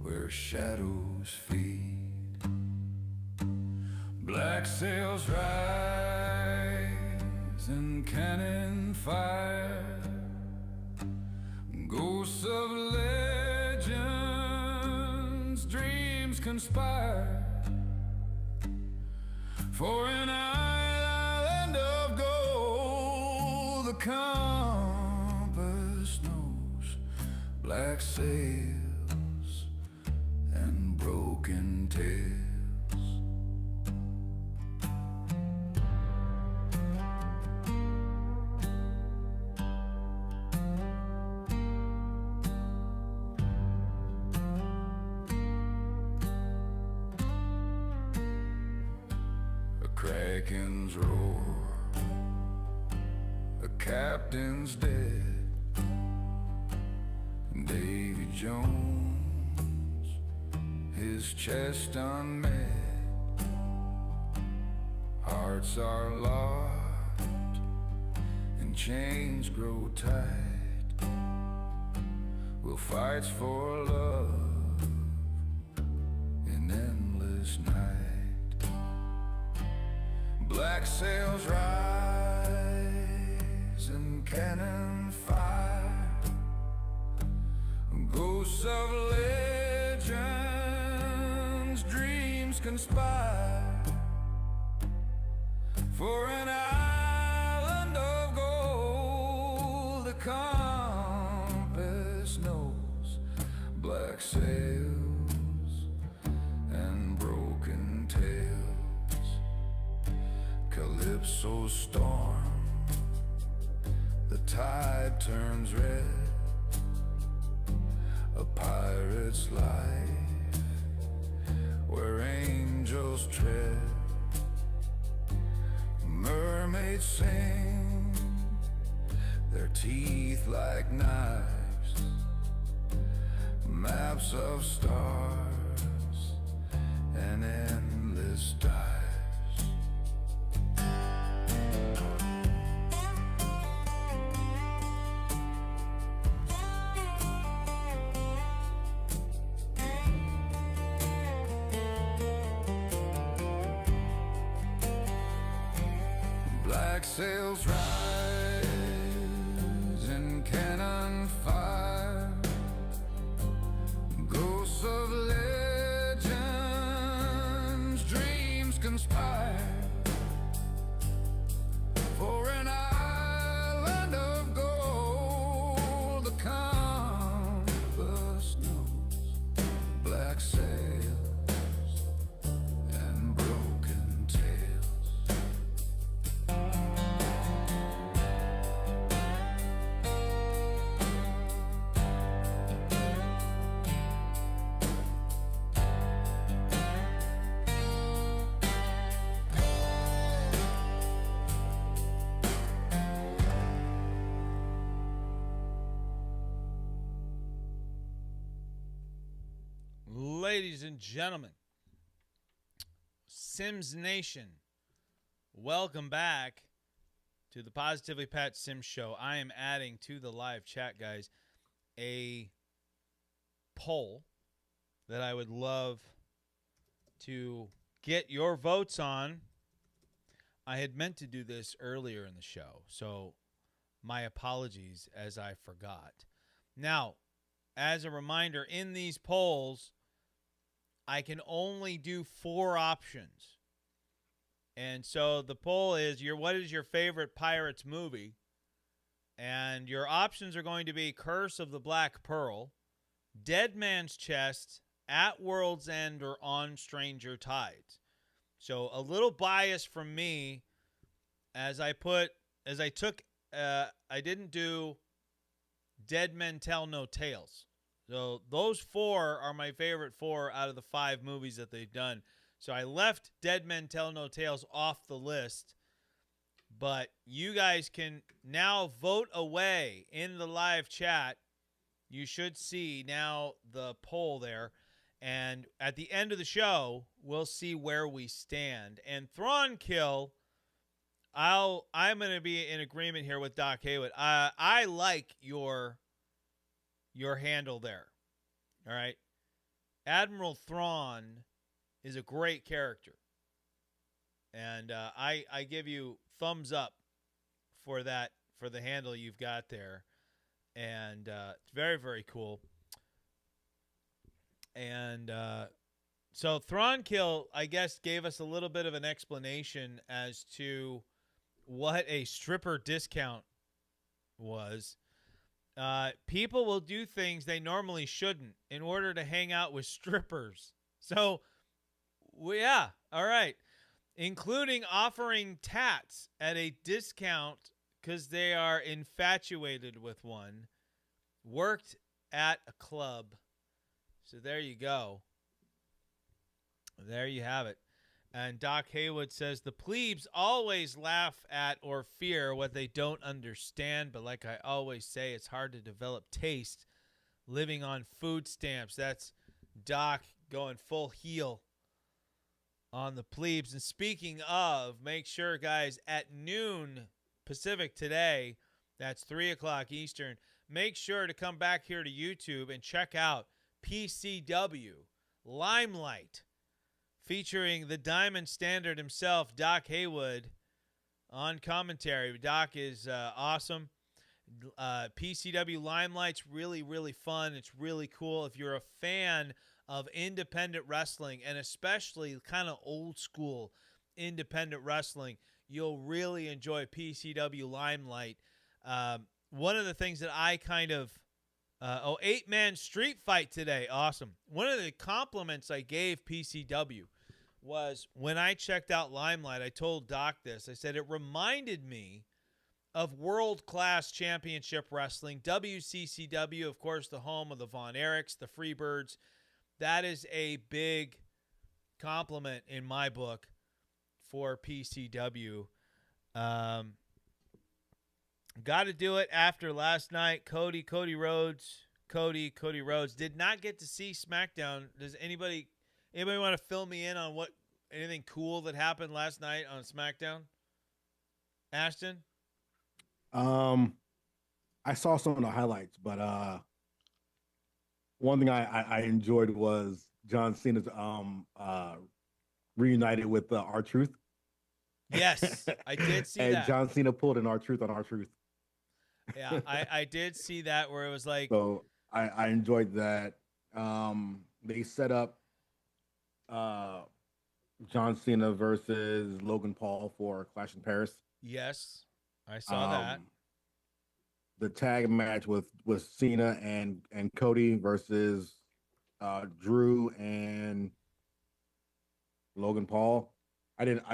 where shadows feed. Black sails rise and cannon fire. Ghosts of legends, dreams conspire for an island of gold. The compass knows black sails and broken tales. Kraken's roar, a captain's dead. Davy Jones, his chest unmet. Hearts are locked and chains grow tight. We'll fight for love in endless night. Black sails rise and cannon fire. Ghosts of legends, dreams conspire for an island of gold. The compass knows black sails and broken tales. Calypso storm, the tide turns red. A pirate's life where angels tread. Mermaids sing, their teeth like knives. Maps of stars and endless dives. Black sails rise and cannon fire. Ghosts of legends, dreams conspire for an island of gold. ladies and gentlemen, Sims Nation, welcome back to the Positively Pat Sims Show. I am adding to the live chat, guys, a poll that I would love to get your votes on. I had meant to do this earlier in the show, so my apologies as I forgot. Now, as a reminder, in these polls, I can only do 4 options. And so the poll is, what is your favorite Pirates movie? And your options are going to be Curse of the Black Pearl, Dead Man's Chest, At World's End, or On Stranger Tides. So a little bias from me I didn't do Dead Men Tell No Tales. So those 4 are my favorite 4 out of the 5 movies that they've done. So I left Dead Men Tell No Tales off the list. But you guys can now vote away in the live chat. You should see now the poll there. And at the end of the show, we'll see where we stand. And Thrawn Kill, I'm going to be in agreement here with Doc Haywood. I like your handle there. All right. Admiral Thrawn is a great character. And I give you thumbs up for that, for the handle you've got there. And it's very, very cool. And so Thrawn Kill, I guess, gave us a little bit of an explanation as to what a stripper discount was. People will do things they normally shouldn't in order to hang out with strippers. So, yeah, all right. Including offering tats at a discount because they are infatuated with one. Worked at a club. So there you go. There you have it. And Doc Haywood says, the plebes always laugh at or fear what they don't understand. But like I always say, it's hard to develop taste living on food stamps. That's Doc going full heel on the plebes. And speaking of, make sure, guys, at noon Pacific today, that's 3 o'clock Eastern, make sure to come back here to YouTube and check out PCW Limelight, featuring the Diamond Standard himself, Doc Haywood, on commentary. Doc is awesome. PCW Limelight's really, really fun. It's really cool. If you're a fan of independent wrestling, and especially kind of old school independent wrestling, you'll really enjoy PCW Limelight. One of the things that I kind of 8-man street fight today. Awesome. One of the compliments I gave PCW was when I checked out Limelight, I told Doc this. I said it reminded me of world-class championship wrestling. WCCW, of course, the home of the Von Erichs, the Freebirds. That is a big compliment in my book for PCW. Got to do it after last night. Cody Rhodes did not get to see SmackDown. Does anybody want to fill me in on anything cool that happened last night on SmackDown? Ashton? I saw some of the highlights, but one thing I enjoyed was John Cena's reunited with R-Truth. Yes, I did see and that. John Cena pulled an R-Truth on R-Truth. Yeah, I did see that where it was like. So I enjoyed that. They set up John Cena versus Logan Paul for Clash in Paris. Yes, I saw that. The tag match with Cena and Cody versus Drew and Logan Paul. I didn't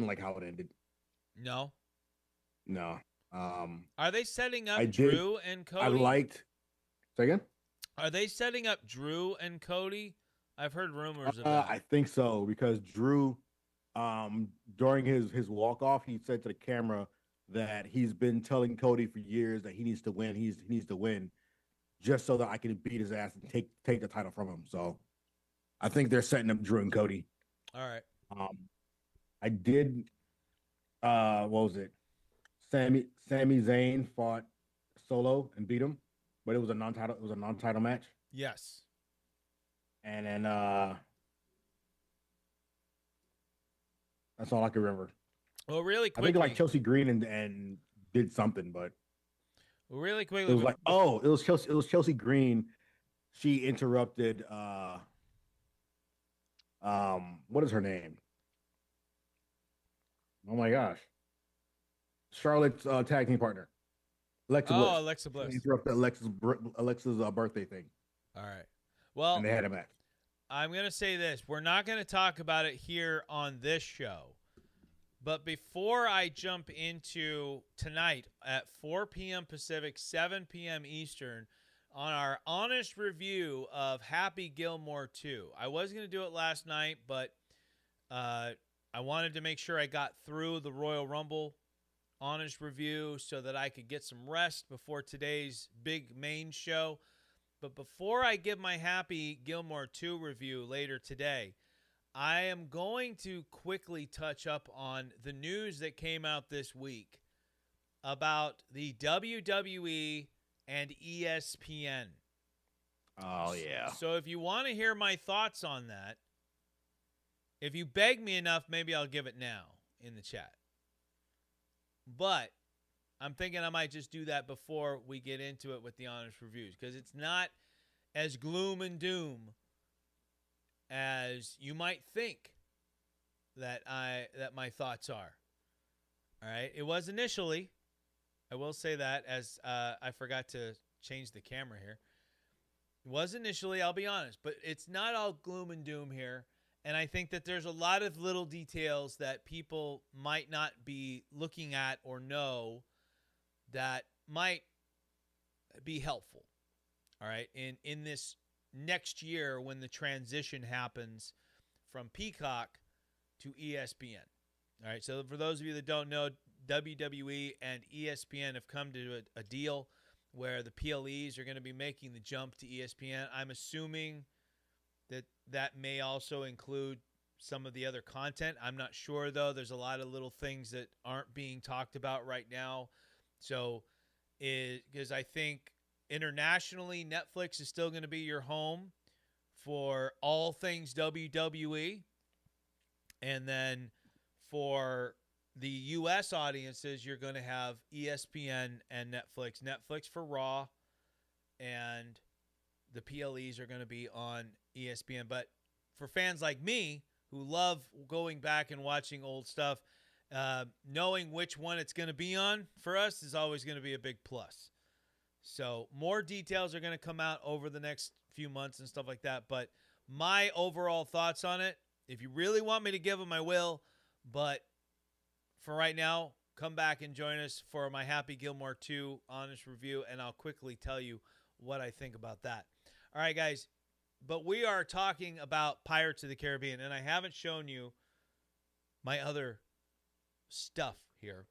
like how it ended. No. Are they setting up Drew and Cody? I liked. Say again? Are they setting up Drew and Cody? I've heard rumors of that. I think so, because Drew, during his walk-off, he said to the camera that he's been telling Cody for years that he needs to win. He needs to win just so that I can beat his ass and take the title from him. So I think they're setting up Drew and Cody. All right. I did. What was it? Sami Zayn fought Solo and beat him, but it was a non-title. It was a non-title match. Yes. And then that's all I can remember. Well, really I quickly. think like Chelsea Green and did something, but Really it quickly. was like it was Chelsea Green. She interrupted. What is her name? Oh my gosh, Charlotte's tag team partner, Alexa Bliss. Alexa Bliss. She interrupted Alexa's birthday thing, All right. Well, and they had a match. I'm going to say this. We're not going to talk about it here on this show. But before I jump into tonight at 4 p.m. Pacific, 7 p.m. Eastern, on our honest review of Happy Gilmore 2. I was going to do it last night, but I wanted to make sure I got through the Royal Rumble honest review so that I could get some rest before today's big main show. But before I give my Happy Gilmore 2 review later today, I am going to quickly touch up on the news that came out this week about the WWE and ESPN. Oh yeah. So if you want to hear my thoughts on that, if you beg me enough, maybe I'll give it now in the chat. But I'm thinking I might just do that before we get into it with the honest reviews, because it's not as gloom and doom as you might think that my thoughts are. All right. It was initially, I will say that, as I forgot to change the camera here. It was initially, I'll be honest, but it's not all gloom and doom here. And I think that there's a lot of little details that people might not be looking at or know that might be helpful. All right. In this next year, when the transition happens from Peacock to ESPN. All right, so for those of you that don't know, WWE and ESPN have come to a deal where the PLEs are going to be making the jump to ESPN. I'm assuming that may also include some of the other content. I'm not sure, though. There's a lot of little things that aren't being talked about right now. So, because I think internationally, Netflix is still going to be your home for all things WWE. And then for the U.S. audiences, you're going to have ESPN and Netflix. Netflix for Raw, and the PLEs are going to be on ESPN. But for fans like me who love going back and watching old stuff, knowing which one it's going to be on for us is always going to be a big plus. So more details are going to come out over the next few months and stuff like that. But my overall thoughts on it, if you really want me to give them, I will. But for right now, come back and join us for my Happy Gilmore 2 honest review, and I'll quickly tell you what I think about that. All right, guys. But we are talking about Pirates of the Caribbean, and I haven't shown you my other stuff here.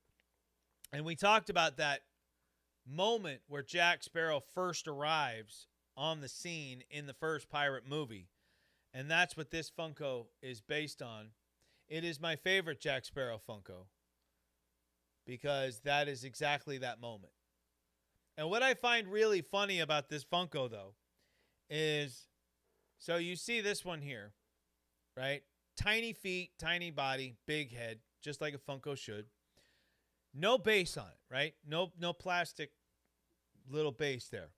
And we talked about that moment where Jack Sparrow first arrives on the scene in the first pirate movie. And that's what this Funko is based on. It is my favorite Jack Sparrow Funko because that is exactly that moment. And what I find really funny about this Funko, though, is, so you see this one here, right? Tiny feet, tiny body, big head, just like a Funko should. No base on it, right? No plastic little base there.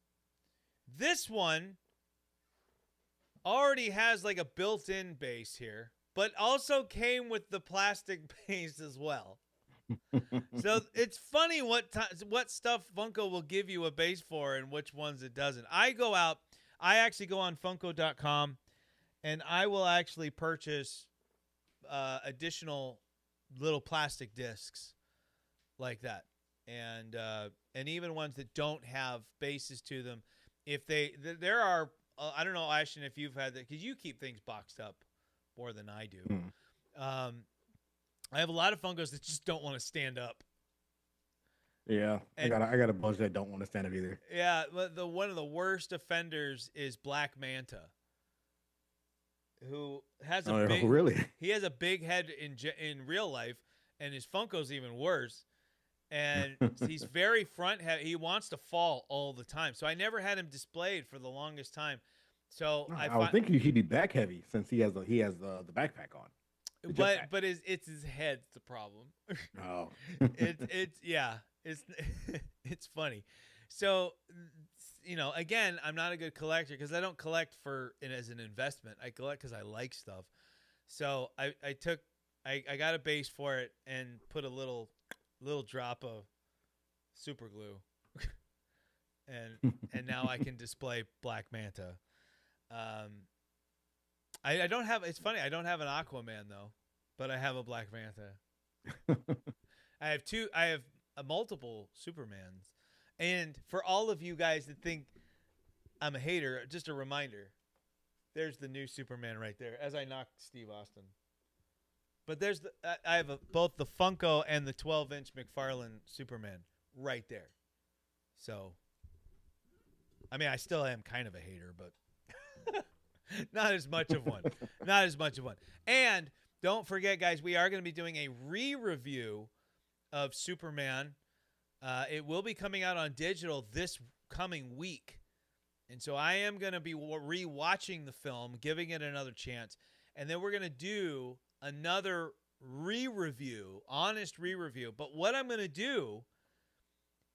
This one already has like a built-in base here, but also came with the plastic base as well. So it's funny what stuff Funko will give you a base for and which ones it doesn't. I actually go on Funko.com and I will actually purchase additional little plastic discs like that. And even ones that don't have bases to them. If there are, I don't know, Ashton, if you've had that, because you keep things boxed up more than I do. I have a lot of Funkos that just don't want to stand up. Yeah, And- I got a bunch that don't want to stand up either. Yeah, one of the worst offenders is Black Manta. who has a Oh, big really? he has a big head in real life, and his Funko's even worse. And he's very front heavy. He wants to fall all the time. So I never had him displayed for the longest time. So I would think he'd be back heavy since he has the backpack on. but it's his head's the problem. Oh, it's yeah, it's it's funny. So again, I'm not a good collector because I don't collect as an investment. I collect because I like stuff. So I got a base for it and put a little drop of super glue, and now I can display Black Manta. I don't have. It's funny. I don't have an Aquaman though, but I have a Black Manta. I have two. I have multiple Supermans. And for all of you guys that think I'm a hater, just a reminder. There's the new Superman right there. As I knock Steve Austin. But there's I have both the Funko and the 12-inch McFarlane Superman right there. So, I mean, I still am kind of a hater, but not as much of one. Not as much of one. And don't forget, guys, we are going to be doing a re-review of Superman. It will be coming out on digital this coming week. And so I am going to be re-watching the film, giving it another chance. And then we're going to do another re-review, honest re-review. But what I'm going to do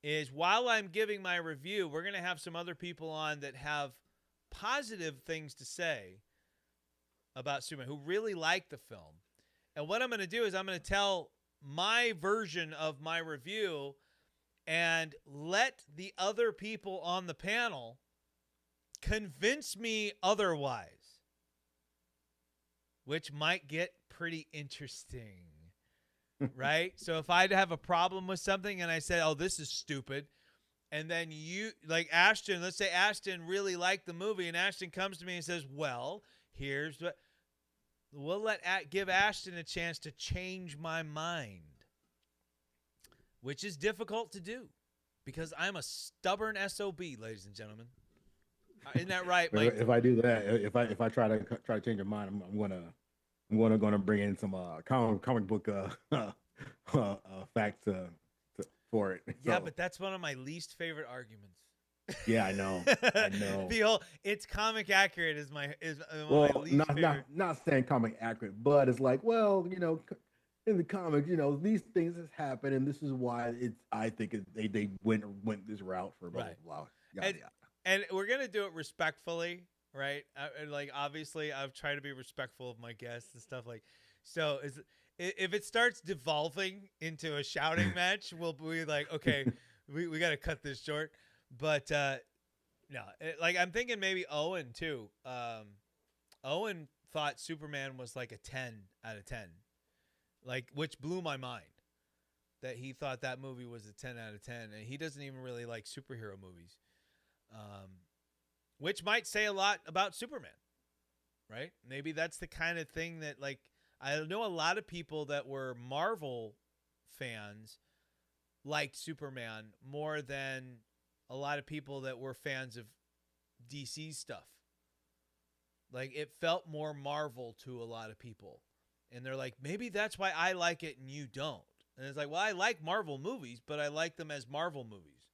is while I'm giving my review, we're going to have some other people on that have positive things to say about Superman, who really like the film. And what I'm going to do is I'm going to tell my version of my review and let the other people on the panel convince me otherwise, which might get pretty interesting, right? So if I'd have a problem with something and I said, oh, this is stupid, and then you, like Ashton, let's say Ashton really liked the movie, and Ashton comes to me and says, well, here's what, we'll give Ashton a chance to change my mind, which is difficult to do because I'm a stubborn SOB, ladies and gentlemen. Isn't that right, Mike? If I do that, if I try to change your mind, I'm gonna bring in some comic book facts for it. Yeah, So, but that's one of my least favorite arguments. yeah, I know. The whole it's comic accurate is one of Well, my least favorite. not saying comic accurate, but it's like, well, in the comics, these things has happened, and this is why I think they went this route for blah Right. blah blah. And- Yada. And we're gonna do it respectfully, right? Like obviously, I've tried to be respectful of my guests and stuff like. So if it starts devolving into a shouting match, we'll be like, okay, we got to cut this short. But no, I'm thinking maybe Owen too. Owen thought Superman was like a 10 out of 10, which blew my mind. That he thought that movie was a 10 out of 10, and he doesn't even really like superhero movies. Which might say a lot about Superman, right? Maybe that's the kind of thing that, I know a lot of people that were Marvel fans liked Superman more than a lot of people that were fans of DC stuff. It felt more Marvel to a lot of people. And they're like, maybe that's why I like it and you don't. And it's like, well, I like Marvel movies, but I like them as Marvel movies.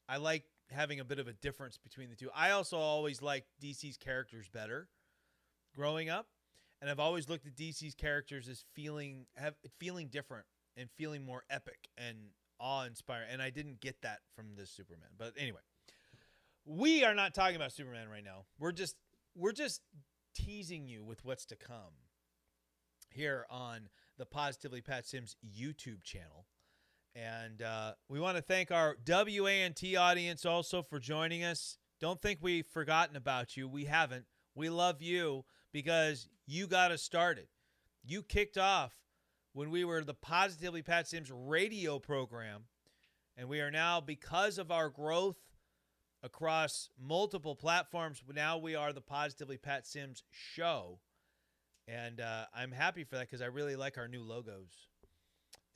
I like having a bit of a difference between the two. I also always liked DC's characters better growing up, and I've always looked at DC's characters as feeling different and feeling more epic and awe-inspiring, and I didn't get that from this Superman. But anyway, we are not talking about Superman right now. We're just teasing you with what's to come here on the Positively Pat Sims YouTube channel. And we want to thank our WANT audience also for joining us. Don't think we've forgotten about you. We haven't. We love you because you got us started. You kicked off when we were the Positively Pat Sims radio program. And we are now, because of our growth across multiple platforms, now we are the Positively Pat Sims show. And I'm happy for that because I really like our new logos.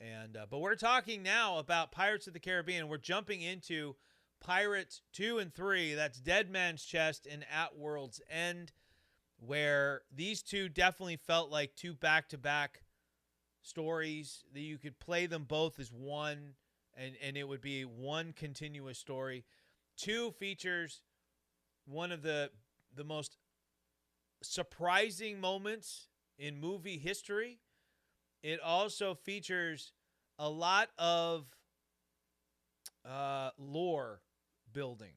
And but we're talking now about Pirates of the Caribbean. We're jumping into Pirates 2 and 3. That's Dead Man's Chest and At World's End. where these two definitely felt like two back-to-back stories that you could play them both as one, and it would be one continuous story. 2 features one of the most surprising moments in movie history. It also features a lot of lore building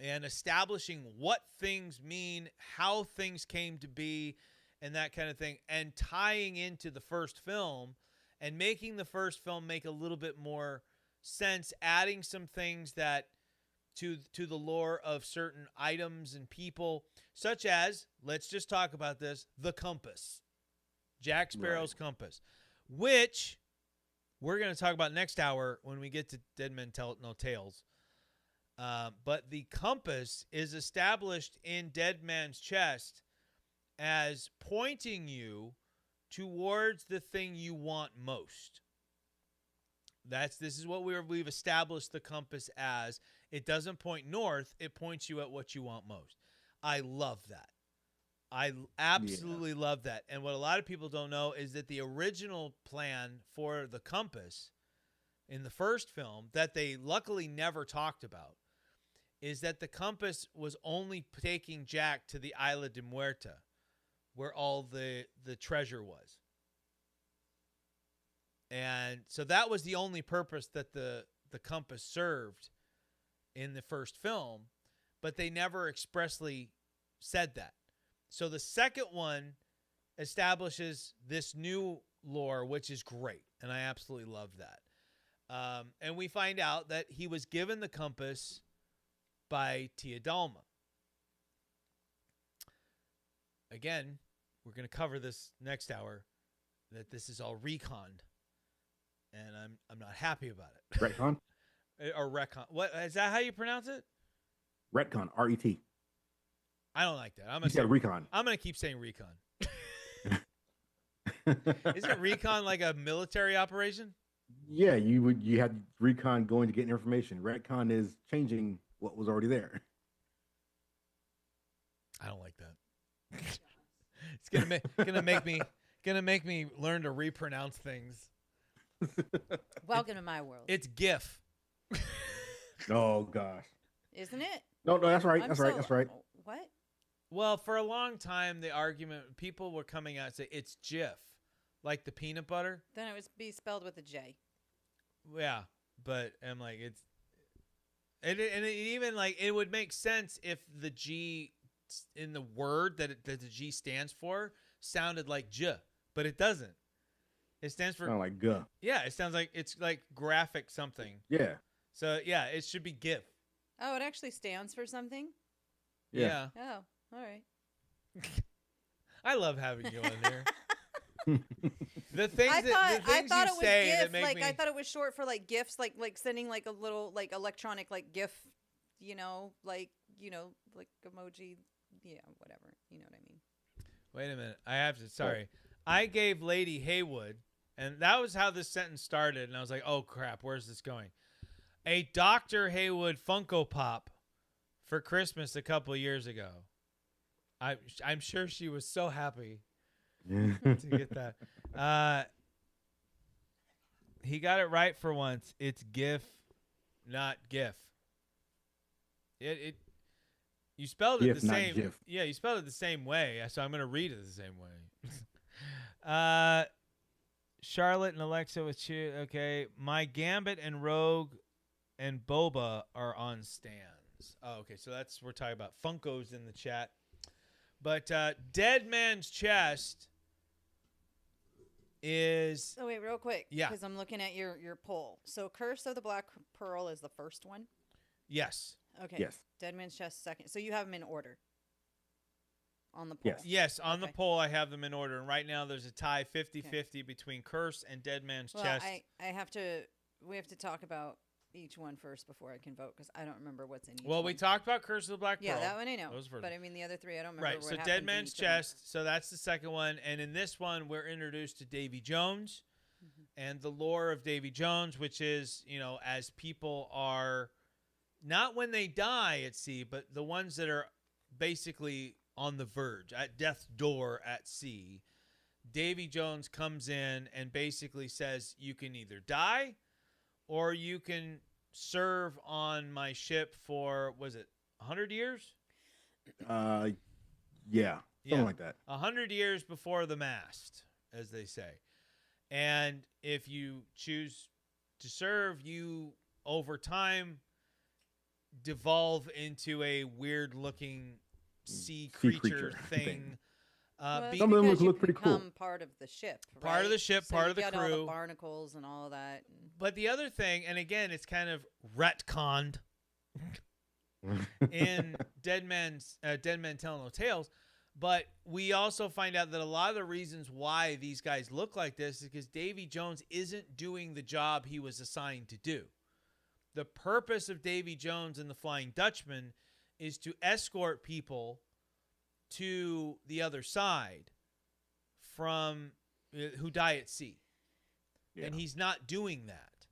and establishing what things mean, how things came to be, and that kind of thing, and tying into the first film and making the first film make a little bit more sense, adding some things that to the lore of certain items and people, such as, let's just talk about this, the compass. Jack Sparrow's compass, which we're going to talk about next hour when we get to Dead Men Tell No Tales. But the compass is established in Dead Man's chest as pointing you towards the thing you want most. This is what we've established the compass as. It doesn't point north, it points you at what you want most. I love that. I absolutely love that. And what a lot of people don't know is that the original plan for the compass in the first film that they luckily never talked about is that the compass was only taking Jack to the Isla de Muerta, where all the treasure was. And so that was the only purpose that the compass served in the first film, but they never expressly said that. So the second one establishes this new lore, which is great, and I absolutely love that. And we find out that he was given the compass by Tia Dalma. Again, we're going to cover this next hour, that this is all reconned, and I'm not happy about it. Retcon? Or retcon. What is that? How you pronounce it? Retcon. R-E-T. I don't like that. You said recon. I'm gonna keep saying recon. Isn't recon like a military operation? Yeah, you had recon going to get information. Retcon is changing what was already there. I don't like that. It's gonna make me learn to repronounce things. Welcome to my world. It's GIF. Oh gosh. Isn't it? No, that's right. I'm That's right. so- That's right. What? Well, for a long time, the argument people were coming out and say it's Jif, like the peanut butter. Then it would be spelled with a J. Yeah, but I'm like it would make sense if the G in the word that the G stands for sounded like J, but it doesn't. It stands for Sound like guh. Yeah, it sounds like it's like graphic something. Yeah. So yeah, it should be GIF. Oh, it actually stands for something? Yeah. Oh, all right. I love having you on here. The things I that thought you it was say that GIF. make Like me I thought it was short for like GIFs, like sending like a little like electronic like GIF, like emoji, yeah, whatever. You know what I mean? Wait a minute. I have to. Sorry. I gave Lady Haywood, and that was how this sentence started. And I was like, oh, crap. Where's this going? A Dr. Haywood Funko Pop for Christmas a couple of years ago. I'm sure she was so happy to get that. He got it right for once. It's GIF, not GIF. You spelled it GIF, the not same. GIF. Yeah, you spelled it the same way. So I'm going to read it the same way. Charlotte and Alexa with cheer. Okay, my Gambit and Rogue and Boba are on stands. Oh, okay, so we're talking about Funkos in the chat. But Dead Man's Chest is. Oh wait, real quick. Yeah. Because I'm looking at your poll. So Curse of the Black Pearl is the first one. Yes. Okay. Yes. Dead Man's Chest second. So you have them in order. On the poll. Yes. Yes, on the Okay. poll, I have them in order. And right now, there's a tie 50-50 between Curse and Dead Man's Well, Chest. we have to talk about each one first before I can vote because I don't remember what's in each Well, one. we talked about Curse of the Black Pearl. Yeah, that one I know. That was the first But one. I mean, the other three, I don't remember. Right, what so happens Dead in Man's each of them. Chest, so that's the second one. And in this one, we're introduced to Davy Jones and the lore of Davy Jones, which is, as people are, not when they die at sea, but the ones that are basically on the verge, at death's door at sea, Davy Jones comes in and basically says, you can either die or you can serve on my ship for, was it 100 years? Yeah, something like that. 100 years before the mast, as they say. And if you choose to serve, you, over time, devolve into a weird-looking sea creature thing. Well, Some of them because you look pretty cool. become part of the ship. Part of right? the ship, So part you of the got all crew. the barnacles and all that. But the other thing, and again, it's kind of retconned in Dead Men Tell No Tales, but we also find out that a lot of the reasons why these guys look like this is because Davy Jones isn't doing the job he was assigned to do. The purpose of Davy Jones and the Flying Dutchman is to escort people to the other side from who die at sea. Yeah. And he's not doing that.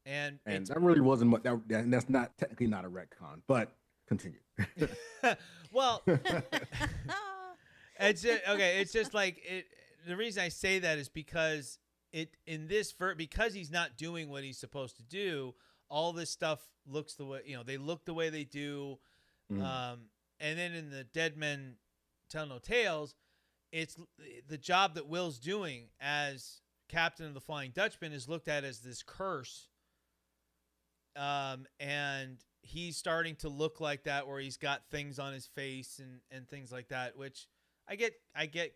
And that really wasn't much. That's not technically not a retcon, but continue. well, it's okay. It's just like it. The reason I say that is because because he's not doing what he's supposed to do. All this stuff looks the way they look the way they do. And then in the Dead Men Tell No Tales, it's the job that Will's doing as captain of the Flying Dutchman is looked at as this curse. And he's starting to look like that, where he's got things on his face and things like that, which I get,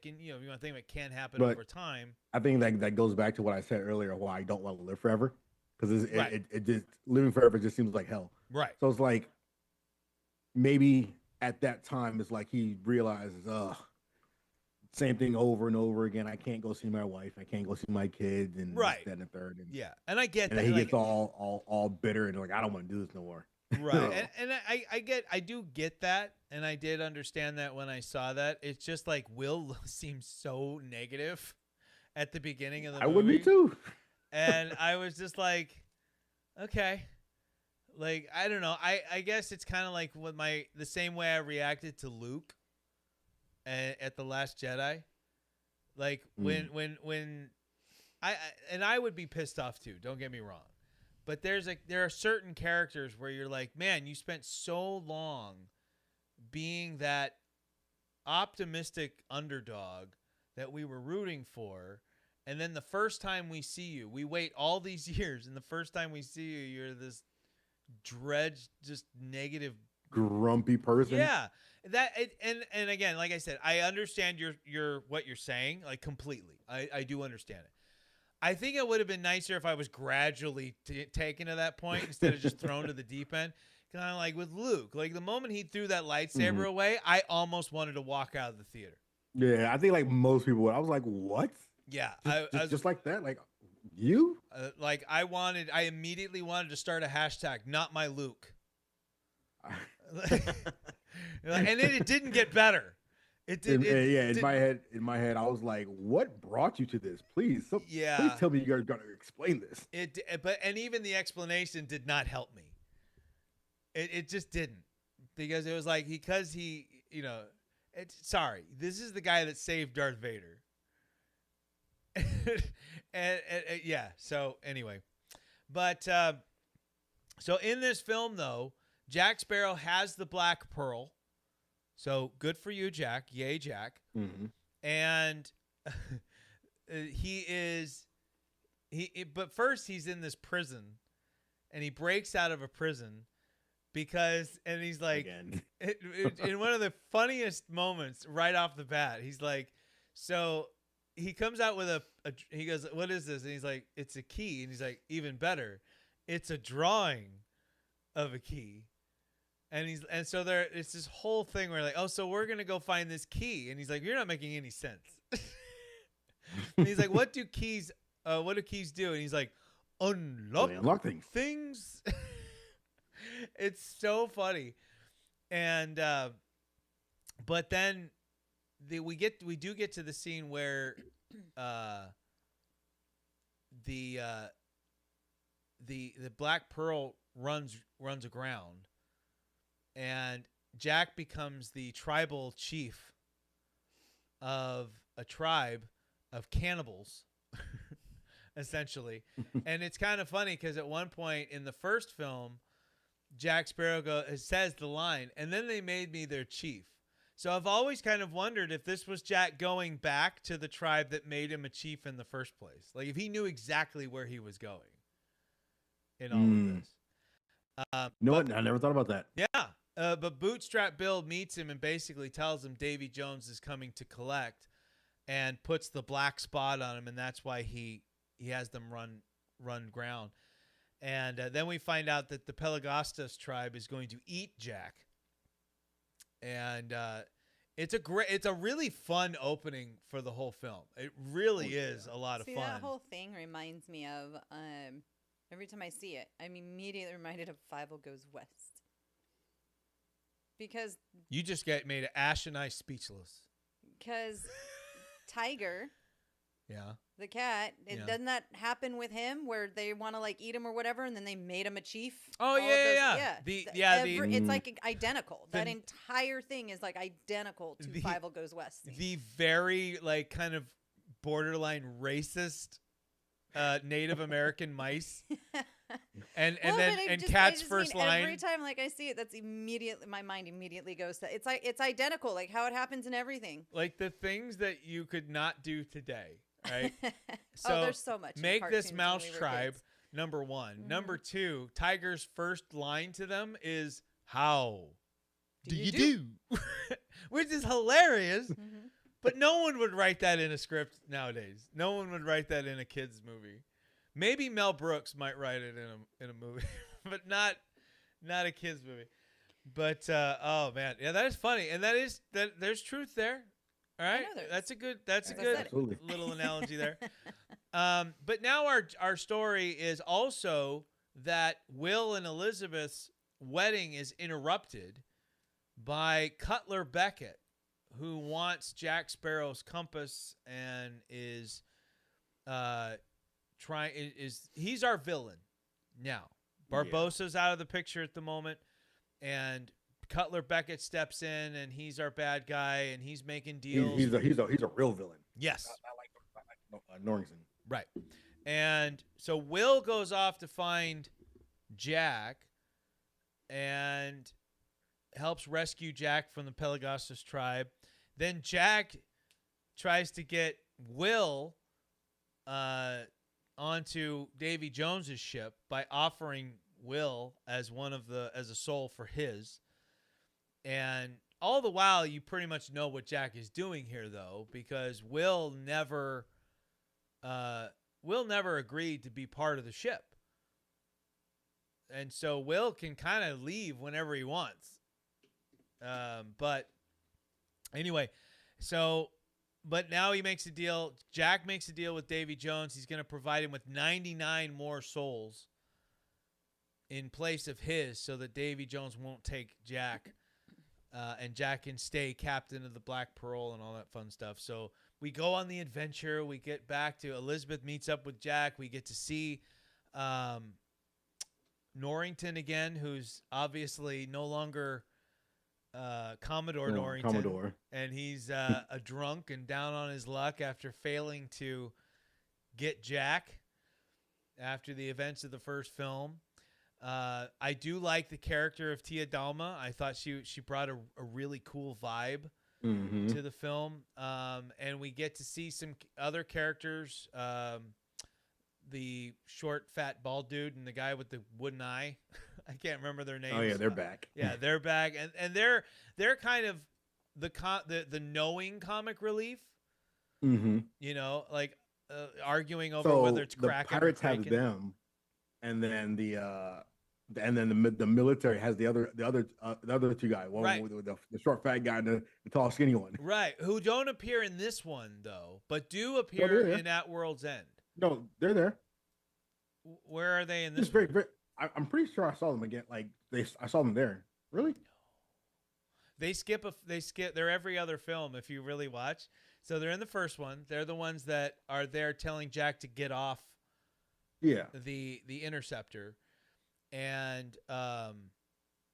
you want to think of it can happen But over time. I think that goes back to what I said earlier, why I don't want to live forever, because Right. it just living forever just seems like hell. Right. So it's like maybe at that time it's like he realizes, same thing over and over again. I can't go see my wife. I can't go see my kids, and Right. this, that, and the third. And, Yeah. And I get and that. then he like, gets all bitter and like, I don't want to do this no more. right. And I do get that. And I did understand that when I saw that. It's just like Will seems so negative at the beginning of the movie. I would be too. And I was just like, okay. Like, I don't know. I guess it's kind of like the same way I reacted to Luke at The Last Jedi. Like when I would be pissed off too, don't get me wrong. But there are certain characters where you're like, man, you spent so long being that optimistic underdog that we were rooting for. And then the first time we see you, we wait all these years, and the first time we see you, you're this dredged, just negative, Grumpy person. yeah. And again, like I said, I understand your what you're saying, like, completely. I do understand it. I think it would have been nicer if I was gradually taken to that point instead of just thrown to the deep end. Kind of like with Luke, like the moment he threw that lightsaber away, I almost wanted to walk out of the theater. Yeah, I think like most people would. I was like, what? Yeah, Just like that, like you. I immediately wanted to start a hashtag, not my Luke. And it didn't get better. It did. In my head, I was like, "What brought you to this? Please tell me you're gonna explain this." And even the explanation did not help me. It just didn't, because it was like sorry, this is the guy that saved Darth Vader. and yeah. So anyway, but so in this film though, Jack Sparrow has the Black Pearl. So good for you, Jack. Yay, Jack. Mm-hmm. And but first he's in this prison, and he breaks out of a prison and he's like, in one of the funniest moments right off the bat, he's like, so he comes out with he goes, what is this? And he's like, it's a key. And he's like, even better, it's a drawing of a key. And so it's this whole thing where like, oh, so we're going to go find this key. And he's like, you're not making any sense. And he's like, what do keys do? And he's like, unlock things. It's so funny. And, but then we do get to the scene where, the Black Pearl runs aground. And Jack becomes the tribal chief of a tribe of cannibals, essentially. And it's kind of funny because at one point in the first film, Jack Sparrow says the line, and then they made me their chief. So I've always kind of wondered if this was Jack going back to the tribe that made him a chief in the first place. Like if he knew exactly where he was going in all of this. You know what? I never thought about that. Yeah. But Bootstrap Bill meets him and basically tells him Davy Jones is coming to collect and puts the black spot on him. And that's why he has them run ground. And then we find out that the Pelagostos tribe is going to eat Jack. And it's a really fun opening for the whole film. It really is a lot of fun. That whole thing reminds me of every time I see it, I'm immediately reminded of Five Goes West. Because you just made Ash and I speechless. Because Tiger, yeah, the cat, doesn't that happen with him where they want to like eat him or whatever, and then they made him a chief? Oh yeah. It's like identical. That entire thing is like identical to Five Goes West. The very like kind of borderline racist Native American mice. And Cat's first line. Every time like I see it, that's immediately my mind immediately goes to it's identical, like how it happens in everything. Like the things that you could not do today, right? So there's so much. Make this mouse tribe number one. Mm-hmm. Number two, Tiger's first line to them is "How do you do?" Which is hilarious. Mm-hmm. But no one would write that in a script nowadays. No one would write that in a kid's movie. Maybe Mel Brooks might write it in a movie, but not a kid's movie. But oh man, yeah, that is funny, and that there's truth there. All right, that's a good little analogy there. But now our story is also that Will and Elizabeth's wedding is interrupted by Cutler Becket, who wants Jack Sparrow's compass and is he's our villain now. Barbosa's out of the picture at the moment, and Cutler Becket steps in, and he's our bad guy, and he's making deals. He's a real villain. Yes, not like Norrington. Right. And so Will goes off to find Jack and helps rescue Jack from the Pelagostos tribe. Then Jack tries to get Will onto Davy Jones's ship by offering Will as a soul for his. And all the while, you pretty much know what Jack is doing here, though, because Will never agreed to be part of the ship. And so Will can kind of leave whenever he wants. But anyway, but now he makes a deal. Jack makes a deal with Davy Jones. He's going to provide him with 99 more souls in place of his so that Davy Jones won't take Jack. And Jack can stay captain of the Black Pearl and all that fun stuff. So we go on the adventure. We get back to Elizabeth meets up with Jack. We get to see Norrington again, who's obviously no longer Commodore Norrington. Commodore. And he's a drunk and down on his luck after failing to get Jack after the events of the first film. I do like the character of Tia Dalma. I thought she brought a really cool vibe to the film. And we get to see some other characters. The short, fat, bald dude and the guy with the wooden eye. I can't remember their names. Oh yeah, they're back. Yeah, they're back, and they're kind of the knowing comic relief. Mm-hmm. You know, like arguing over whether it's Kraken. The pirates or Kraken. have them, and then the military has the other two guys. One Right. with the short, fat guy and the tall, skinny one. Right, who don't appear in this one though, but do appear in At World's End. No, they're there. Where are they in this? It's very, very. I'm pretty sure I saw them again. Like I saw them there. Really? They skip. They're every other film if you really watch. So they're in the first one. They're the ones that are there telling Jack to get off. Yeah. The interceptor, and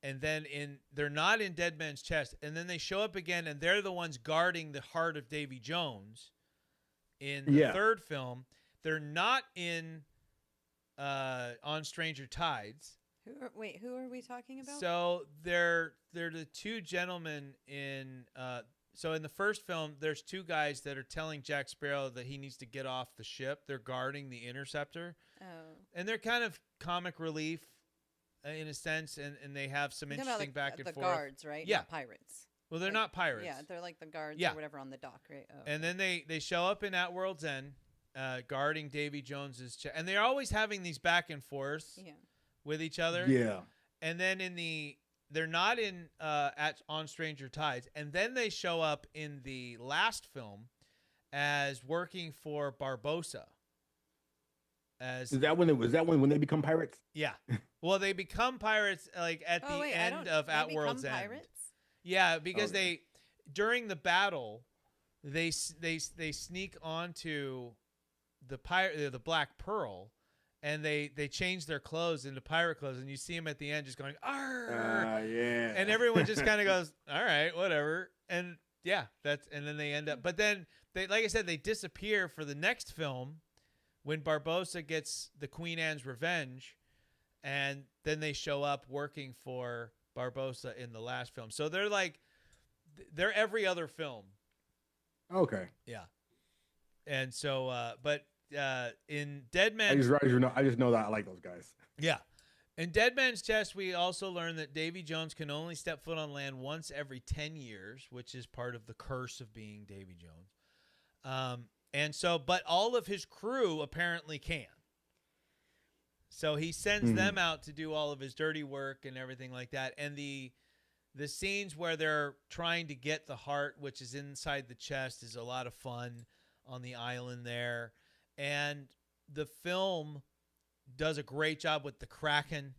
and then they're not in Dead Man's Chest, and then they show up again, and they're the ones guarding the heart of Davy Jones in the third film. They're not in On Stranger Tides. Who are we talking about? So they're the two gentlemen in. So in the first film, there's two guys that are telling Jack Sparrow that he needs to get off the ship. They're guarding the interceptor. Oh. And they're kind of comic relief in a sense, and they have some interesting back and the forth. guards, right? Yeah. Not pirates. Well, they're not pirates. Yeah, they're like the guards Yeah. or whatever on the dock, right? Oh, And then they show up in At World's End, guarding Davy Jones's chest. And they're always having these back and forths with each other. Yeah. And then they're not in On Stranger Tides, and then they show up in the last film as working for Barbosa. Is that when they become pirates? Yeah. Well, they become pirates like at the end of At World's End. Pirates? Yeah, because they during the battle they sneak onto the Black Pearl. And they change their clothes into pirate clothes, and you see them at the end just going, "Arr!" Yeah. And everyone just kind of goes, "All right, whatever." And yeah, and then they end up. But then like I said, they disappear for the next film when Barbosa gets the Queen Anne's Revenge, and then they show up working for Barbosa in the last film. So they're every other film. Okay. Yeah. And so, but. In Dead Man's I just know that I like those guys. Yeah. In Dead Man's Chest, we also learn that Davy Jones can only step foot on land once every 10 years, which is part of the curse of being Davy Jones. And so, but all of his crew apparently can. So he sends them out to do all of his dirty work and everything like that. And the scenes where they're trying to get the heart, which is inside the chest, is a lot of fun on the island there. And the film does a great job with the Kraken.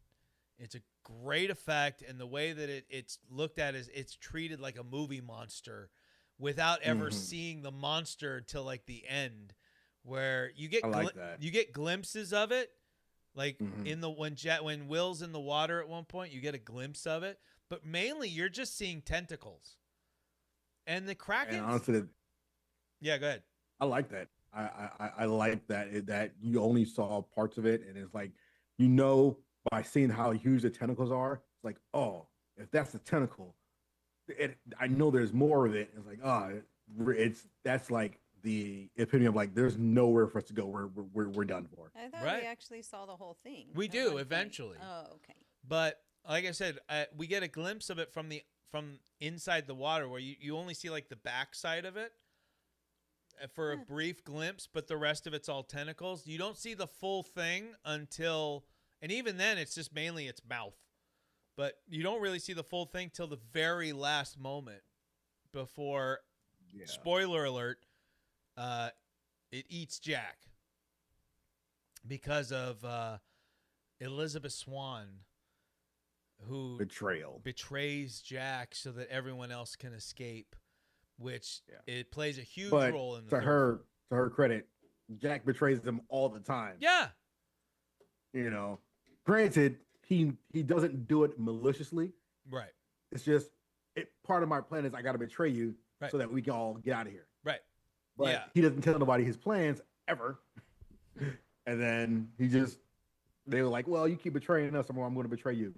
It's a great effect, and the way that it's looked at is it's treated like a movie monster without ever seeing the monster until like the end, where you get you get glimpses of it, like in the when Will's in the water at one point, you get a glimpse of it, but mainly you're just seeing tentacles. And the Kraken. And honestly, yeah, go ahead. I like that. I like that you only saw parts of it, and it's like, by seeing how huge the tentacles are, it's like, oh, if that's the tentacle, I know there's more of it. It's like, that's like the epitome of like, there's nowhere for us to go. We're done for. I thought we actually saw the whole thing. We do eventually. Oh, okay. But like I said, we get a glimpse of it from inside the water, where you only see like the backside of it. For a brief glimpse, but the rest of it's all tentacles. You don't see the full thing until, and even then it's just mainly its mouth, but you don't really see the full thing till the very last moment before, spoiler alert, it eats Jack because of Elizabeth Swan, who betrays Jack so that everyone else can escape. Which it plays a huge role in. To her credit, Jack betrays them all the time. Yeah. Granted, he doesn't do it maliciously. Right. It's just part of my plan is I got to betray you so that we can all get out of here. Right. But he doesn't tell nobody his plans ever. And then they were like, well, you keep betraying us, or I'm going to betray you.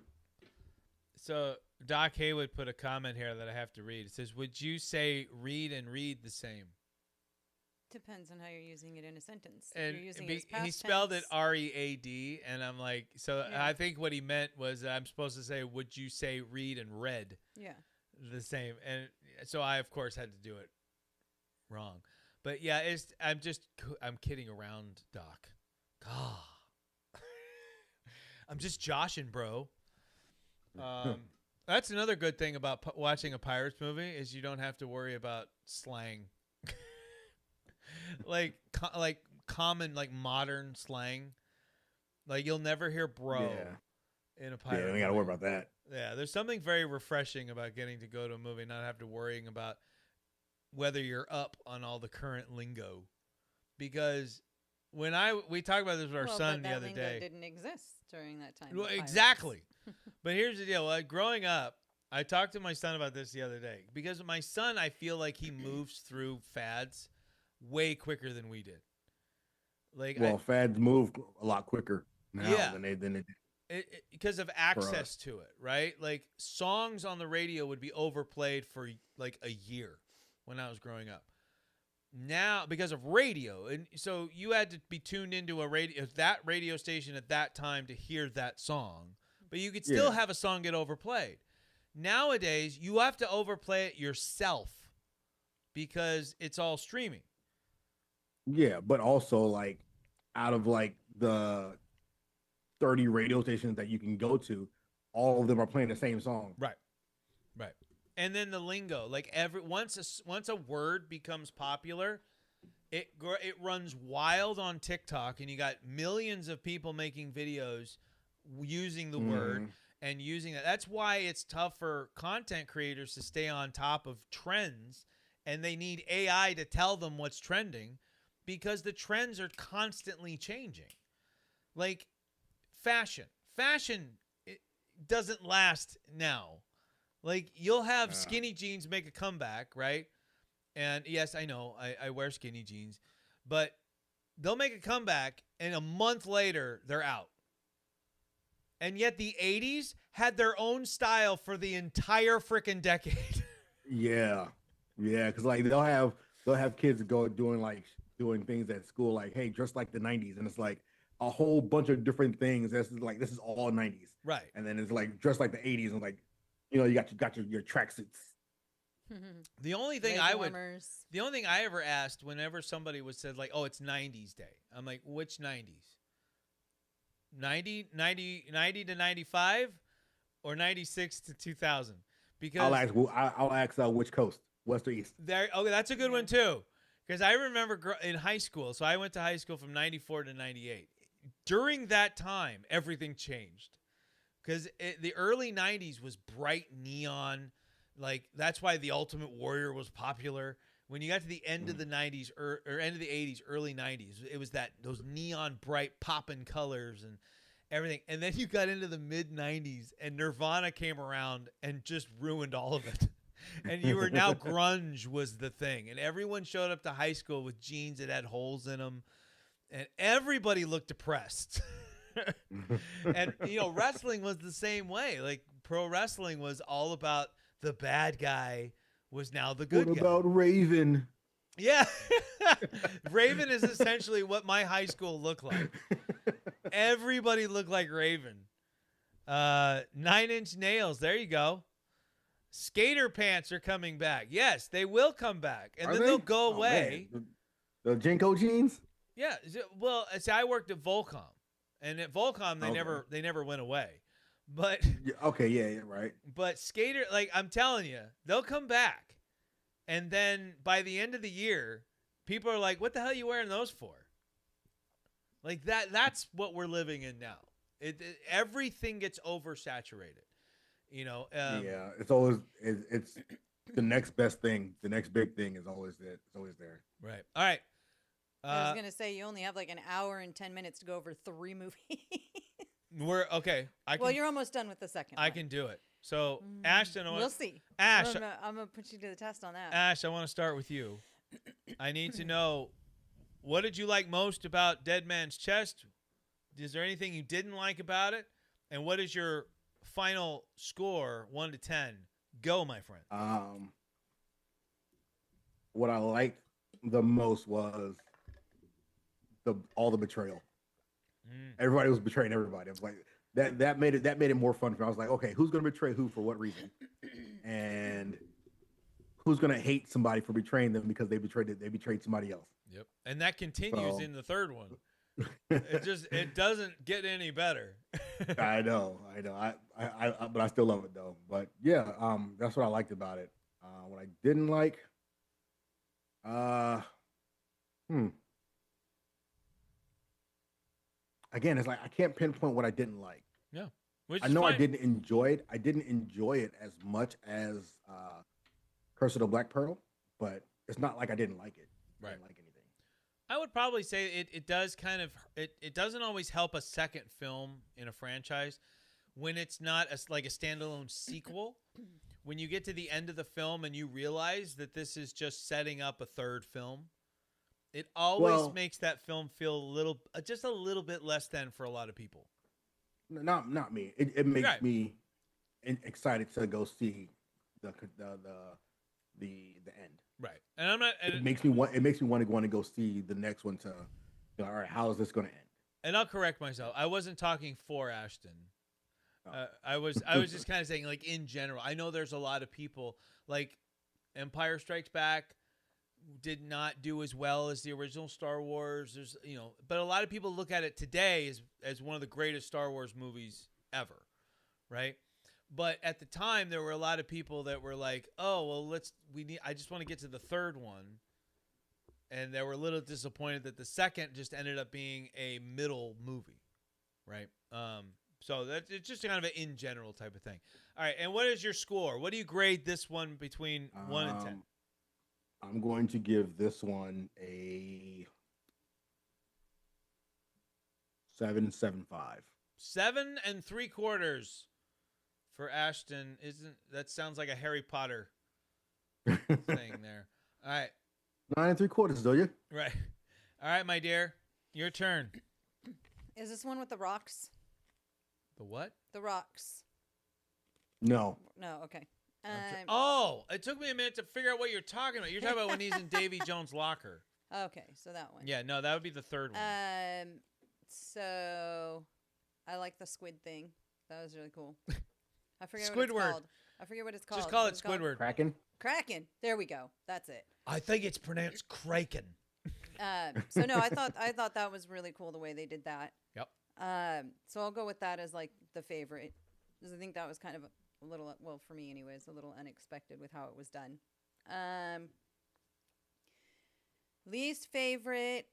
So Doc Haywood put a comment here that I have to read. It says, would you say read and read the same? Depends on how you're using it in a sentence. And you're using it as past he spelled tense. it READ, and I'm like, I think what he meant was I'm supposed to say, would you say read and read? Yeah. The same. And so I, of course, had to do it wrong. But yeah, I'm kidding around, Doc. God. I'm just joshing, bro. That's another good thing about watching a Pirates movie is you don't have to worry about slang, like common, like modern slang. Like you'll never hear "bro" in a pirate. Yeah, we gotta worry about that. Yeah, there's something very refreshing about getting to go to a movie, not have to worrying about whether you're up on all the current lingo, because we talked about this with our son the other day. Didn't exist during that time. Well, exactly. But here's the deal. Growing up, I talked to my son about this the other day because my son, I feel like he moves through fads way quicker than we did. Like, Well, fads move a lot quicker now Yeah. than they did. because of access to it, right? Like songs on the radio would be overplayed for like a year when I was growing up. Now, because of radio, and so you had to be tuned into that radio station at that time to hear that song, but you could still have a song get overplayed. Nowadays, you have to overplay it yourself because it's all streaming. Yeah, but also like out of like the 30 radio stations that you can go to, all of them are playing the same song. Right. And then the lingo, like once a word becomes popular, it runs wild on TikTok, and you got millions of people making videos using the word and using that. That's why it's tough for content creators to stay on top of trends, and they need AI to tell them what's trending because the trends are constantly changing. Like fashion it doesn't last now. Like, you'll have skinny jeans make a comeback, right? And yes, I know, I wear skinny jeans. But they'll make a comeback, and a month later, they're out. And yet the 80s had their own style for the entire freaking decade. Yeah, because like they'll have kids doing things at school, like, hey, dress like the 90s. And it's like a whole bunch of different things. This is all 90s. Right. And then it's like dress like the 80s, and like, you know, you got your tracksuits. The only thing Warmers. the only thing I ever asked whenever somebody said like, "Oh, it's 90s day." I'm like, "Which 90s? 90 to 95 or 96 to 2000?" Because I'll ask which coast, west or east. okay, that's a good one too. Because I remember in high school, so I went to high school from 94 to 98. During that time, everything changed. Because the early 90s was bright neon. Like, that's why the Ultimate Warrior was popular. When you got to the end of the 90s or end of the 80s, early 90s, it was those neon bright popping colors and everything. And then you got into the mid 90s, and Nirvana came around and just ruined all of it. And you were now grunge was the thing. And everyone showed up to high school with jeans that had holes in them. And everybody looked depressed. And, you know, wrestling was the same way. Like, pro wrestling was all about the bad guy was now the good guy. What about Raven? Yeah. Raven is essentially what my high school looked like. Everybody looked like Raven. 9 Inch Nails. There you go. Skater pants are coming back. Yes, they will come back. And then they'll go away. The Jenko jeans? Yeah. Well, see, I worked at Volcom. And at Volcom, they never went away. But right. But skater, like, I'm telling you, they'll come back. And then by the end of the year, people are like, what the hell are you wearing those for? Like, that's what we're living in now. Everything gets oversaturated. You know, it's always it's the next best thing. The next big thing is always there. It's always there. Right. All right. I was gonna say you only have like an hour and 10 minutes to go over 3 movies. We're okay. You're almost done with the second. I can do it. So Ashton, we'll see. Ash, I'm gonna put you to the test on that. Ash, I want to start with you. I need to know, what did you like most about Dead Man's Chest? Is there anything you didn't like about it? And what is your final score, 1 to 10? Go, my friend. What I liked the most was all the betrayal. Everybody was betraying everybody. I was like, that made it more fun for me. I was like, okay, who's gonna betray who for what reason, and who's gonna hate somebody for betraying them because they betrayed somebody else. Yep, and that continues in the third one. It doesn't get any better. I know. But I still love it though. But yeah, that's what I liked about it. What I didn't like, again, it's like I can't pinpoint what I didn't like. Yeah, I know I didn't enjoy it. I didn't enjoy it as much as Curse of the Black Pearl, but it's not like I didn't like it. Right. I didn't like anything. I would probably say it does kind of it doesn't always help a second film in a franchise when it's not like a standalone sequel. When you get to the end of the film and you realize that this is just setting up a third film, it always makes that film feel just a little bit less than for a lot of people. Not me. It makes me excited to go see the end. Right. And I'm not. And it makes me want to go see the next one to. All right, how is this going to end? And I'll correct myself. I wasn't talking for Ashton. I was just kind of saying, like, in general. I know there's a lot of people, like, Empire Strikes Back did not do as well as the original Star Wars. There's, but a lot of people look at it today as one of the greatest Star Wars movies ever, right? But at the time, there were a lot of people that were like, "Oh, well, I just want to get to the third one," and they were a little disappointed that the second just ended up being a middle movie, right? So it's just kind of an in general type of thing. All right, and what is your score? What do you grade this one between 1 and 10? I'm going to give this one a 7.75. 7 3/4 for Ashton. That sounds like a Harry Potter thing there? All right. 9 3/4, do you? Right. All right, my dear. Your turn. Is this one with the rocks? The what? The rocks. No. No, okay. It took me a minute to figure out what you're talking about. You're talking about when he's in Davy Jones' locker. Okay, so that one. Yeah, no, that would be the third one. So I like the squid thing. That was really cool. I forget Squidward. what it's called. I forget what it's called. Just call it Squidward. Kraken? Kraken. There we go. That's it. I think it's pronounced Kraken. So no, I thought that was really cool the way they did that. Yep. So I'll go with that as like the favorite, because I think that was kind of a little, well, for me anyways, a little unexpected with how it was done. Least favorite,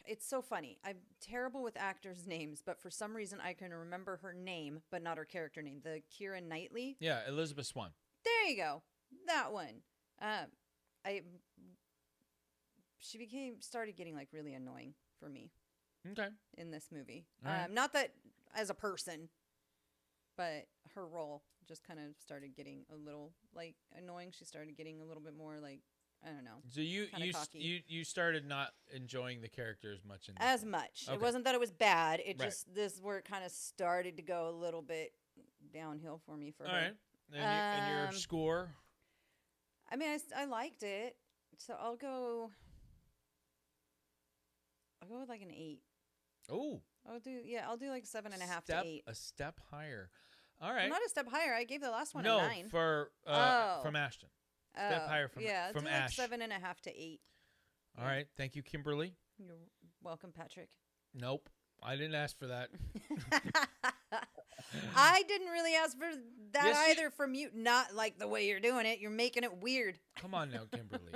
it's so funny. I'm terrible with actors' names, but for some reason I can remember her name, but not her character name. The Keira Knightley. Yeah, Elizabeth Swan. There you go. That one. She started getting like really annoying for me. Okay. In this movie. Right. Not that as a person, but her role just kind of started getting a little like annoying. She started getting a little bit more like, I don't know. So you started not enjoying the character as much in this as one. much. Okay. It wasn't that it was bad. It Right. just this is where it kind of started to go a little bit downhill for me for All her. right. And your score? I mean, I liked it, so I'll go with like an 8. Oh. I'll do like 7.5 to 8. A step higher. All right. Not a step higher. I gave the last one no, a 9. from Ashton. Step higher from do Ash. like 7.5 to 8. All right. Thank you, Kimberly. You're welcome, Patrick. Nope. I didn't ask for that. I didn't really ask for that Yes, either from you. Not like the way you're doing it. You're making it weird. Come on now, Kimberly.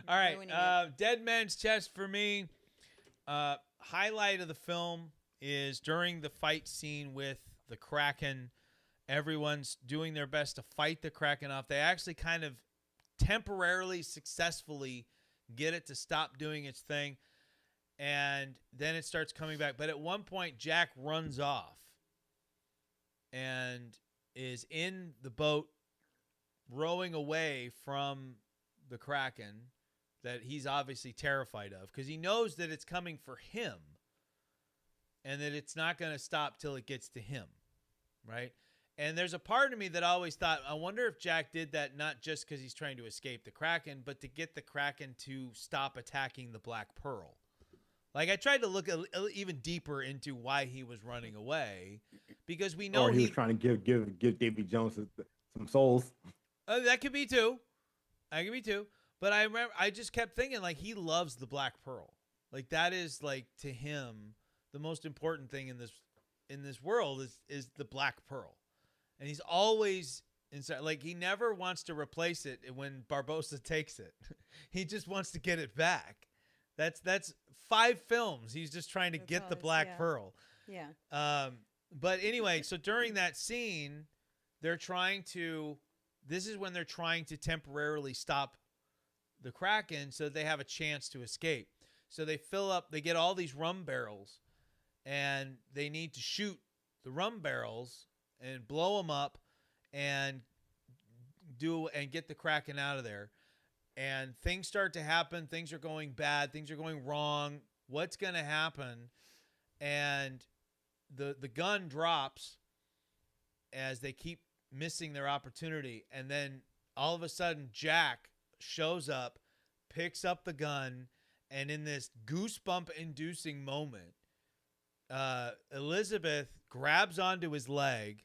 All right. Ruining it. Dead Man's Chest for me. Highlight of the film is during the fight scene with the Kraken. Everyone's doing their best to fight the Kraken off. They actually kind of temporarily, successfully get it to stop doing its thing. And then it starts coming back. But at one point, Jack runs off and is in the boat rowing away from the Kraken that he's obviously terrified of because he knows that it's coming for him and that it's not going to stop till it gets to him, right? And there's a part of me that always thought, I wonder if Jack did that not just because he's trying to escape the Kraken, but to get the Kraken to stop attacking the Black Pearl. Like, I tried to look even deeper into why he was running away, because we know or he was trying to give Davy Jones some souls. That could be too. But I remember, I just kept thinking, like, he loves the Black Pearl. Like, that is, like, to him, the most important thing in this world is the Black Pearl. And he's always inside. Like, he never wants to replace it when Barbosa takes it. He just wants to get it back. That's 5 films. He's just trying to get the Black Pearl. Yeah. But anyway, so during that scene, this is when they're trying to temporarily stop the Kraken so that they have a chance to escape. So they they get all these rum barrels, and they need to shoot the rum barrels and blow them up and get the Kraken out of there. And things start to happen. Things are going bad. Things are going wrong. What's going to happen? And the gun drops as they keep missing their opportunity. And then all of a sudden, Jack shows up, picks up the gun, and in this goosebump-inducing moment, Elizabeth grabs onto his leg,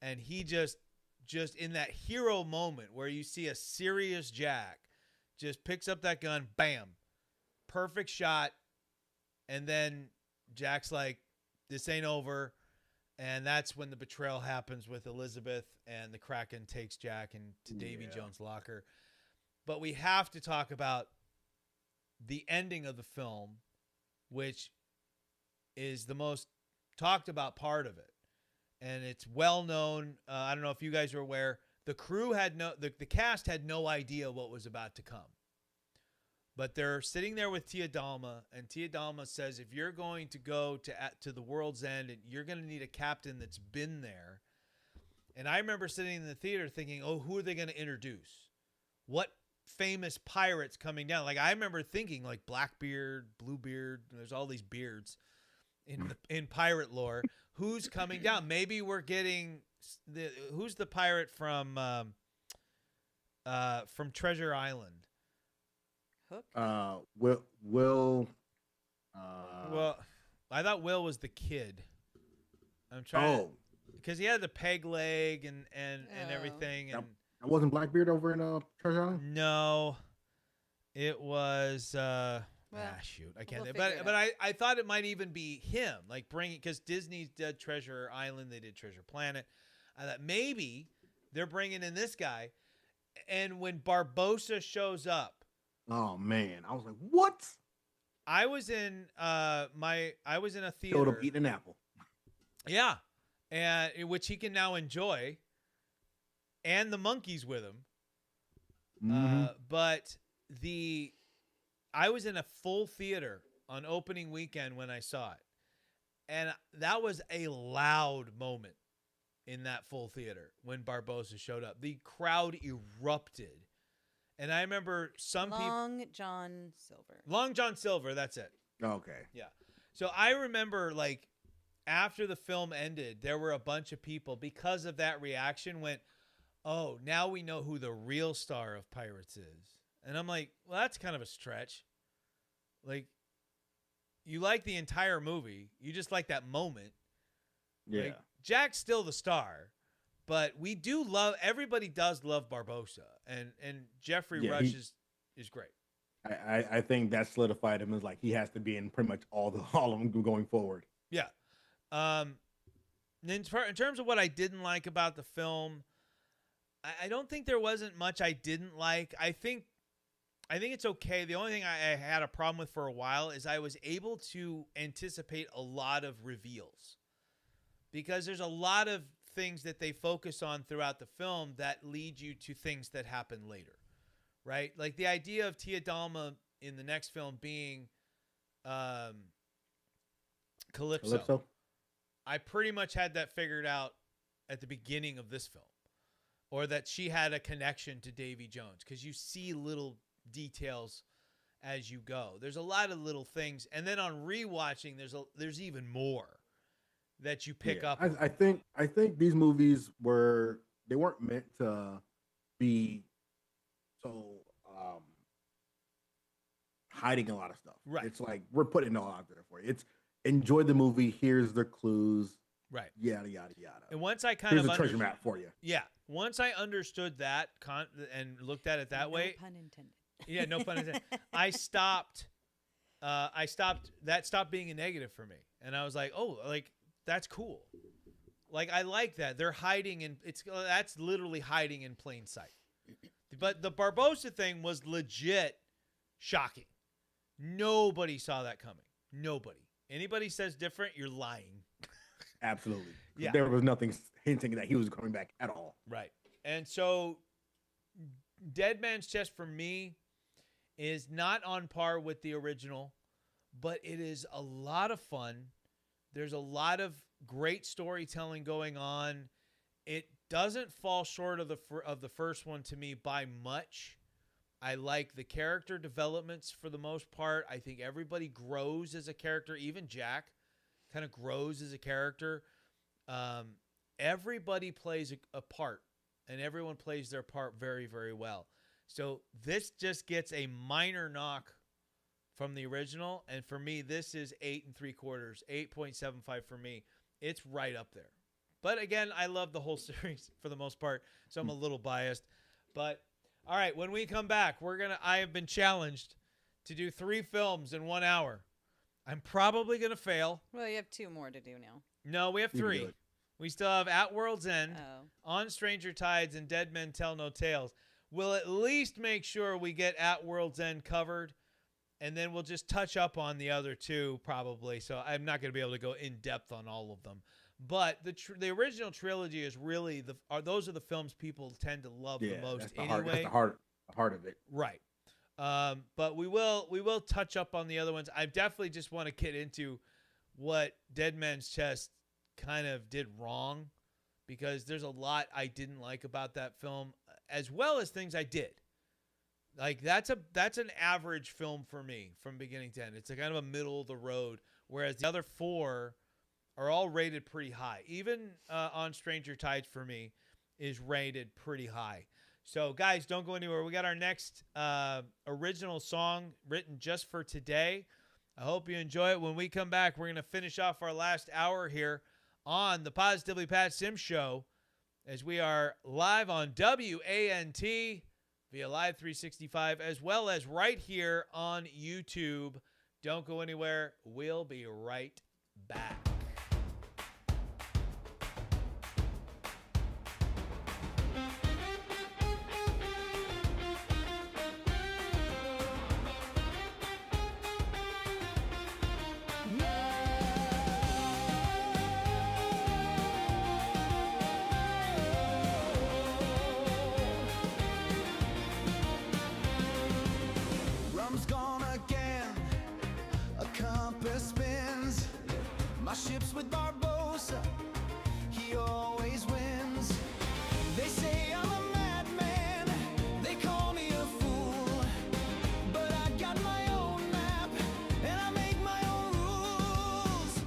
and he just in that hero moment where you see a serious Jack, just picks up that gun, bam, perfect shot, and then Jack's like, this ain't over, and that's when the betrayal happens with Elizabeth, and the Kraken takes Jack into Davy Jones' locker. But we have to talk about the ending of the film, which is the most talked about part of it, and it's well known. I don't know if you guys are aware. The crew had the cast had no idea what was about to come. But they're sitting there with Tia Dalma, and Tia Dalma says, if you're going to go to the world's end, you're going to need a captain that's been there. And I remember sitting in the theater thinking, oh, who are they going to introduce? What famous pirates coming down? Like, I remember thinking, like, Blackbeard, Bluebeard, there's all these beards in pirate lore. Who's coming down? Maybe we're getting who's the pirate from Treasure Island? Hook. Will. Well, I thought Will was the kid. I'm trying because he had the peg leg and everything. And that wasn't Blackbeard over in Treasure Island? No, it was. Shoot, I can't. We'll but I thought it might even be him, like bringing, because Disney's did Treasure Island, they did Treasure Planet. I thought maybe they're bringing in this guy, and when Barbosa shows up, oh man, I was like, what? I was in a theater. Showed up eating an apple. Yeah, and which he can now enjoy, and the monkeys with him. Mm-hmm. But I was in a full theater on opening weekend when I saw it, and that was a loud moment in that full theater when Barbosa showed up. The crowd erupted, and I remember Long John Silver. Long John Silver, that's it. Okay. Yeah. So I remember, like, after the film ended, there were a bunch of people, because of that reaction, went, oh, now we know who the real star of Pirates is. And I'm like, well, that's kind of a stretch. Like, you like the entire movie. You just like that moment. Yeah. Like, Jack's still the star, but everybody does love Barbosa. And Jeffrey Rush is great. I think that solidified him as, like, he has to be in pretty much all of them going forward. Yeah. In terms of what I didn't like about the film, I don't think there wasn't much I didn't like. I think it's okay. The only thing I had a problem with for a while is I was able to anticipate a lot of reveals, because there's a lot of things that they focus on throughout the film that lead you to things that happen later, right? Like the idea of Tia Dalma in the next film being Calypso. I pretty much had that figured out at the beginning of this film, or that she had a connection to Davy Jones, because you see little details as you go. There's a lot of little things, and then on rewatching, there's even more that you pick up. I think these movies weren't meant to be so hiding a lot of stuff. Right. It's like we're putting it all out there for you. It's enjoy the movie. Here's the clues. Right. Yada yada yada. And once I here's a treasure map for you. Yeah. Once I understood that and looked at it that way. No pun intended. Yeah, no pun intended. I stopped. That stopped being a negative for me, and I was like, oh, like that's cool. Like I like that they're hiding that's literally hiding in plain sight. But the Barbosa thing was legit shocking. Nobody saw that coming. Nobody. Anybody says different, you're lying. Absolutely. Yeah. There was nothing hinting that he was coming back at all. Right. And so Dead Man's Chest for me is not on par with the original. but it is a lot of fun. There's a lot of great storytelling going on. It doesn't fall short of the first one to me by much. I like the character developments for the most part. I think everybody grows as a character. Even Jack kind of grows as a character. Everybody plays a part, and everyone plays their part very, very well. So this just gets a minor knock from the original, and for me, this is 8 3/4, 8.75 for me. It's right up there. But again, I love the whole series for the most part, so I'm a little biased. But all right, when we come back, I have been challenged to do 3 films in 1 hour. I'm probably gonna fail. Well, you have 2 more to do now. No, we have You can do 3. it. We still have At World's End, Oh. On Stranger Tides, and Dead Men Tell No Tales. We'll at least make sure we get At World's End covered, and then we'll just touch up on the other 2 probably. So I'm not going to be able to go in depth on all of them. But the original trilogy is really those are the films people tend to love the most that's the anyway. That's the heart of it. Right. But we will touch up on the other ones. I definitely just want to get into what Dead Man's Chest kind of did wrong, because there's a lot I didn't like about that film, as well as things I did. Like that's an average film for me from beginning to end. It's a kind of a middle of the road, whereas the other 4 are all rated pretty high. Even On Stranger Tides for me is rated pretty high. So guys, don't go anywhere. We got our next original song written just for today. I hope you enjoy it. When we come back, we're going to finish off our last hour here on the Positively Pat Sim Show, as we are live on WANT via Live 365, as well as right here on YouTube. Don't go anywhere. We'll be right back. Rum's gone again, a compass spins. My ship's with Barbosa, he always wins. They say I'm a madman, they call me a fool, but I got my own map, and I make my own rules.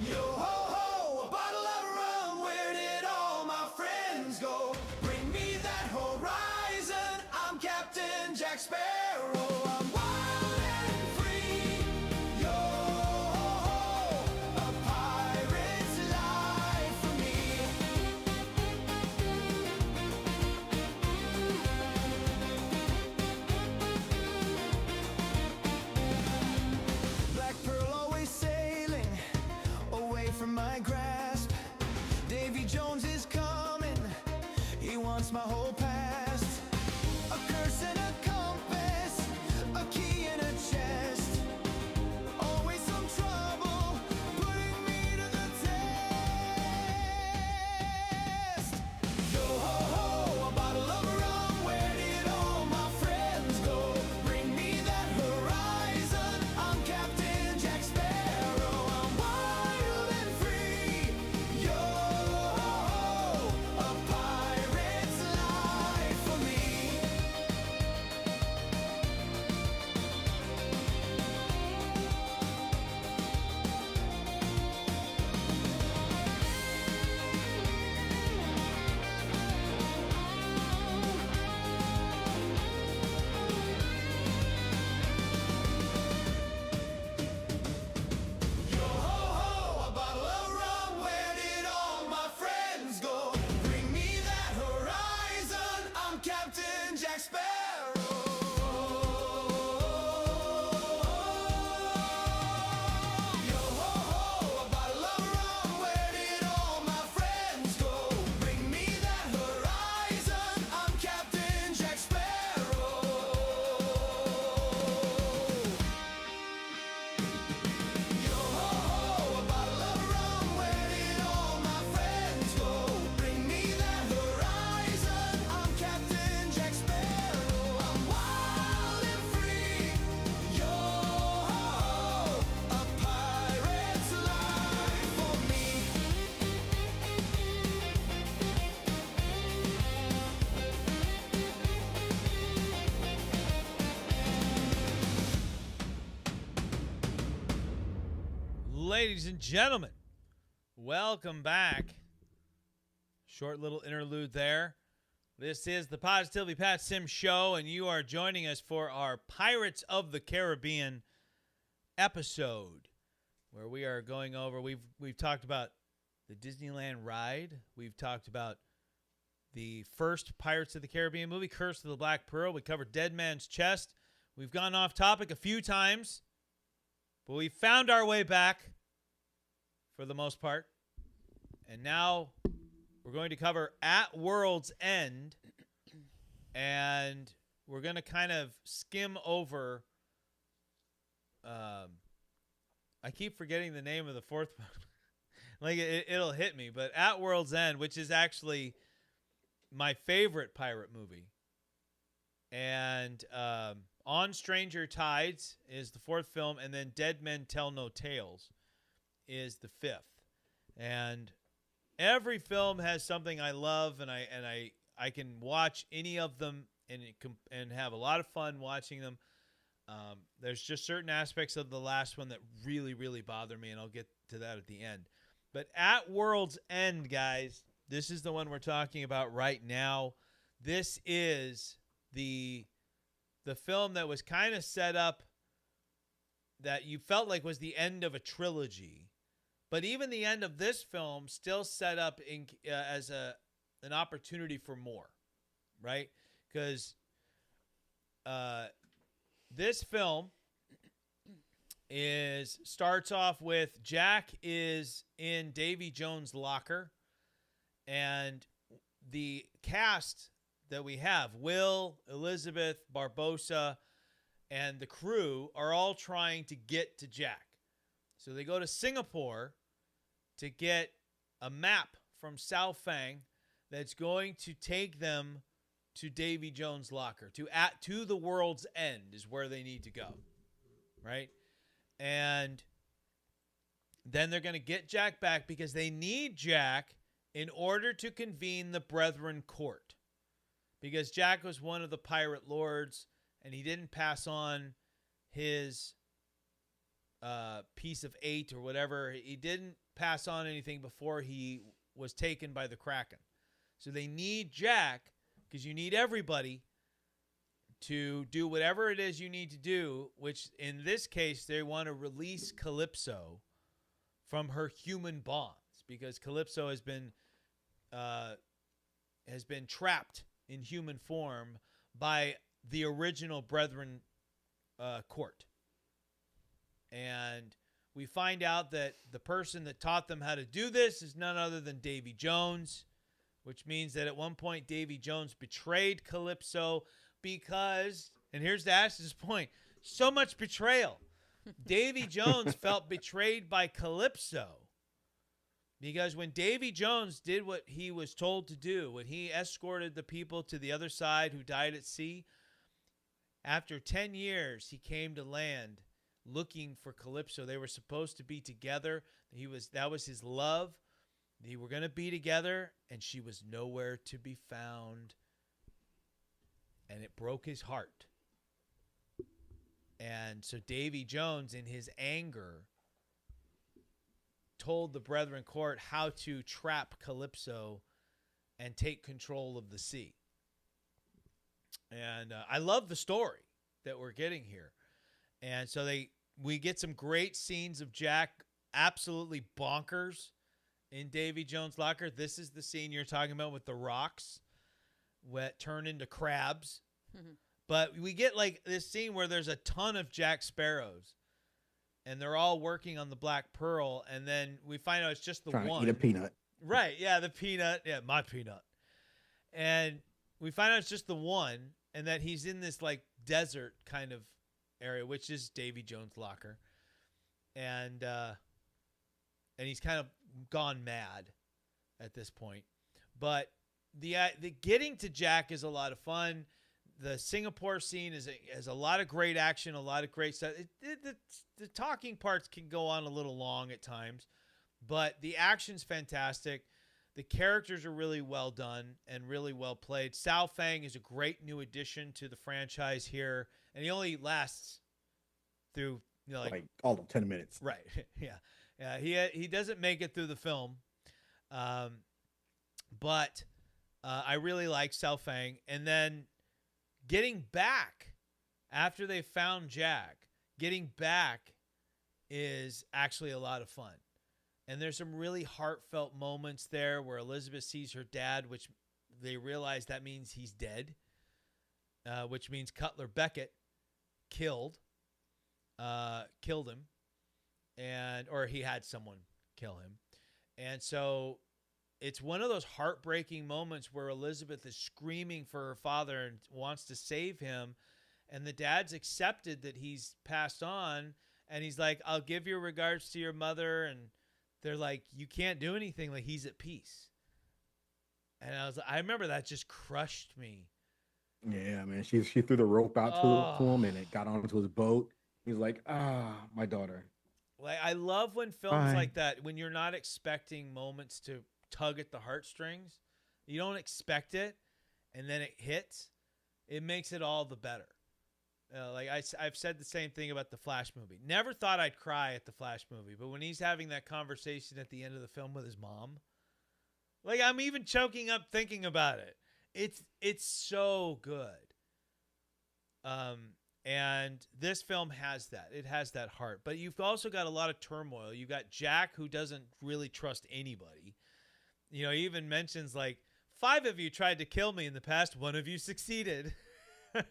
Yo ho ho, a bottle of rum, where did all my friends go? Bring me that horizon, I'm Captain Jack Sparrow. I'm wild and free. Yo ho ho, a pirate's life for me. Black pearl always sailing away from my grasp. Davy Jones is coming, he wants my whole past. A curse and a compass, a key and a chest. Always some trouble, putting me to the test. Yo ho ho, a bottle of rum, where did all my friends go? Bring me that horizon, I'm Captain Jack Sparrow. I'm wild and free. Yo ho ho, a pirate's life for me. Yo ho ho, a bottle of rum, where did all my friends go? Bring me that horizon, I'm Captain Jack Sparrow. Yo ho ho, a bottle of rum, where did all my friends go? Bring me that horizon, I'm Captain Jack Sparrow. Yo ho ho, a bottle of rum, where did all my friends go? Bring me that horizon, I'm Captain Jack ladies and gentlemen. Welcome back. Short little interlude there. This is the Positively Pat Sim Show, and you are joining us for our Pirates of the Caribbean episode, where we are going over. We've talked about the Disneyland ride. We've talked about the first Pirates of the Caribbean movie, Curse of the Black Pearl. We covered Dead Man's Chest. We've gone off topic a few times, but we found our way back for the most part. And now we're going to cover At World's End, and we're going to kind of skim over. I keep forgetting the name of the fourth one. Like it'll hit me, but At World's End, which is actually my favorite pirate movie, and On Stranger Tides is the fourth film, and then Dead Men Tell No Tales is the fifth. And every film has something I love, and I can watch any of them and have a lot of fun watching them. There's just certain aspects of the last one that really, really bother me, and I'll get to that at the end. But At World's End, guys, this is the one we're talking about right now. This is the film that was kind of set up that you felt like was the end of a trilogy. But even the end of this film still set up as an opportunity for more, right? Because this film starts off with Jack is in Davy Jones' locker, and the cast that we have, Will, Elizabeth, Barbosa, and the crew are all trying to get to Jack. So they go to Singapore to get a map from Sao Fang that's going to take them to Davy Jones' locker. To the world's end is where they need to go, right? And then they're going to get Jack back because they need Jack in order to convene the Brethren Court. Because Jack was one of the pirate lords, and he didn't pass on his piece of 8 or whatever. He didn't pass on anything before he was taken by the Kraken. So they need Jack, because you need everybody to do whatever it is you need to do, which in this case, they want to release Calypso from her human bonds, because Calypso has been trapped in human form by the original Brethren court. And we find out that the person that taught them how to do this is none other than Davy Jones, which means that at one point Davy Jones betrayed Calypso because, and here's the Ash's point, so much betrayal. Davy Jones felt betrayed by Calypso because when Davy Jones did what he was told to do, when he escorted the people to the other side who died at sea, after 10 years he came to land looking for Calypso. They were supposed to be together. That was his love. They were going to be together, and she was nowhere to be found. And it broke his heart. And so Davy Jones, in his anger, told the Brethren Court how to trap Calypso and take control of the sea. And I love the story that we're getting here. And so we get some great scenes of Jack absolutely bonkers in Davy Jones' locker. This is the scene you're talking about with the rocks that turn into crabs. Mm-hmm. But we get like this scene where there's a ton of Jack Sparrows, and they're all working on the Black Pearl, and then we find out it's just the one. Trying to eat a peanut. Right, yeah, the peanut. Yeah, my peanut. And we find out it's just the one, and that he's in this like desert kind of area, which is Davy Jones' locker. And he's kind of gone mad at this point. But the getting to Jack is a lot of fun. The Singapore scene has a lot of great action, a lot of great stuff. The talking parts can go on a little long at times, but the action's fantastic. The characters are really well done and really well played. Sao Fang is a great new addition to the franchise here, and he only lasts through like all of 10 minutes. Right. Yeah. Yeah, he doesn't make it through the film, but I really like Sao Fang. And then getting back after they found Jack, getting back is actually a lot of fun. And there's some really heartfelt moments there where Elizabeth sees her dad, which they realize that means he's dead, which means Cutler Becket killed him, or he had someone kill him. And so it's one of those heartbreaking moments where Elizabeth is screaming for her father and wants to save him. And the dad's accepted that he's passed on. And he's like, I'll give your regards to your mother. And they're like, you can't do anything. Like, he's at peace. And I remember that just crushed me. Yeah, man. She threw the rope out to him, and it got onto his boat. He's like, my daughter. Like, I love when films like that, when you're not expecting moments to tug at the heartstrings, you don't expect it, and then it hits. It makes it all the better. I've said the same thing about the Flash movie. Never thought I'd cry at the Flash movie, but when he's having that conversation at the end of the film with his mom, like, I'm even choking up thinking about it. It's so good. And this film has that. It has that heart. But you've also got a lot of turmoil. You've got Jack, who doesn't really trust anybody. You know, he even mentions, like, 5 of you tried to kill me in the past. 1 of you succeeded. And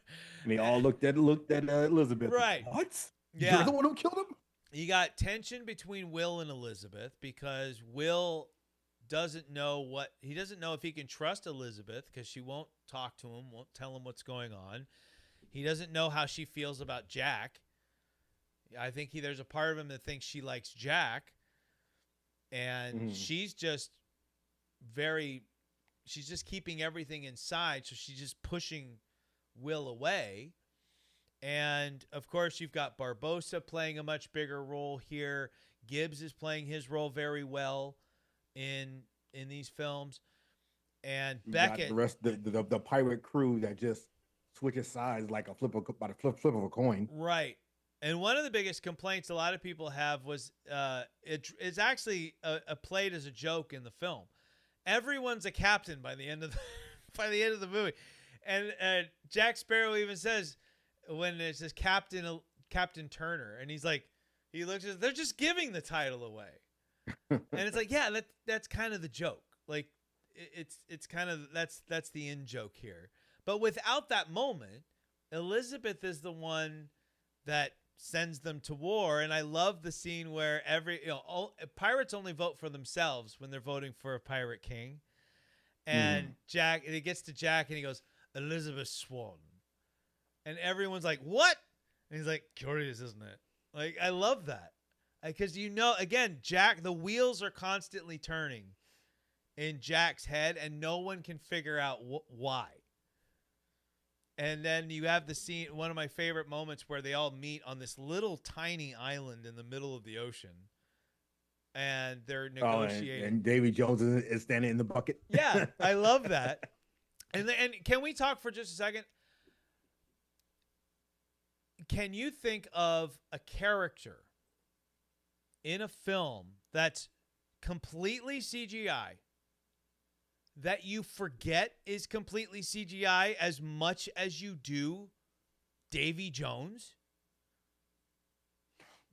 they all looked at Elizabeth. Right. What? Yeah. You're the one who killed him? You got tension between Will and Elizabeth because Will doesn't know if he can trust Elizabeth because she won't talk to him, won't tell him what's going on. He doesn't know how she feels about Jack. I think there's a part of him that thinks she likes Jack. And she's just keeping everything inside. So she's just pushing Will away. And of course, you've got Barbosa playing a much bigger role here. Gibbs is playing his role very well in these films. And Beckett, the rest the pirate crew that just switches sides like by the flip of a coin. Right. And one of the biggest complaints a lot of people have was it's actually played as a joke in the film. Everyone's a captain by the end of the movie. And Jack Sparrow even says when it says Captain Turner, and he's like, he looks at, they're just giving the title away. And it's like, yeah, that's kind of the joke. Like it's kind of that's the in joke here. But without that moment, Elizabeth is the one that sends them to war. And I love the scene where pirates only vote for themselves when they're voting for a pirate king. And Jack, and he gets to Jack and he goes, Elizabeth Swan. And everyone's like, what? And he's like, curious, isn't it? Like, I love that. Because, again, Jack, the wheels are constantly turning in Jack's head and no one can figure out why. And then you have the scene, one of my favorite moments where they all meet on this little tiny island in the middle of the ocean. And they're negotiating. And Davy Jones is standing in the bucket. Yeah, I love that. And can we talk for just a second? Can you think of a character in a film that's completely CGI that you forget is completely CGI as much as you do Davy Jones?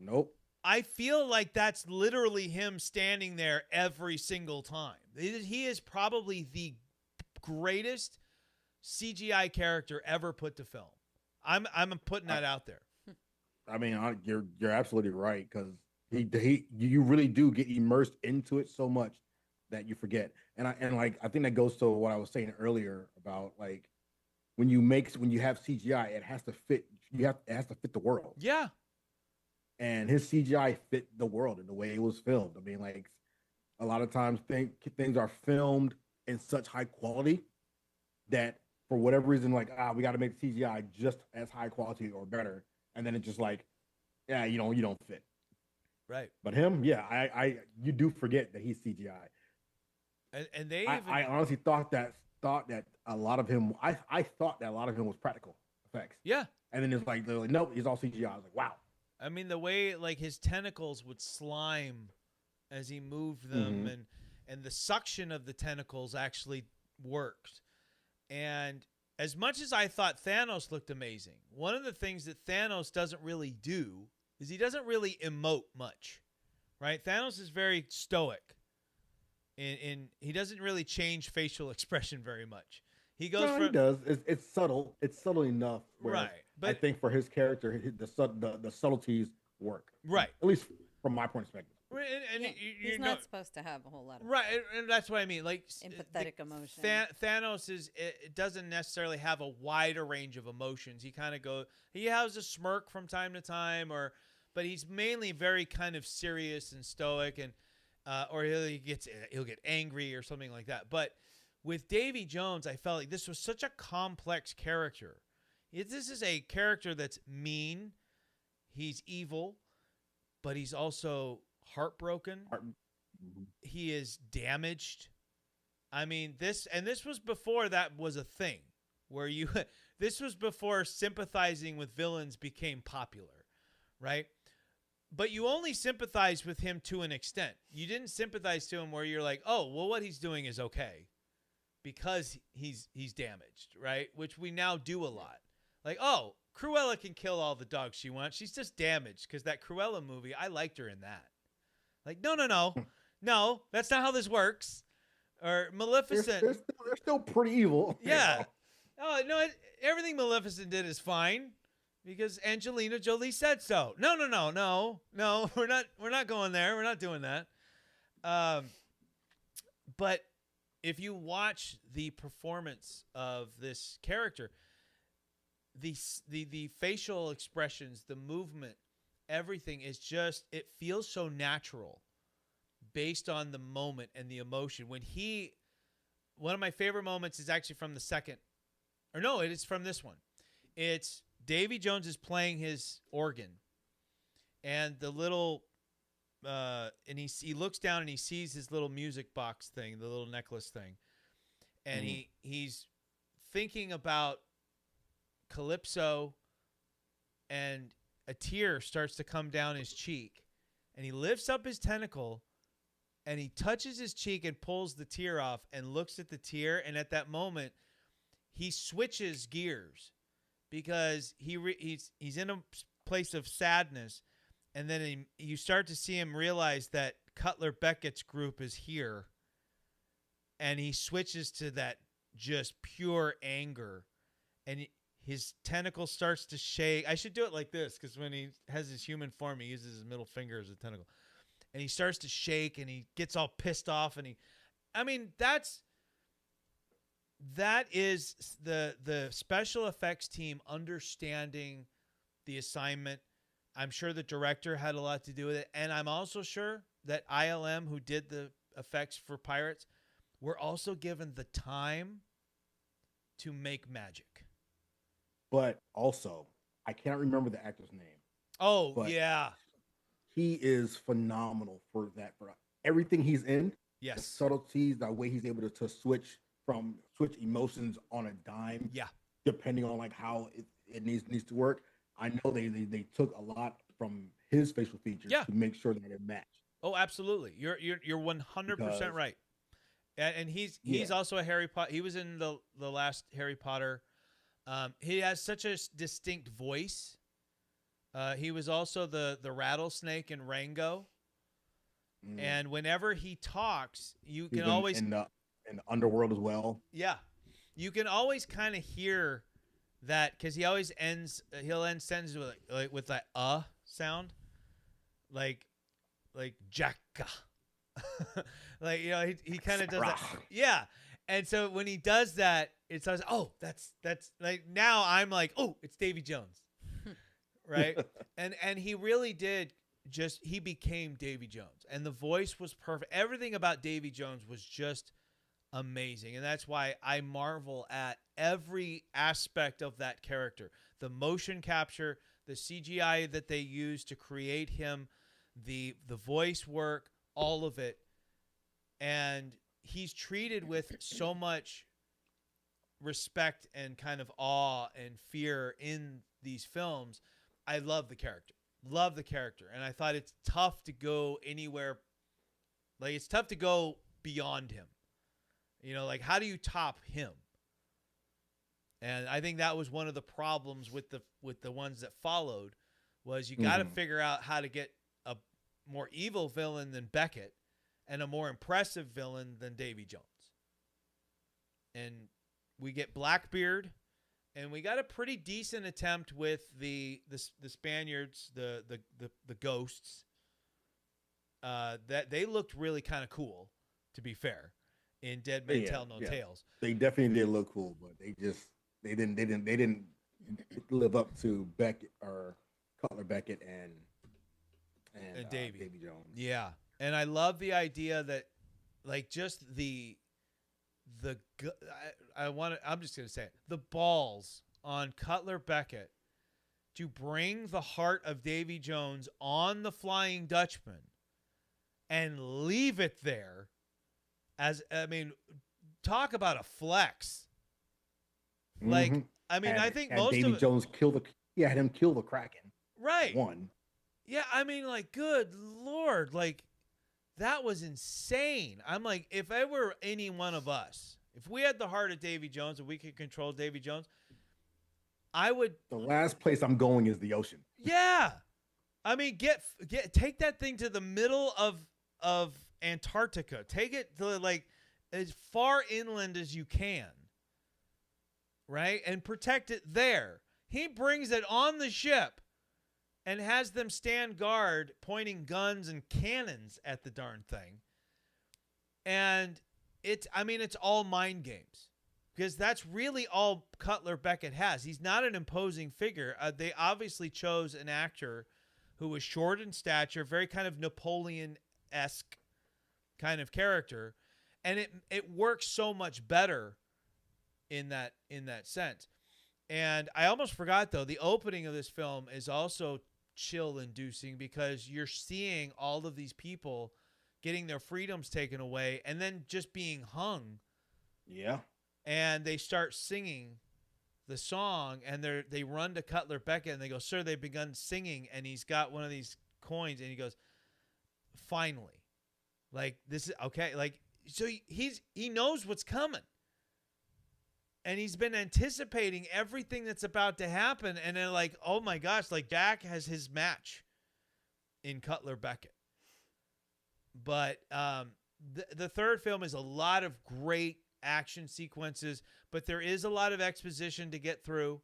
Nope. I feel like that's literally him standing there every single time. He is probably the greatest CGI character ever put to film. I'm putting that out there. I mean, you're absolutely right, because you really do get immersed into it so much that you forget. And I think that goes to what I was saying earlier about, like, when you have CGI, it has to fit. It has to fit the world. Yeah. And his CGI fit the world in the way it was filmed. I mean, like, a lot of times things are filmed in such high quality that for whatever reason, like, we got to make CGI just as high quality or better. And then it's just like, yeah, you don't fit. Right. But him, yeah, you do forget that he's CGI. And they I honestly thought that a lot of him, I thought that a lot of him was practical effects. Yeah. And then it's like, nope, he's all CGI. I was like, wow. I mean, the way, like, his tentacles would slime as he moved them, and the suction of the tentacles actually worked. And as much as I thought Thanos looked amazing, one of the things that Thanos doesn't really do is he doesn't really emote much, right? Thanos is very stoic. He doesn't really change facial expression very much. He goes he does. It's subtle. It's subtle enough. Right. But I think for his character, the subtleties work. Right. At least from my point of perspective. And Yeah, you're he's not supposed to have a whole lot of right, and that's what I mean. Like empathetic emotion. Thanos it doesn't necessarily have a wider range of emotions. He kind of he has a smirk from time to time, but he's mainly very kind of serious and stoic, and or he'll get angry or something like that. But with Davy Jones, I felt like this was such a complex character. This is a character that's mean, he's evil, but he's also heartbroken. He is damaged. I mean, this was before that was a thing where this was before sympathizing with villains became popular, right? But you only sympathize with him to an extent. You didn't sympathize to him where you're like, oh, well, what he's doing is okay because he's damaged, right? Which we now do a lot. Like, oh, Cruella can kill all the dogs she wants. She's just damaged because that Cruella movie, I liked her in that. Like, no, that's not how this works. Or Maleficent. They're still pretty evil. Yeah. Oh, no, everything Maleficent did is fine because Angelina Jolie said so. No, we're not going there. We're not doing that. But if you watch the performance of this character, the facial expressions, the movement, everything is just, it feels so natural based on the moment and the emotion. One of my favorite moments is actually from the second, or no, it is from this one. It's Davy Jones is playing his organ, and the little, and he looks down and he sees his little music box thing, the little necklace thing, and he's thinking about Calypso, and a tear starts to come down his cheek, and he lifts up his tentacle and he touches his cheek and pulls the tear off and looks at the tear. And at that moment, he switches gears because he's in a place of sadness. And then you start to see him realize that Cutler Beckett's group is here. And he switches to that just pure anger. And his tentacle starts to shake. I should do it like this because when he has his human form, he uses his middle finger as a tentacle. And he starts to shake and he gets all pissed off. And that is the special effects team understanding the assignment. I'm sure the director had a lot to do with it. And I'm also sure that ILM, who did the effects for Pirates, were also given the time to make magic. But also, I cannot remember the actor's name. Oh, yeah. He is phenomenal for everything he's in. Yes. The subtleties, the way he's able to switch emotions on a dime. Yeah. Depending on like how it needs to work. I know they took a lot from his facial features to make sure that it matched. Oh, absolutely. You're 100% right. And he's also a Harry Potter. He was in the last Harry Potter. He has such a distinct voice. He was also the rattlesnake in Rango. And whenever he talks, you can always in the underworld as well. Yeah, you can always kind of hear that because he always he'll end sentences with that sound, like Jacka. Like, you know, he kind of does that. Yeah. And so when he does that, it's always, oh, that's like, now I'm like, oh, it's Davy Jones. Right. And he really did he became Davy Jones, and the voice was perfect. Everything about Davy Jones was just amazing. And that's why I marvel at every aspect of that character, the motion capture, the CGI that they used to create him, the voice work, all of it. And he's treated with so much respect and kind of awe and fear in these films. I love the character. And I thought it's tough to go anywhere Like, it's tough to go beyond him. You know, like, how do you top him? And I think that was one of the problems with the ones that followed, was you got to figure out how to get a more evil villain than Beckett and a more impressive villain than Davy Jones. And we get Blackbeard, and we got a pretty decent attempt with the Spaniards, the ghosts. That they looked really kind of cool, to be fair, in Dead Men Tell No Tales. They definitely did look cool, but they didn't live up to Beckett or Cutler Becket and Davy Jones. Yeah, and I love the idea that, like, just I'm just gonna say it, the balls on Cutler Becket to bring the heart of Davy Jones on the Flying Dutchman and leave it there. Talk about a flex. Like, I think most Davy of Jones had him kill the Kraken. Right. One. Yeah, like, good Lord, like, that was insane. I'm like, if I were any one of us, if we had the heart of Davy Jones and we could control Davy Jones, I would. The last place I'm going is the ocean. Yeah, take that thing to the middle of Antarctica. Take it to, like, as far inland as you can, right? And protect it there. He brings it on the ship and has them stand guard, pointing guns and cannons at the darn thing. And it's all mind games, because that's really all Cutler Becket has. He's not an imposing figure. They obviously chose an actor who was short in stature, very kind of Napoleon-esque kind of character, and it works so much better in that sense. And I almost forgot, though, the opening of this film is also chill-inducing, because you're seeing all of these people getting their freedoms taken away and then just being hung. Yeah. And they start singing the song, and they run to Cutler Becket and they go, "Sir, they've begun singing," and he's got one of these coins, and he goes, "Finally." Like, this is okay. Like, so he knows what's coming. And he's been anticipating everything that's about to happen. And then, like, oh my gosh, like, Jack has his match in Cutler Becket. But the third film is a lot of great action sequences, but there is a lot of exposition to get through.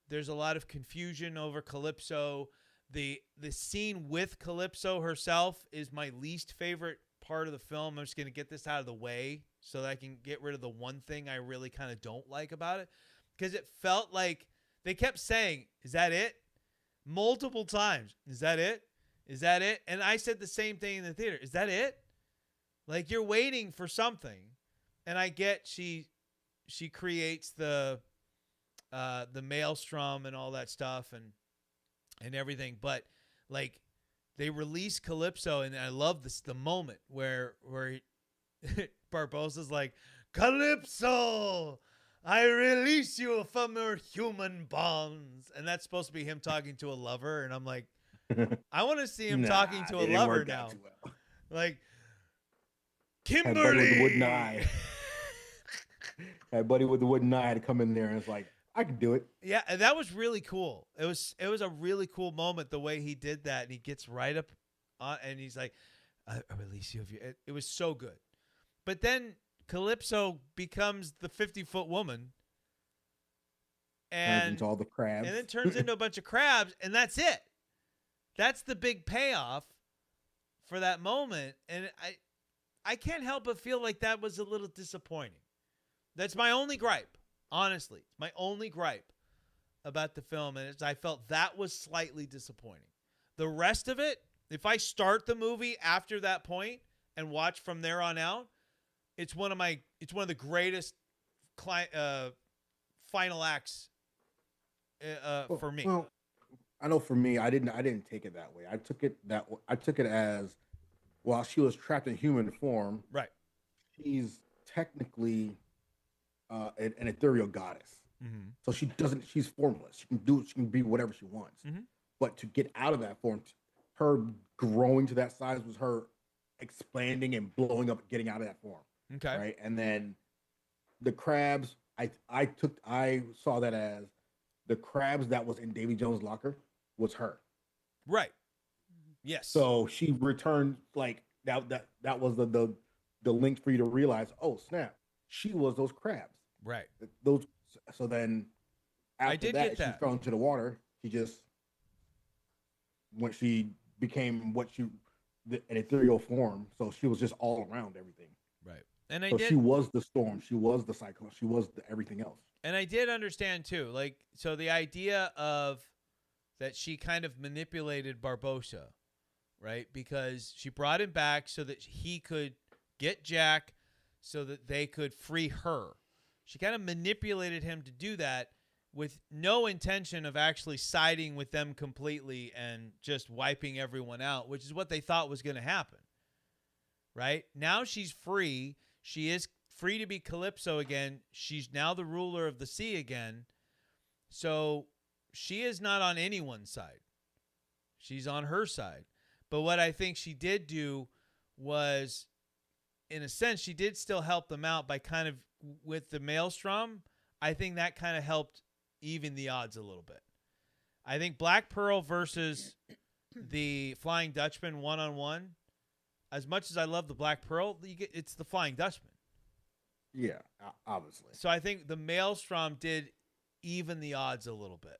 There's a lot of confusion over Calypso. The scene with Calypso herself is my least favorite part of the film. I'm just going to get this out of the way so that I can get rid of the one thing I really kind of don't like about it, because it felt like they kept saying, "Is that it?" multiple times. "Is that it? Is that it?" And I said the same thing in the theater. "Is that it?" Like, you're waiting for something. And I get she creates the maelstrom and all that stuff and everything, but, like, they release Calypso, and I love the moment where Barbosa's like, "Calypso, I release you from your human bonds," and that's supposed to be him talking to a lover, and I'm like, I want to see him talking to a lover now. Well. Like, Had Buddy "Kimberly." with the wooden eye. Had Buddy with the wooden eye to come in there, and it's like, I can do it. Yeah, and that was really cool. It was a really cool moment, the way he did that, and he gets right up on, and he's like, "I release you of you." It was so good. But then Calypso becomes the 50-foot woman, Turns and into all the crabs. and then turns into a bunch of crabs, and that's it. That's the big payoff for that moment, and I can't help but feel like that was a little disappointing. That's my only gripe. Honestly, it's my only gripe about the film, and I felt that was slightly disappointing. The rest of it, if I start the movie after that point and watch from there on out, it's one of the greatest final acts for me. Well, I know for me, I didn't take it that way. I took it as, while she was trapped in human form, Right. she's technically an ethereal goddess. Mm-hmm. So she's formless. She can be whatever she wants. Mm-hmm. But to get out of that form, her growing to that size was her expanding and blowing up, getting out of that form. Okay. Right. And then the crabs, I saw that as the crabs that was in Davy Jones' locker was her. Right. Yes. So she returned like that was the link for you to realize, oh snap, she was those crabs. Right. Those. So then after I did that, get that. she fell into the water. She just when she became an ethereal form. So she was just all around everything. Right. And She was the storm. She was the cyclone. She was everything else. And I did understand too, like, so the idea of that she kind of manipulated Barbosa, right? Because she brought him back so that he could get Jack so that they could free her. She kind of manipulated him to do that with no intention of actually siding with them completely and just wiping everyone out, which is what they thought was going to happen, right? Now she's free. She is free to be Calypso again. She's now the ruler of the sea again. So she is not on anyone's side. She's on her side. But what I think she did do was, in a sense, she did still help them out by kind of, with the maelstrom, I think that kind of helped even the odds a little bit. I think Black Pearl versus the Flying Dutchman one-on-one, as much as I love the Black Pearl, it's the Flying Dutchman. Yeah, obviously. So I think the Maelstrom did even the odds a little bit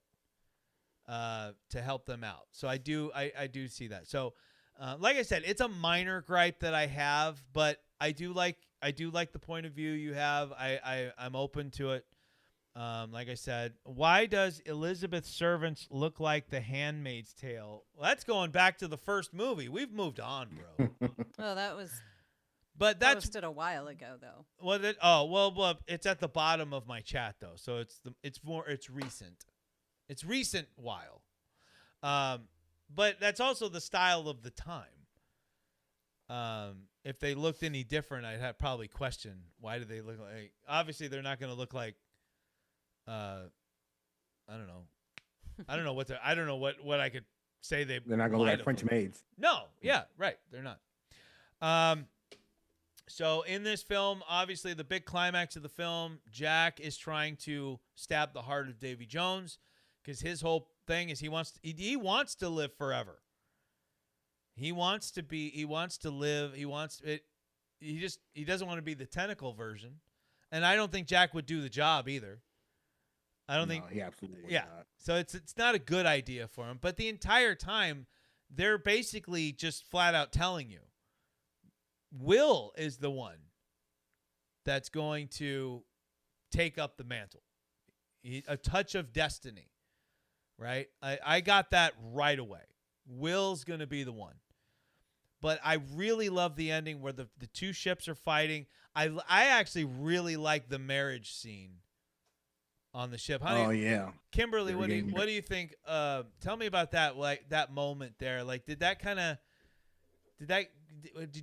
to help them out. So I do see that. So like I said, it's a minor gripe that I have, but I do like the point of view you have. I'm open to it. Like I said, why does Elizabeth's servants look like The Handmaid's Tale? Well, that's going back to the first movie. We've moved on, bro. Oh, that was But that's posted a while ago, though. well, it's at the bottom of my chat though, so it's recent. It's recent while, but that's also the style of the time. If they looked any different, I'd have probably question why do they look like. Obviously, they're not going to look like. I don't know. I don't know what I could say they're not gonna look like French maids. No, yeah, right. They're not. So in this film, obviously the big climax of the film, Jack is trying to stab the heart of Davy Jones because his whole thing is he wants to live forever. He wants to live. He doesn't want to be the tentacle version. And I don't think Jack would do the job either. I don't think he absolutely would yeah. not. So it's not a good idea for him. But the entire time, they're basically just flat out telling you, Will is the one that's going to take up the mantle. A touch of destiny, right? I got that right away. Will's going to be the one. But I really love the ending where the two ships are fighting. I actually really like the marriage scene on the ship. Yeah. Kimberly, what do you think? Tell me about that, like that moment there. Like, did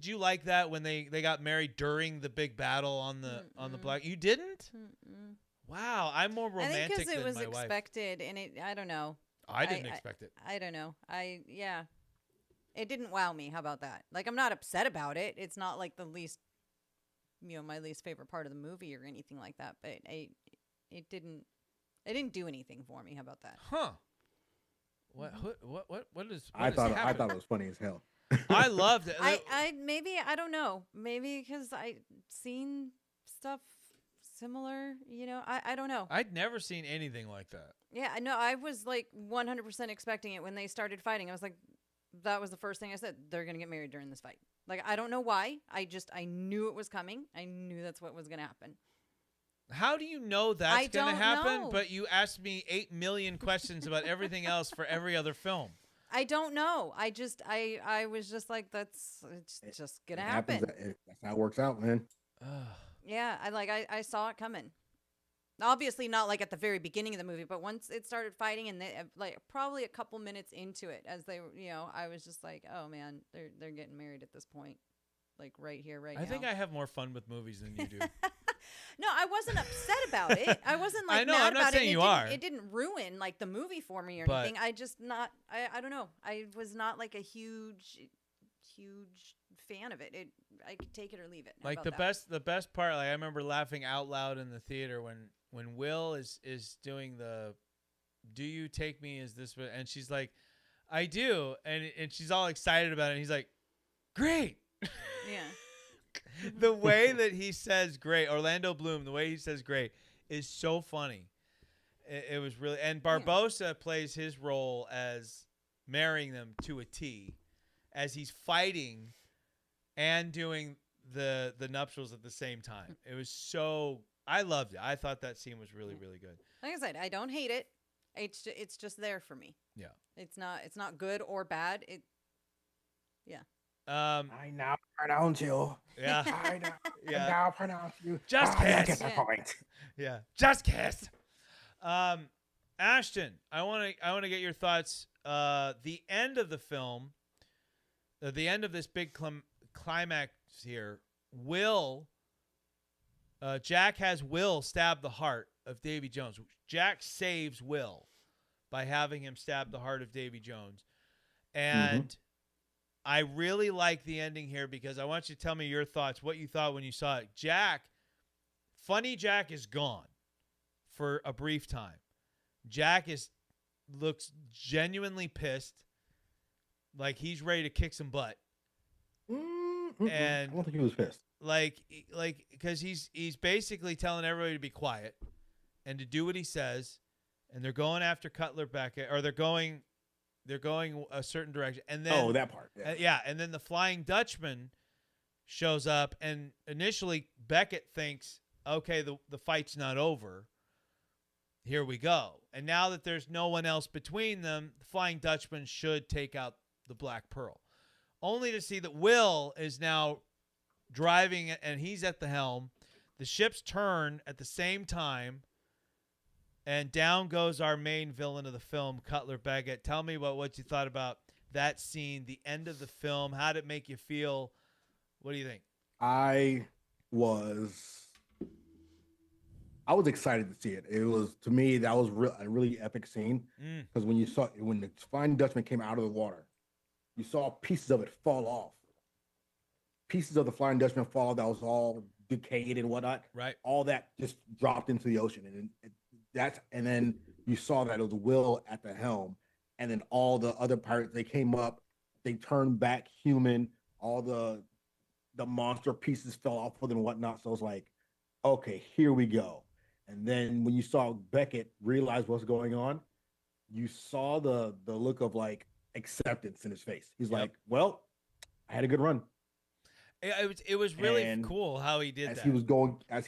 you like that when they got married during the big battle on the Black? You didn't? Mm-mm. Wow, I'm more romantic I think because than it was my wife. expected, and I don't know. I didn't expect it. I don't know. It didn't wow me. How about that? Like, I'm not upset about it. It's not like the least, my least favorite part of the movie or anything like that. But it didn't do anything for me. How about that? Huh? What is? I thought it was funny as hell. I loved it. I don't know. Maybe because I seen stuff similar. I don't know. I'd never seen anything like that. Yeah, I know. I was like 100% expecting it when they started fighting. I was like, that was the first thing I said. They're gonna get married during this fight. Like, I don't know why. I knew it was coming. I knew that's what was gonna happen. How do you know that's going to happen? know. But you asked me 8 million questions about everything else for every other film. I don't know. I was just like, it's just gonna happen. That's how it works out, man. Yeah, I saw it coming. Obviously not like at the very beginning of the movie, but once it started fighting and they, like probably a couple minutes into it, as they, I was just like, oh man, they're getting married at this point, like right here, right now. I think I have more fun with movies than you do. No, I wasn't upset about it. I wasn't like I know, mad I'm not about saying it. you are. It didn't ruin like the movie for me or But- anything. I don't know. I was not like a huge huge fan of it. I could take it or leave it. How Like about that? the best part, like I remember laughing out loud in the theater when Will is doing the "Do you take me as this?" and she's like, "I do," and she's all excited about it. And he's like, "Great." Yeah. The way that he says "great," Orlando Bloom, the way he says "great" is so funny. It was really, and Barbosa plays his role as marrying them to a T, as he's fighting and doing the nuptials at the same time. It was so, I loved it. I thought that scene was really, really good. Like I said, I don't hate it. It's just there for me. Yeah. It's not good or bad. I now pronounce you. Yeah. I Yeah. now pronounce you. Just I kiss. get the Yeah. point. Yeah. Just kiss. Ashton, I want to get your thoughts. The end of the film, the end of this big climax here, Jack has Will stab the heart of Davy Jones. Jack saves Will by having him stab the heart of Davy Jones. And I really like the ending here because I want you to tell me your thoughts, what you thought when you saw it. Funny Jack is gone for a brief time. Jack looks genuinely pissed, like he's ready to kick some butt. And I don't think he was pissed. like because he's basically telling everybody to be quiet and to do what he says, and they're going after Cutler Becket, or they're going a certain direction, and then That part. Yeah. yeah, and then the Flying Dutchman shows up, and initially Beckett thinks, okay, the fight's not over. Here we go. And now that there's no one else between them, the Flying Dutchman should take out the Black Pearl. Only to see that Will is now driving and he's at the helm. The ships turn at the same time, and down goes our main villain of the film, Cutler Becket. Tell me about what you thought about that scene, the end of the film. How did it make you feel? What do you think? I was excited to see it. It was, to me, that was a really epic scene, because when the Flying Dutchman came out of the water, you saw pieces of it fall off. Pieces of the Flying Dutchman fall that was all decayed and whatnot. Right. All that just dropped into the ocean, and then you saw that it was Will at the helm, and then all the other pirates, they came up, they turned back human. All the monster pieces fell off with and whatnot. So it was like, okay, here we go. And then when you saw Beckett realize what's going on, you saw the look of like acceptance in his face. He's like, well, I had a good run. It was really cool how he did as that. He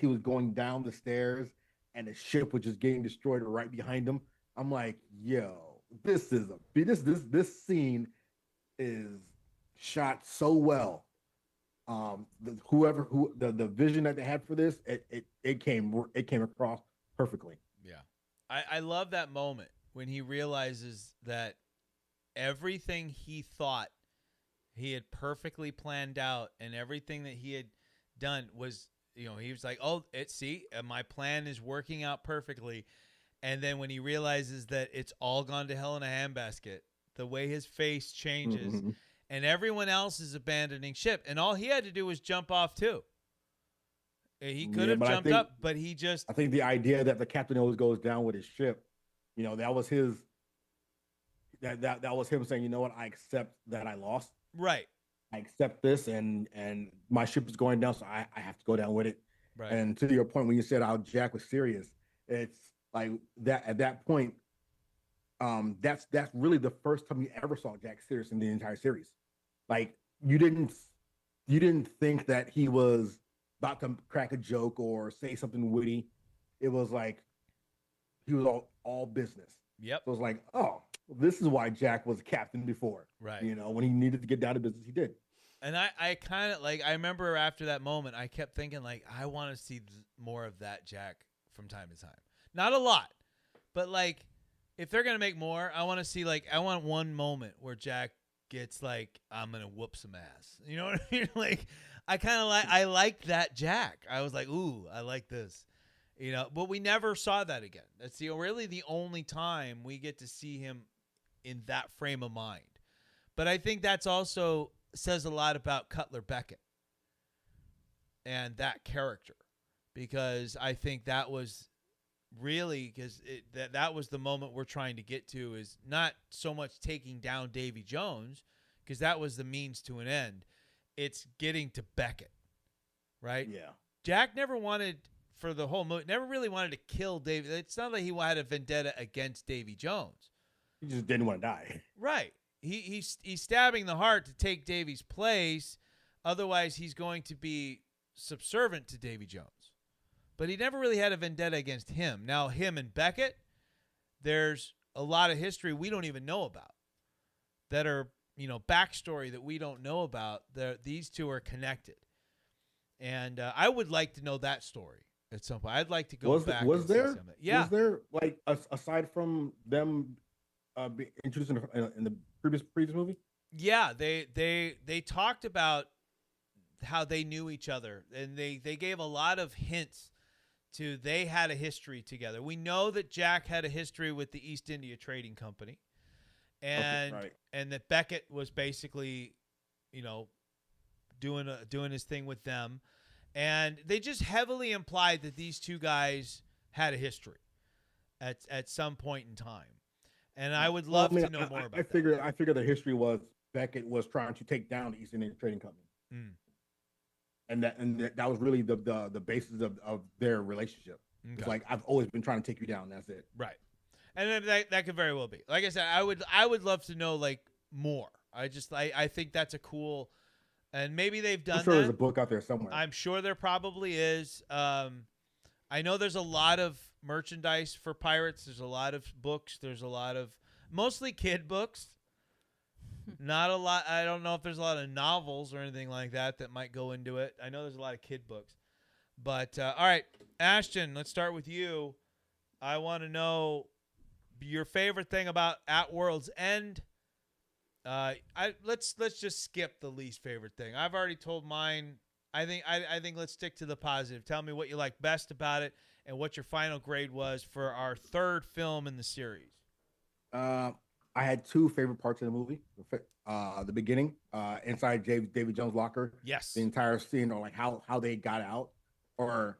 was going down the stairs, and the ship was just getting destroyed right behind him. I'm like, yo, this scene is shot so well. The vision that they had for this, it came across perfectly. Yeah. I love that moment when he realizes that everything he thought he had perfectly planned out, and everything that he had done was, he was like, oh, my plan is working out perfectly. And then when he realizes that it's all gone to hell in a handbasket, the way his face changes, and everyone else is abandoning ship, and all he had to do was jump off too. He could have jumped up, but he just... I think the idea that the captain always goes down with his ship, that was his... That was him saying, you know what, I accept that I lost. Right. I accept this, and my ship is going down, so I have to go down with it. Right. And to your point, when you said how Jack was serious, it's like that at that point, that's really the first time you ever saw Jack serious in the entire series. Like you didn't think that he was about to crack a joke or say something witty. It was like he was all business. Yep. So it was like, oh, this is why Jack was captain before. Right. When he needed to get down to business, he did. And I kind of I remember after that moment, I kept thinking I want to see more of that Jack from time to time. Not a lot, but if they're going to make more, I want to see I want one moment where Jack gets I'm going to whoop some ass. You know what I mean? I like that Jack. I was like, ooh, I like this. But we never saw that again. That's really the only time we get to see him in that frame of mind. But I think that's also says a lot about Cutler Becket and that character, because I think that was really because that was the moment we're trying to get to, is not so much taking down Davy Jones, because that was the means to an end. It's getting to Becket, right? Yeah. Jack never wanted, for the whole movie, never really wanted to kill Davy. It's not like he had a vendetta against Davy Jones. He just didn't want to die. Right. He's stabbing the heart to take Davy's place. Otherwise, he's going to be subservient to Davy Jones. But he never really had a vendetta against him. Now, him and Becket, there's a lot of history we don't even know about that are, backstory that we don't know about. These two are connected. And I would like to know that story at some point. I'd like to go back. Was and see there? some of it. Yeah. Was there, like, aside from them being introduced in the previous movie? Yeah, they talked about how they knew each other, and they gave a lot of hints to they had a history together. We know that Jack had a history with the East India Trading Company, and Okay, right. and that Becket was basically, doing his thing with them, and they just heavily implied that these two guys had a history at some point in time. And I would love to know more about that. I figured the history was Beckett was trying to take down the East Indian Trading Company. Mm. And that was really the basis of their relationship. Okay. It's like, I've always been trying to take you down. That's it. Right. And then that could very well be. Like I said, I would love to know like more. I think that's a cool, and maybe they've done I'm sure that. there's a book out there somewhere. I'm sure there probably is. I know there's a lot of merchandise for Pirates. There's a lot of books. There's a lot of mostly kid books. Not a lot. I don't know if there's a lot of novels or anything like that might go into it. I know there's a lot of kid books. But all right, Ashton, let's start with you. I want to know your favorite thing about At World's End. Let's just skip the least favorite thing. I've already told mine. I think let's stick to the positive. Tell me what you like best about it and what your final grade was for our third film in the series. I had two favorite parts of the movie. The beginning, inside Davy Jones' locker. Yes. The entire scene, or like how they got out, or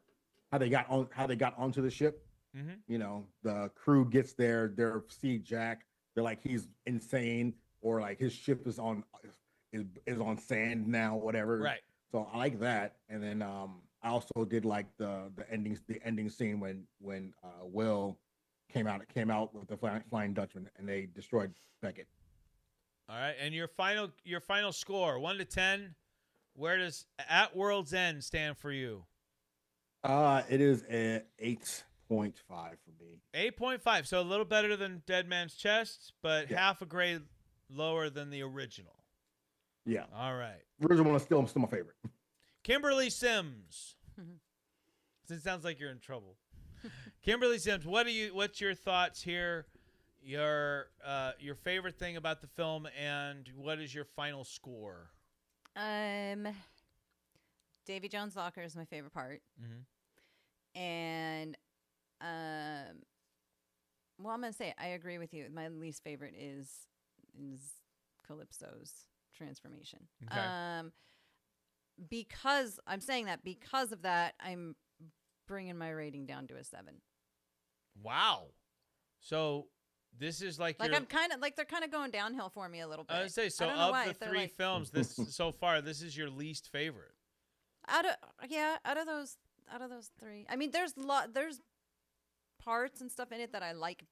how they got onto the ship. Mm-hmm. The crew gets there. They see Jack. They're like, he's insane, or like his ship is on sand now, whatever. Right. So I like that. And then I also did like the ending scene when Will came out with the Flying Dutchman and they destroyed Becket. All right, and your final score, 1 to 10. Where does At World's End stand for you? It is an 8.5 for me. 8.5, so a little better than Dead Man's Chest, but half a grade lower than the original. Yeah. All right. The original one is still my favorite. Kimberly Sims. It sounds like you're in trouble. Kimberly Sims, what's your thoughts here? Your favorite thing about the film, and what is your final score? Davy Jones' locker is my favorite part. Mm-hmm. And well, I'm gonna say I agree with you. My least favorite is Calypso's transformation. Okay. Because I'm saying that because of that, I'm bringing my rating down to a 7. Wow. So this is like I'm kind of like they're kind of going downhill for me a little bit. I would say so. I don't know Of why. the They're three like, films, this so far, this is your least favorite. out of those 3. I mean, there's parts and stuff in it that I like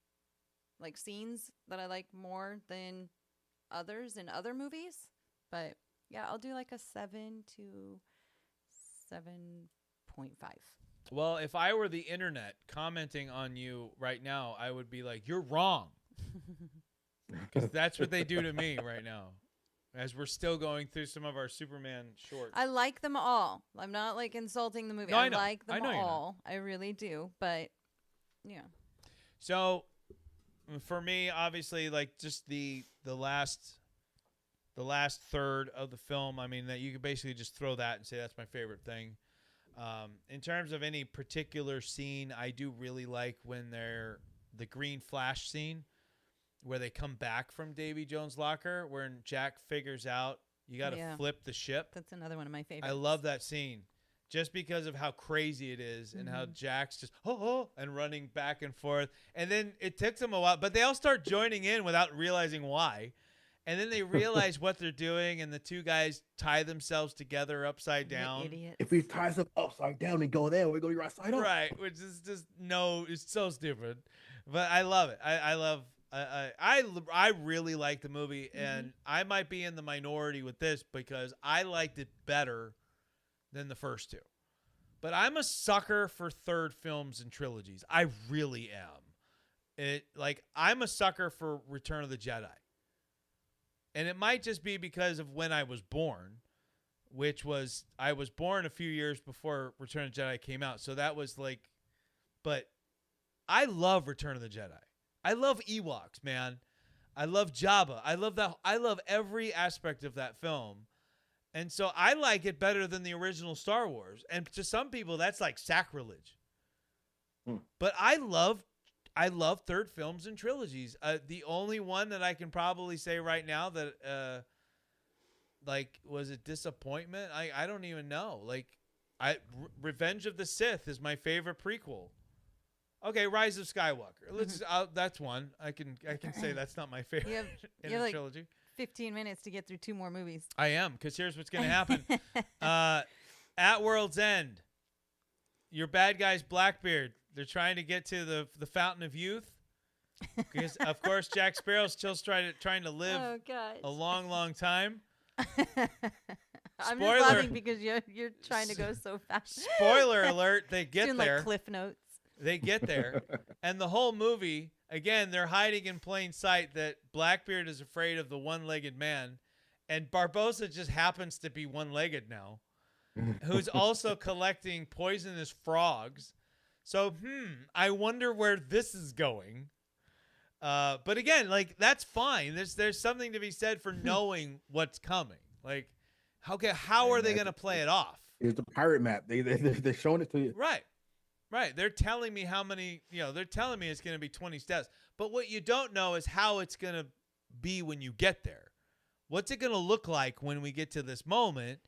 scenes that I like more than others in other movies. But yeah, I'll do like a 7 to 7.5. Well, if I were the internet commenting on you right now, I would be like, "You're wrong," because that's what they do to me right now, as we're still going through some of our Superman shorts. I like them all. I'm not like insulting the movie. No, I know. like them I know you're not. all. I really do. But yeah. So, for me, obviously, like just the last third of the film. I mean, that you could basically just throw that and say that's my favorite thing. In terms of any particular scene, I do really like when the green flash scene where they come back from Davy Jones' locker, when Jack figures out You got to Yeah. flip the ship. That's another one of my favorites. I love that scene just because of how crazy it is and how Jack's just and running back and forth. And then it takes them a while, but they all start joining in without realizing why. And then they realize what they're doing, and the two guys tie themselves together upside The down. idiots. If we tie us up upside down and go there, we're going to be right side up. Right, which is just it's so stupid. But I love it. I really like the movie, and I might be in the minority with this because I liked it better than the first two. But I'm a sucker for third films and trilogies. I really am. I'm a sucker for Return of the Jedi. And it might just be because of when I was born, I was born a few years before Return of the Jedi came out. So that was but I love Return of the Jedi. I love Ewoks, man. I love Jabba. I love every aspect of that film. And so I like it better than the original Star Wars. And to some people, that's like sacrilege. But I love third films and trilogies. The only one that I can probably say right now that was a disappointment. I don't even know. Revenge of the Sith is my favorite prequel. Okay, Rise of Skywalker. That's one. I can say that's not my favorite in the trilogy. 15 minutes to get through 2 more movies. I am, because here's what's going to happen. At World's End, your bad guy's Blackbeard. They're trying to get to the Fountain of Youth. Because, of course, Jack Sparrow's still trying to live a long, long time. I'm just laughing because you're trying to go so fast. Spoiler alert, they get doing there. Like Cliff Notes. They get there. And the whole movie, again, they're hiding in plain sight that Blackbeard is afraid of the one-legged man. And Barbosa just happens to be one-legged now. Who's also collecting poisonous frogs. So, I wonder where this is going. But again, that's fine. There's something to be said for knowing what's coming. How are they going to play it off? Here's the pirate map. They're showing it to you. Right. They're telling me how many, they're telling me it's going to be 20 steps. But what you don't know is how it's going to be when you get there. What's it going to look like when we get to this moment?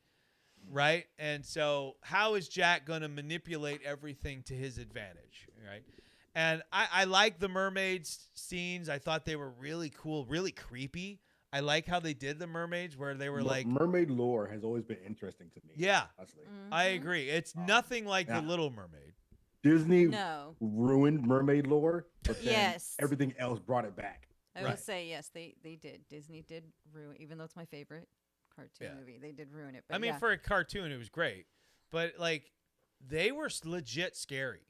Right. And so how is Jack going to manipulate everything to his advantage? Right. And I like the mermaids scenes. I thought they were really cool, really creepy. I like how they did the mermaids where they were mermaid lore has always been interesting to me. Yeah. Honestly. I agree. It's nothing like the Little Mermaid. Disney ruined mermaid lore, but then everything else brought it back. I will say, yes, they did. Disney did ruin, even though it's my favorite cartoon movie, they did ruin it. But I mean, for a cartoon, it was great. But, they were legit scary.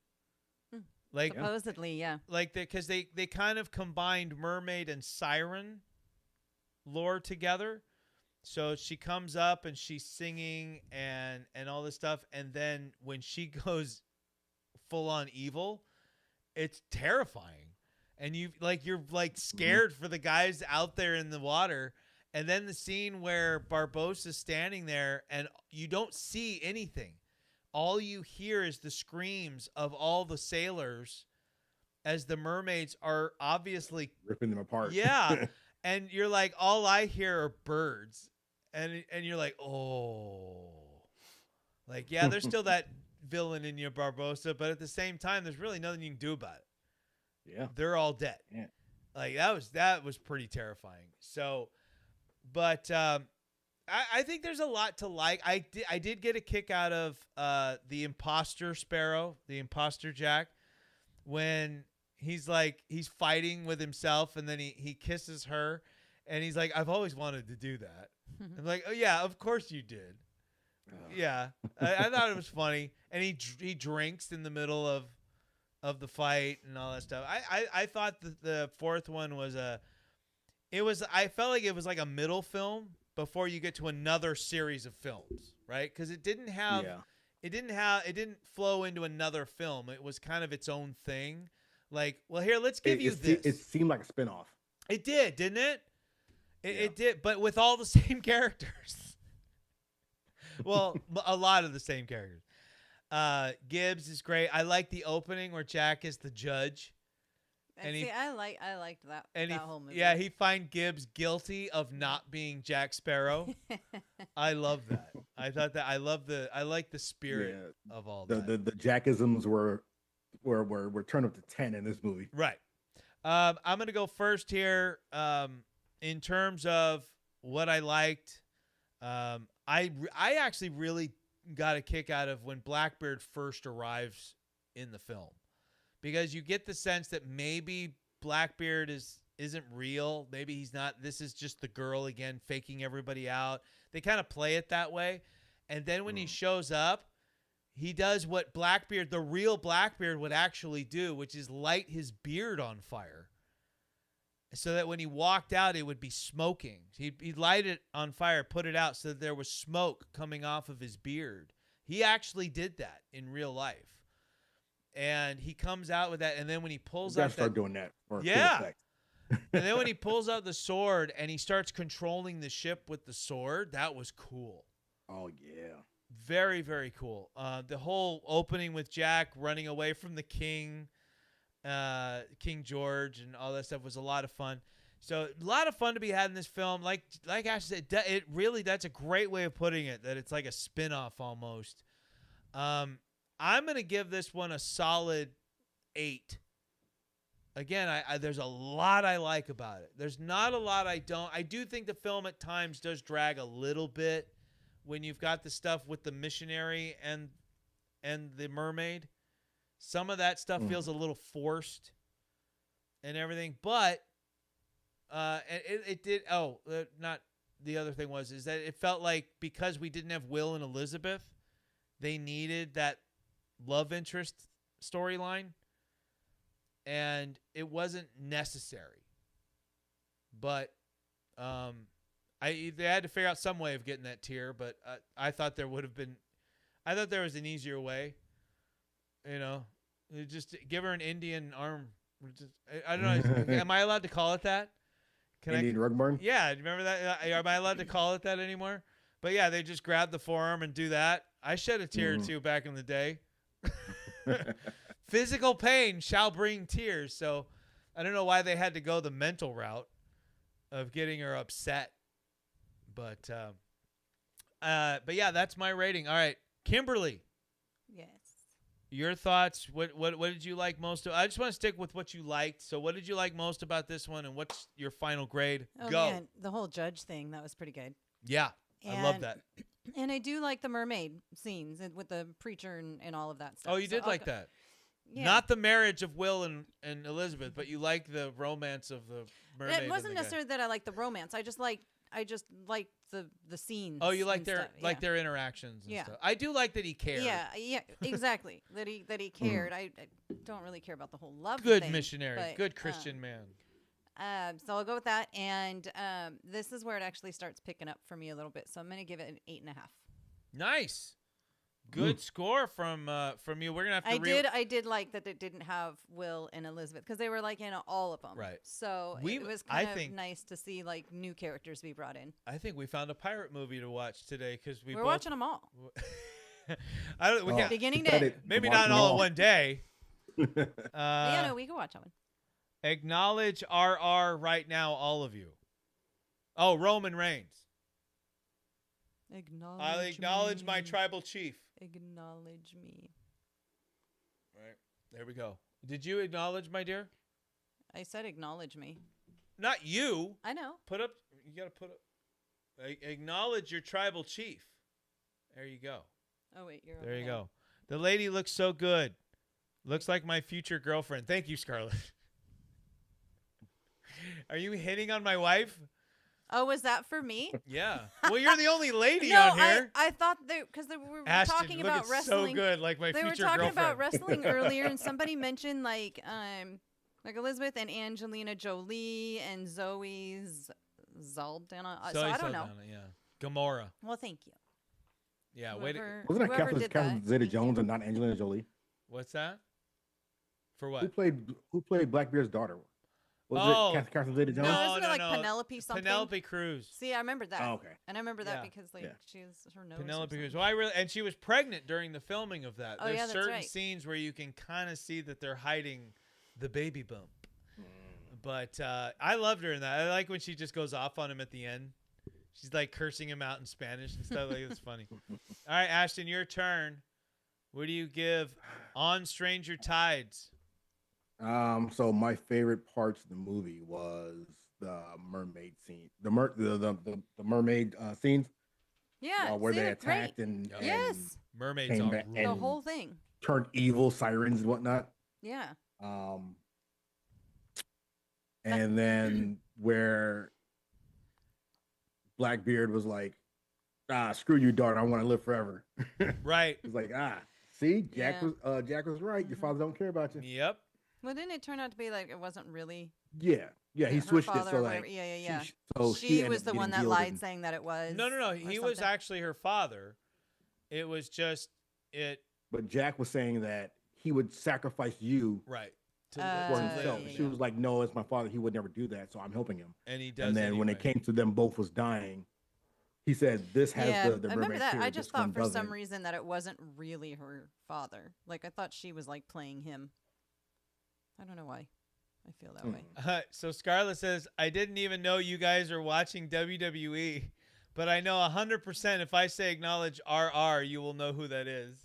Supposedly, yeah. Because they kind of combined mermaid and siren lore together. So she comes up and she's singing and all this stuff. And then when she goes full on evil, it's terrifying. And you're scared for the guys out there in the water. And then the scene where Barbosa's standing there and you don't see anything. All you hear is the screams of all the sailors as the mermaids are obviously ripping them apart. Yeah. And you're like, all I hear are birds. And you're like, oh. There's still that villain in you, Barbosa, but at the same time, there's really nothing you can do about it. Yeah. They're all dead. Yeah. That was pretty terrifying. So, but I think there's a lot to like. I did get a kick out of the imposter Sparrow, the imposter Jack, when he's fighting with himself and then he kisses her and he's like, I've always wanted to do that. I'm like, oh yeah, of course you did. Yeah, I thought it was funny, and he drinks in the middle of the fight and all that stuff. I thought the fourth one was I felt like it was like a middle film before you get to another series of films, right? Because it didn't flow into another film. It was kind of its own thing. Well, here, let's give you this. It seemed like a spinoff. It did, didn't it? It did, but with all the same characters. Well, a lot of the same characters. Gibbs is great. I like the opening where Jack is the judge. And See, he I liked that and that whole movie. yeah, he find Gibbs guilty of not being Jack Sparrow. I love that. I thought that I like the spirit of all that. The Jackisms were turned up to 10 in this movie. Right. I'm gonna go first here. In terms of what I liked, I actually really got a kick out of when Blackbeard first arrives in the film, because you get the sense that maybe Blackbeard isn't real. Maybe he's not. This is just the girl again, faking everybody out. They kind of play it that way, and then when he shows up, he does what Blackbeard, the real Blackbeard, would actually do, which is light his beard on fire, so that when he walked out, it would be smoking. He'd light it on fire, put it out, so that there was smoke coming off of his beard. He actually did that in real life. And he comes out with that, and then when he pulls out start doing that. For yeah. Cool effect. And then when he pulls out the sword and he starts controlling the ship with the sword, that was cool. Oh, yeah. Very, very cool. The whole opening with Jack running away from the king, King George, and all that stuff was a lot of fun. So a lot of fun to be had in this film. Like Ash said, it really, that's a great way of putting it, that it's like a spin-off almost. I'm going to give this one a solid 8. Again, there's a lot I like about it. There's not a lot I don't. I do think the film at times does drag a little bit when you've got the stuff with the missionary and the mermaid. Some of that stuff feels a little forced and everything, but it did. Not the other thing is that it felt like because we didn't have Will and Elizabeth, they needed that love interest storyline, and it wasn't necessary. But they had to figure out some way of getting that tear. But I thought there would have been. I thought there was an easier way. You know, just give her an Indian arm. I don't know. Am I allowed to call it that? Indian rug burn? Yeah, remember that? Am I allowed to call it that anymore? But yeah, they just grab the forearm and do that. I shed a tear or two back in the day. Physical pain shall bring tears. So I don't know why they had to go the mental route of getting her upset. But yeah, that's my rating. All right, Kimberly. Yes. Your thoughts? What did you like most? I just want to stick with what you liked. So what did you like most about this one, and what's your final grade? Oh, Go. man, the whole judge thing, that was pretty good. Yeah, I love that. And I do like the mermaid scenes with the preacher and all of that stuff. Oh, you did like that. Yeah. Not the marriage of Will and Elizabeth, but you like the romance of the mermaid. It wasn't and the necessarily that I liked the romance. I just like the scenes. Oh, you like and their stuff. their interactions and Yeah. stuff. I do like that he cared. Yeah, exactly. that he cared. I don't really care about the whole love Good thing, missionary, but, good Christian man. So I'll go with that. And this is where it actually starts picking up for me a little bit. So I'm going to give it an 8.5. Nice. Good score from you. We're gonna have to. I did like that it didn't have Will and Elizabeth because they were like in all of them. Right. So it was kind of nice to see like new characters be brought in. I think we found a pirate movie to watch today because we're watching them all. I don't. We can't. Beginning to maybe not all in one day. yeah, no, we can watch them. Acknowledge RR right now, all of you. Oh, Roman Reigns. I'll acknowledge my tribal chief. Acknowledge me. All right. There we go. Did you acknowledge, my dear? I said acknowledge me. Not you. I know. Put up. You got to put up. Acknowledge your tribal chief. There you go. Oh, wait. You're There you go. The lady looks so good. Looks like my future girlfriend. Thank you, Scarlett. Are you hitting on my wife? Oh, was that for me? Yeah. Well, you're the only lady No, on here. I thought because they were Ashton, talking about looking wrestling. so good, like my they future were talking girlfriend. about wrestling earlier, and somebody mentioned like Elizabeth and Angelina Jolie and Zoe Saldana. So I don't know. Saldana, yeah. Gamora. Well, thank you. Yeah. Whoever, Wasn't that whoever Catherine did Catherine that. Zeta-Jones and not Angelina Jolie? What's that? For what? Who played Blackbeard's daughter? Was it Catherine Zeta-Jones? No, isn't it like no. Penelope something? Penelope Cruz. See, I remember that. Oh, okay. And I remember that Yeah. because she was her nose. Penelope Cruz. Well, and she was pregnant during the filming of that. Oh, There's yeah, that's certain right. scenes where you can kind of see that they're hiding the baby bump. But I loved her in that. I like when she just goes off on him at the end. She's like cursing him out in Spanish and stuff. Like, it's funny. All right, Ashton, your turn. What do you give On Stranger Tides? So my favorite parts of the movie was the mermaid scene, the mermaid scenes. Yeah, Where see, they it's great. attacked and Yes, Mermaids came are back rude. the whole thing. turned evil, sirens and whatnot. Yeah. And then where Blackbeard was like, screw you, daughter, I want to live forever. Right. He's like, see, Jack Yeah. was right. Your father don't care about you. Yep. Well, didn't it turn out to be like it wasn't really Yeah, he her switched it father so or like whatever? Yeah. she She was ended the up one getting that lied, gilded. saying that it was. No. or He was something. actually her father. It was just it. But Jack was saying that he would sacrifice you Right. for Yeah, himself. yeah, She was like, no, it's my father. He would never do that, so I'm helping him. And he does. And then when it anyway. came to them both was dying, he said, "This has Yeah, the I remember mermaid that. fear, I this just one thought for some doesn't." reason that it wasn't really her father. Like I thought she was like playing him. I don't know why. I feel that way. So Scarlett says, I didn't even know you guys are watching WWE, but I know 100% if I say acknowledge RR, you will know who that is.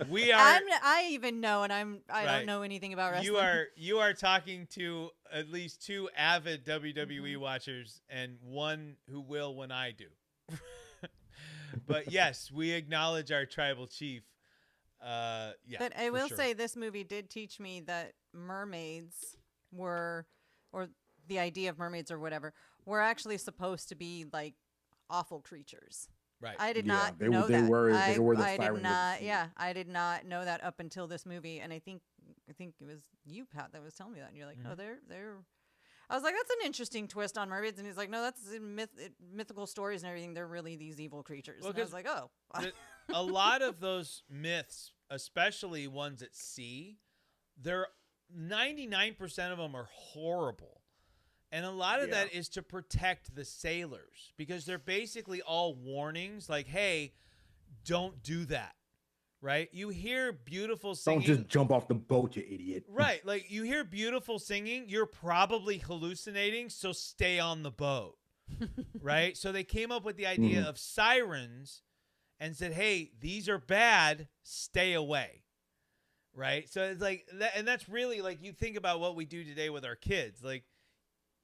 We are. I even know, and I Right. don't know anything about wrestling. You are talking to at least 2 avid WWE watchers and one who will when I do. But yes, we acknowledge our tribal chief. Yeah. But I for will sure. say this movie did teach me that mermaids were, or the idea of mermaids or whatever, were actually supposed to be like awful creatures. Right. I did Yeah, not they know were- they that. were- I, they were the I sirens did of the not. sea. Yeah, I did not know that up until this movie, and I think it was you, Pat, that was telling me that, and you're like, Mm-hmm. no, they're. I was like, that's an interesting twist on mermaids, and he's like, no, that's in mythical stories and everything. They're really these evil creatures. Well, and I was 'cause like, oh. A lot of those myths, especially ones at sea, they're 99% of them are horrible. And a lot of that is to protect the sailors because they're basically all warnings like, hey, don't do that. Right? You hear beautiful singing. Don't just jump off the boat, you idiot. Right. Like you hear beautiful singing, you're probably hallucinating, so stay on the boat. Right? So they came up with the idea of sirens and said, hey, these are bad, stay away. Right? So it's like that, and that's really like you think about what we do today with our kids. Like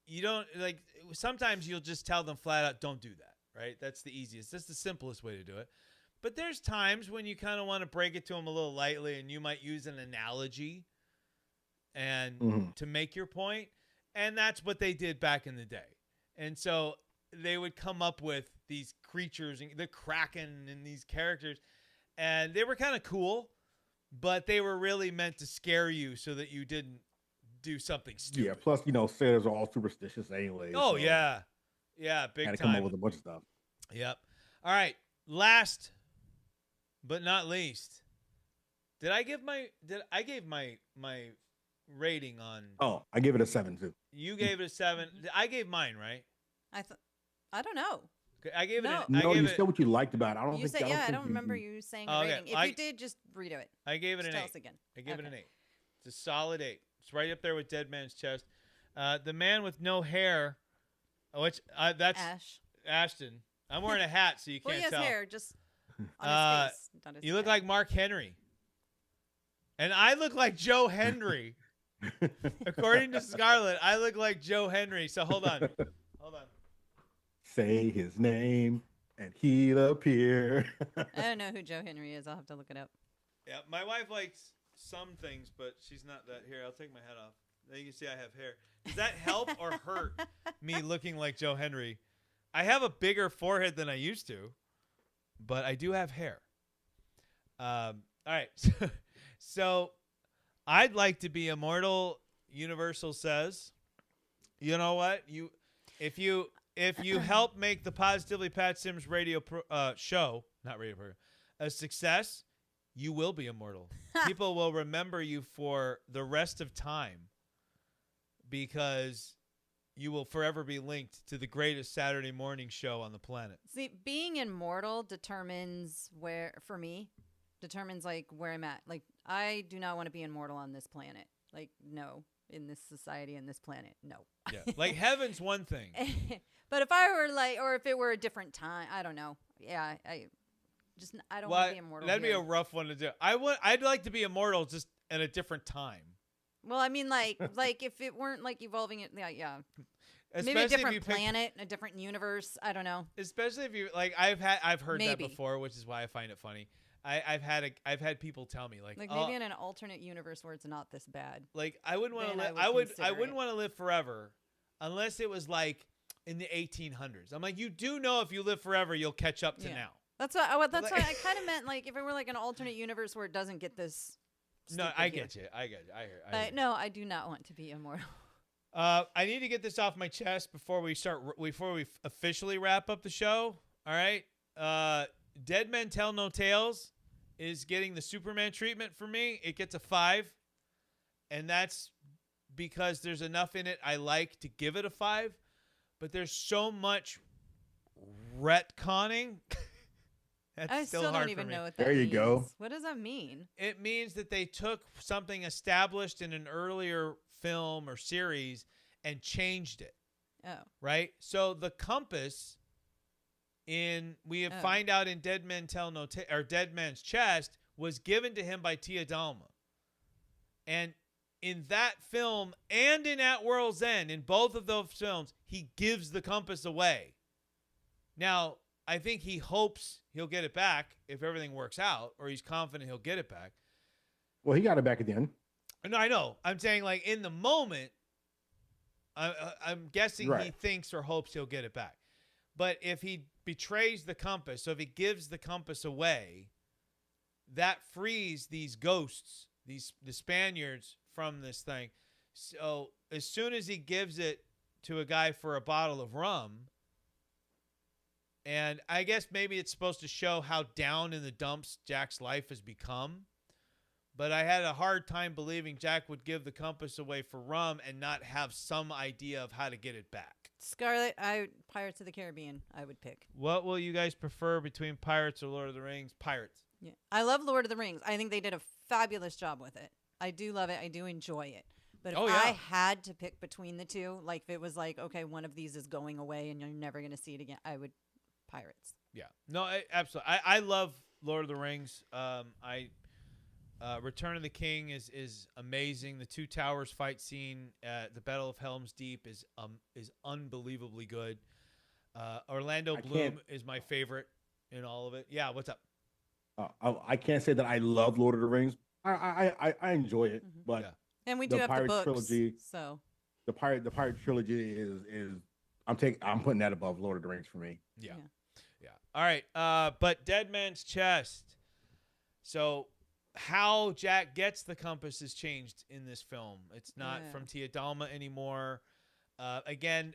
you don't like sometimes you'll just tell them flat out, don't do that. Right? That's the easiest. That's the simplest way to do it. But there's times when you kind of want to break it to them a little lightly and you might use an analogy and to make your point. And that's what they did back in the day. And so they would come up with these creatures, the Kraken and these characters, and they were kind of cool, but they were really meant to scare you so that you didn't do something stupid. Yeah. Plus, sailors are all superstitious anyway. Oh, so yeah. Yeah, big had to time. come up with a bunch of stuff. Yep. All right. Last but not least, I gave my rating on. Oh, I give it a 7 too. You gave it a 7. I gave mine, right? I don't know. Okay, I gave No. it. No, I gave you it. said what you liked about it. I don't You think. said, I don't think remember you saying Oh, a okay. rating. If I- you did, just redo it. I gave it Just an tell 8. us again. I gave it an Okay. 8. It's a solid 8. It's right up there with Dead Man's Chest. The man with no hair, which that's Ash. Ashton. I'm wearing a hat, so you Well, can't he has tell. hair just on his face. Not his You look head. like Mark Henry. And I look like Joe Henry. According to Scarlett, I look like Joe Henry. So hold on. Say his name and he'll appear. I don't know who Joe Henry is. I'll have to look it up. Yeah, my wife likes some things, but she's not that. Here, I'll take my hat off. Now you can see I have hair. Does that help or hurt me looking like Joe Henry? I have a bigger forehead than I used to, but I do have hair. All right. So I'd like to be immortal, Universal says. You know what? If you help make the Positively Pat Sims radio show, not radio program, a success, you will be immortal. People will remember you for the rest of time because you will forever be linked to the greatest Saturday morning show on the planet. See, being immortal determines like where I'm at. Like, I do not want to be immortal on this planet. Like, no. in this society and this planet. No. Yeah. Like heaven's one thing. But if I were like, or if it were a different time, I don't know. Yeah, I don't want to be immortal. That'd be here. a rough one to do. I'd like to be immortal just at a different time. Well, I mean, like if it weren't like evolving it, yeah. Especially Maybe a if you different pick- planet, a different universe. I don't know. Especially if you like, I've heard that Maybe. before, which is why I find it funny. I've had people tell me like Like maybe in an alternate universe where it's not this bad. like I wouldn't want to Then live. I would I wouldn't consider want to live forever, unless it was like in the 1800s. I'm like, you do know if you live forever, you'll catch up to Yeah. now. That's what I kind of meant. Like if it were like an alternate universe where it doesn't get this. No, stupid I here. get you. I get you. I hear. But no, I do not want to be immortal. I need to get this off my chest before we officially wrap up the show. All right. Dead Men Tell No Tales is getting the Superman treatment for me. It gets a 5, and that's because there's enough in it I like to give it a 5, but there's so much retconning. That's I still still hard don't even for me. know what that There you means. go. What does that mean? It means that they took something established in an earlier film or series and changed it, Oh, right? So the compass find out in Dead Men Tell No Tales, or Dead Man's Chest, was given to him by Tia Dalma. And in that film and in At World's End, in both of those films, he gives the compass away. Now, I think he hopes he'll get it back if everything works out, or he's confident he'll get it back. Well, he got it back at the end. No, I know. I'm saying, like, in the moment, I'm guessing he Right. thinks or hopes he'll get it back. But if he betrays the compass, so if he gives the compass away, that frees these ghosts, the Spaniards, from this thing. So as soon as he gives it to a guy for a bottle of rum, and I guess maybe it's supposed to show how down in the dumps Jack's life has become. But I had a hard time believing Jack would give the compass away for rum and not have some idea of how to get it back. Scarlet, Pirates of the Caribbean, I would pick. What will you guys prefer between Pirates or Lord of the Rings? Pirates. Yeah, I love Lord of the Rings. I think they did a fabulous job with it. I do love it. I do enjoy it. But if Oh, yeah. I had to pick between the two, like if it was like, okay, one of these is going away and you're never going to see it again, I would Pirates. Yeah. No, absolutely. I love Lord of the Rings. Return of the King is amazing. The Two Towers fight scene at the Battle of Helm's Deep is unbelievably good. Orlando I Bloom can't- is my favorite in all of it. Yeah, what's up? I can't say that I love Lord of the Rings. I enjoy it, Mhm. but Yeah. And we The do have the Pirate books. trilogy. So the pirate trilogy is I'm putting that above Lord of the Rings for me. Yeah. Yeah. Yeah. All right. But Dead Man's Chest. So how Jack gets the compass is changed in this film. It's not Yeah. from Tia Dalma anymore. Again,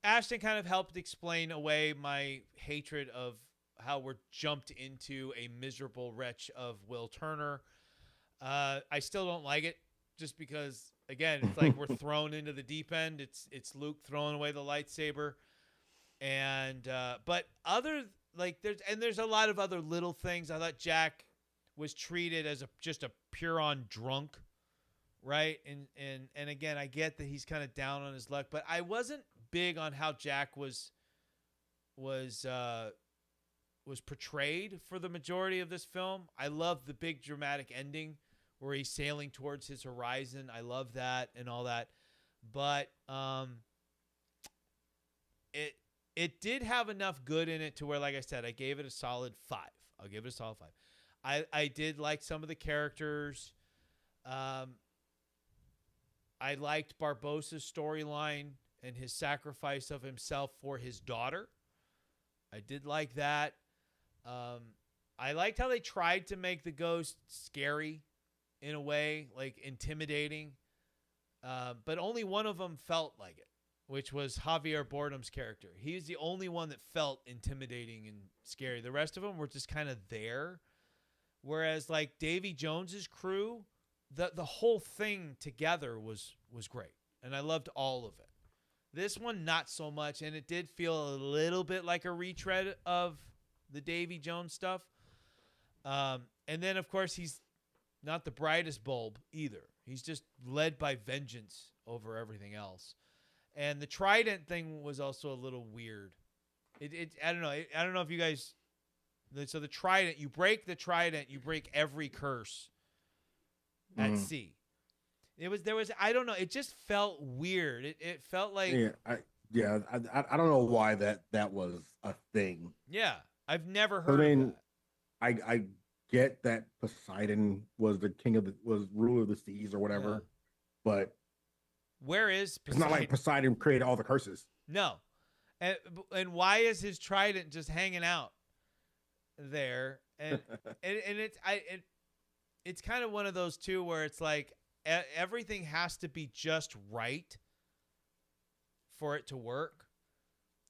Ashton kind of helped explain away my hatred of how we're jumped into a miserable wretch of Will Turner. I still don't like it just because, again, it's like we're thrown into the deep end. It's Luke throwing away the lightsaber. And but there's a lot of other little things. I thought Jack was treated as just a pure on drunk, right? And again, I get that he's kind of down on his luck, but I wasn't big on how Jack was portrayed for the majority of this film. I love the big dramatic ending where he's sailing towards his horizon. I love that and all that, but it did have enough good in it to where, like I said, I gave it a solid 5. I'll give it a solid 5. I did like some of the characters. I liked Barbosa's storyline and his sacrifice of himself for his daughter. I did like that. I liked how they tried to make the ghost scary in a way, like intimidating. But only one of them felt like it, which was Javier Bardem's character. He's the only one that felt intimidating and scary. The rest of them were just kind of there. Whereas like Davy Jones's crew, the whole thing together was great. And I loved all of it. This one, not so much. And it did feel a little bit like a retread of the Davy Jones stuff. And then, of course, he's not the brightest bulb either. He's just led by vengeance over everything else. And the trident thing was also a little weird. I don't know. I don't know if you guys. So the trident, you break the trident, you break every curse at sea. I don't know. It just felt weird. It felt like. I don't know why that was a thing. Yeah, I've never heard of that. I get that Poseidon was the was ruler of the seas or whatever, but where is Poseidon? It's not like Poseidon created all the curses. No, and why is his trident just hanging out there? And it's kind of one of those too where it's like everything has to be just right for it to work,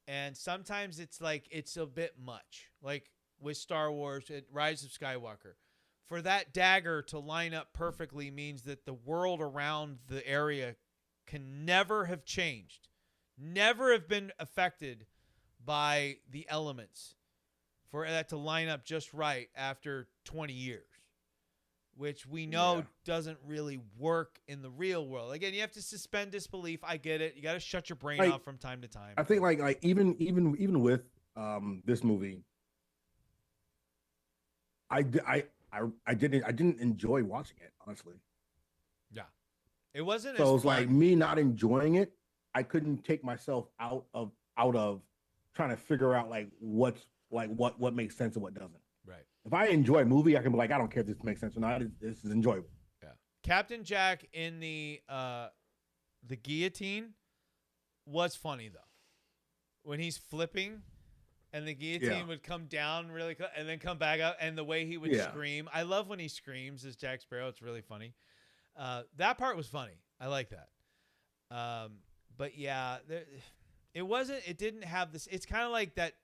and sometimes it's like it's a bit much, like with Star Wars, Rise of Skywalker. For that dagger to line up perfectly means that the world around the area can never have changed, never have been affected by the elements for that to line up just right after 20 years, which we know doesn't really work in the real world. Again, you have to suspend disbelief. I get it. You got to shut your brain off from time to time. I think like even with this movie, I didn't enjoy watching it, honestly. Yeah. It wasn't so as it's fun. like me not enjoying it. I couldn't take myself out of trying to figure out like what makes sense and what doesn't. Right. If I enjoy a movie, I can be like, I don't care if this makes sense or not. This is enjoyable. Yeah. Captain Jack in the guillotine was funny though. When he's flipping and the guillotine would come down really quick and then come back up, and the way he would scream. I love when he screams as Jack Sparrow. It's really funny. That part was funny. I like that. But yeah, it didn't have this. It's kind of like that,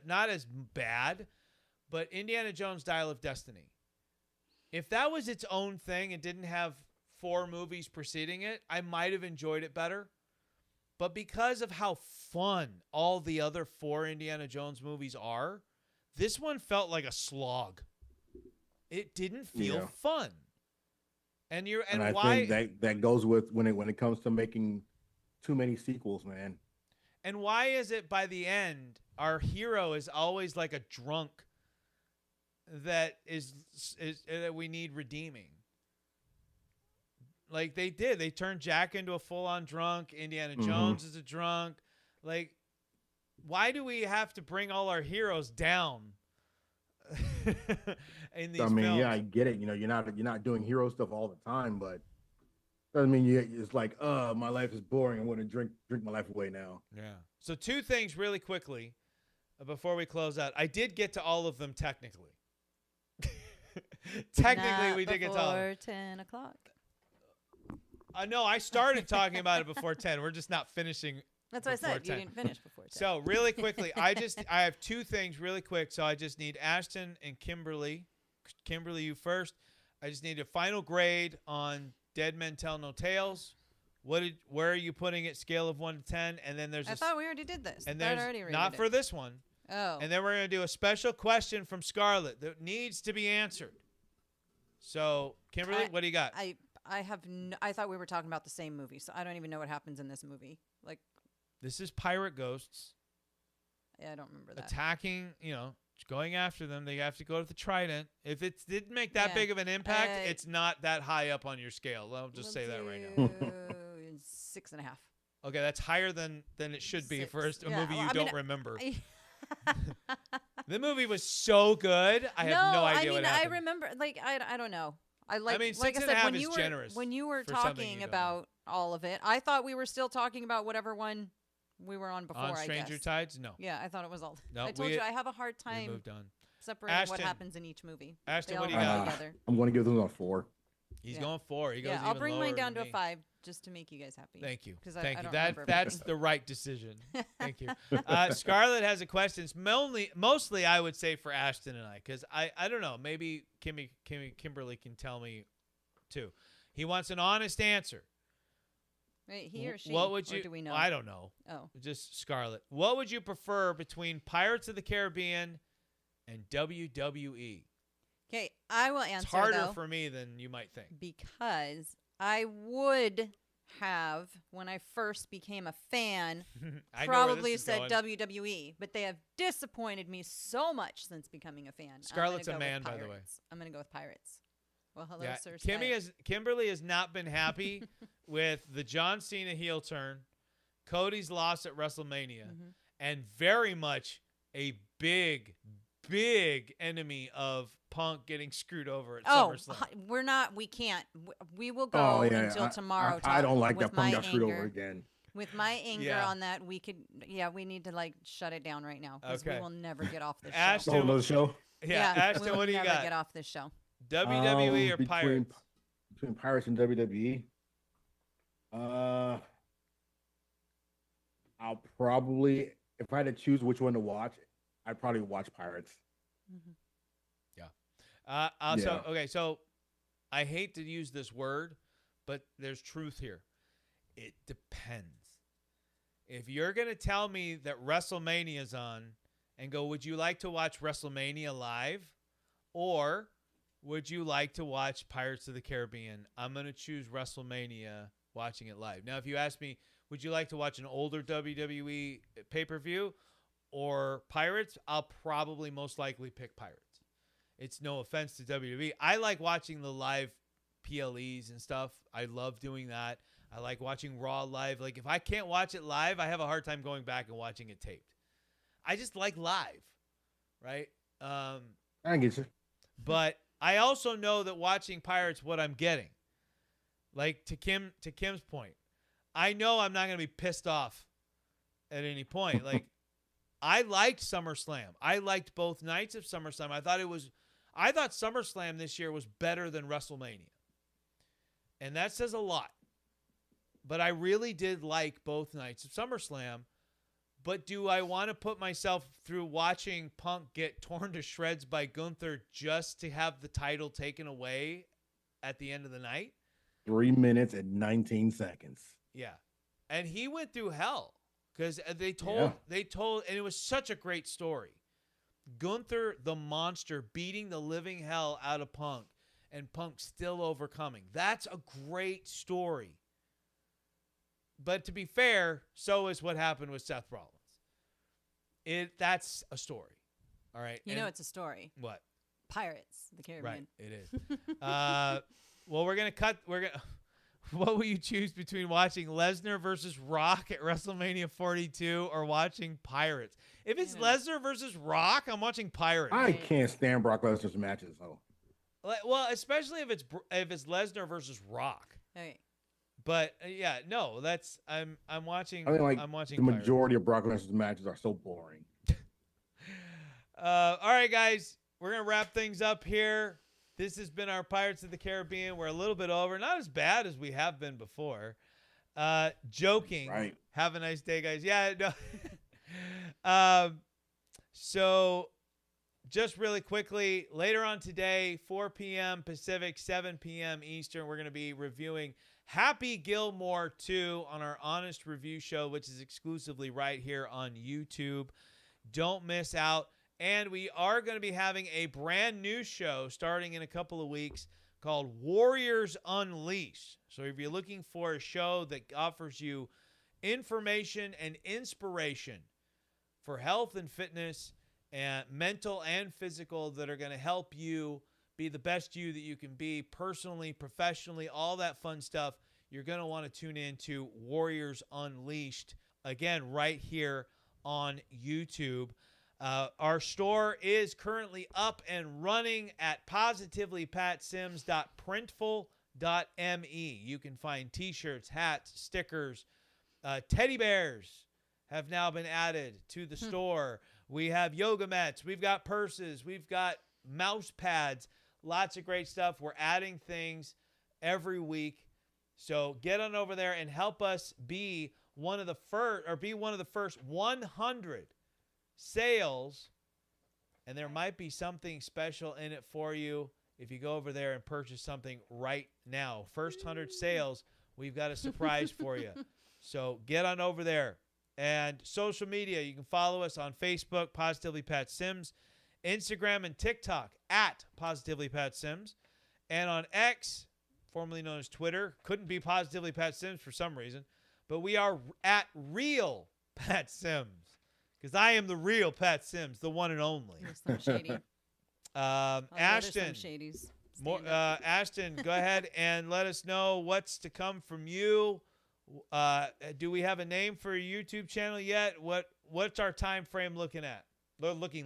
not as bad, but Indiana Jones Dial of Destiny. If that was its own thing and didn't have 4 movies preceding it, I might have enjoyed it better. But because of how fun all the other 4 Indiana Jones movies are, this one felt like a slog. It didn't feel fun. And I why think that goes with when it comes to making too many sequels, man. And why is it by the end our hero is always like a drunk that is that we need redeeming? Like they turned Jack into a full-on drunk. Indiana Jones is a drunk. Like, why do we have to bring all our heroes down in these films? Yeah, I get it. You know, you're not doing hero stuff all the time, but doesn't mean it's like, my life is boring. I'm going to drink my life away now. Yeah. So 2 things really quickly before we close out. I did get to all of them technically. Technically, we did get to all of them. Before 10 o'clock. No, I started talking about it before 10. We're just not finishing. That's what I said. 10. You didn't finish before 10. So really quickly, I have 2 things really quick. So I just need Ashton and Kimberly. Kimberly, you first. I just need a final grade on Dead Men Tell No Tales. Where are you putting it? Scale of 1 to 10, and then there's. I thought we already did this. And I there's already not for this one. Oh. And then we're gonna do a special question from Scarlett that needs to be answered. So Kimberly, what do you got? I thought we were talking about the same movie, so I don't even know what happens in this movie. Like, this is pirate ghosts. Yeah, I don't remember that. Attacking, going after them. They have to go to the trident. If it didn't make that big of an impact, it's not that high up on your scale. I'll just say that right now. 6.5. Okay, that's higher than it should be 6. for a movie you don't remember. The movie was so good. I have no idea what happened. I remember, like, I don't know. I mean, 6.5 is generous. When you were talking about all of it, I thought we were still talking about whatever one we were on before. On Stranger Tides? No. Yeah, I thought it was all. No, I told you I have a hard time moved on. separating what happens in each movie. Ashton, what do you you got? Together. I'm going to give them a 4. He's going 4. He goes I'll even bring lower mine down to than a me. 5 just to make you guys happy. Thank you. Thank you. That's That's the right decision. Thank you. Scarlett has a question. It's mostly I would say for Ashton and I, because I don't know. Maybe Kimberly can tell me too. He wants an honest answer. Wait, he or she? What would you? Or do we know? I don't know. Oh, just Scarlett. What would you prefer between Pirates of the Caribbean and WWE? Okay, I will It's answer harder though, for me than you might think. because I would have, when I first became a fan, I know where probably this is said going. WWE, but they have disappointed me so much since becoming a fan. Scarlett's I'm a gonna go man, with by the way. Pirates. I'm going to go with Pirates. Well, hello, Yeah, sir. Kimberly has not been happy with the John Cena heel turn, Cody's loss at WrestleMania, Mm-hmm. and very much a big enemy of Punk getting screwed over at SummerSlam. We're not. We can't. We will go Oh yeah, until tomorrow. I don't like with that Punk my got screwed over anger. again. With my anger Yeah. on that, we could. Yeah, we need to like shut it down right now because Okay. we will never get off this Ashton, show. Oh, another show. Yeah, we Ashton, will what do you never got? get off this show. WWE or Pirates? Between Pirates and WWE. I'll probably, if I had to choose which one to watch, I'd probably watch Pirates. So I hate to use this word, but there's truth here. It depends. If you're going to tell me that WrestleMania's on and go, would you like to watch WrestleMania live? Or would you like to watch Pirates of the Caribbean? I'm going to choose WrestleMania watching it live. Now, if you ask me, would you like to watch an older WWE pay-per-view or Pirates? I'll probably most likely pick Pirates. It's no offense to WWE. I like watching the live PLEs and stuff. I love doing that. I like watching Raw live. Like, if I can't watch it live, I have a hard time going back and watching it taped. I just like live, right? I get you. But I also know that watching Pirates, what I'm getting, like to Kim's point, I know I'm not going to be pissed off at any point. Like, I liked SummerSlam. I liked both nights of SummerSlam. I thought SummerSlam this year was better than WrestleMania. And that says a lot. But I really did like both nights of SummerSlam. But do I want to put myself through watching Punk get torn to shreds by Gunther just to have the title taken away at the end of the night? 3 minutes and 19 seconds. Yeah. And he went through hell because they told, and it was such a great story. Gunther, the monster, beating the living hell out of Punk, and Punk still overcoming. That's a great story. But to be fair, so is what happened with Seth Rollins. That's a story. All right. You know it's a story. What? Pirates, the Caribbean. Right. It is. Well, we're gonna. What will you choose between watching Lesnar versus Rock at WrestleMania 42 or watching Pirates? If it's Lesnar versus Rock, I'm watching Pirates. I can't stand Brock Lesnar's matches, though. Well, especially if it's Lesnar versus Rock. Okay. But yeah, no, I'm watching. I mean, like, I'm watching the Pirates. majority of Brock Lesnar's matches are so boring. All right, guys, we're gonna wrap things up here. This has been our Pirates of the Caribbean. We're a little bit over, not as bad as we have been before. Joking. Right. Have a nice day, guys. Yeah. No. So, just really quickly, later on today, 4 p.m. Pacific, 7 p.m. Eastern, we're going to be reviewing Happy Gilmore 2 on our Honest Review Show, which is exclusively right here on YouTube. Don't miss out. And we are going to be having a brand new show starting in a couple of weeks called Warriors Unleashed. So if you're looking for a show that offers you information and inspiration for health and fitness and mental and physical that are going to help you be the best you that you can be personally, professionally, all that fun stuff, you're going to want to tune in to Warriors Unleashed, again, right here on YouTube. Our store is currently up and running at positivelypatsims.printful.me. You can find t-shirts, hats, stickers, teddy bears have now been added to the store. We have yoga mats. We've got purses. We've got mouse pads. Lots of great stuff. We're adding things every week. So get on over there and help us be one of the first 100 sales, and there might be something special in it for you if you go over there and purchase something right now. First 100 sales, we've got a surprise for you. So get on over there. And social media, you can follow us on Facebook, Positively Pat Sims, Instagram and TikTok at Positively Pat Sims. And on X, formerly known as Twitter, couldn't be Positively Pat Sims for some reason, but we are at Real Pat Sims because I am the real Pat Sims, the one and only. You're so shady. Ashton, Shadies. Ashton, go ahead and let us know what's to come from you. Do we have a name for a YouTube channel yet? What's our time frame looking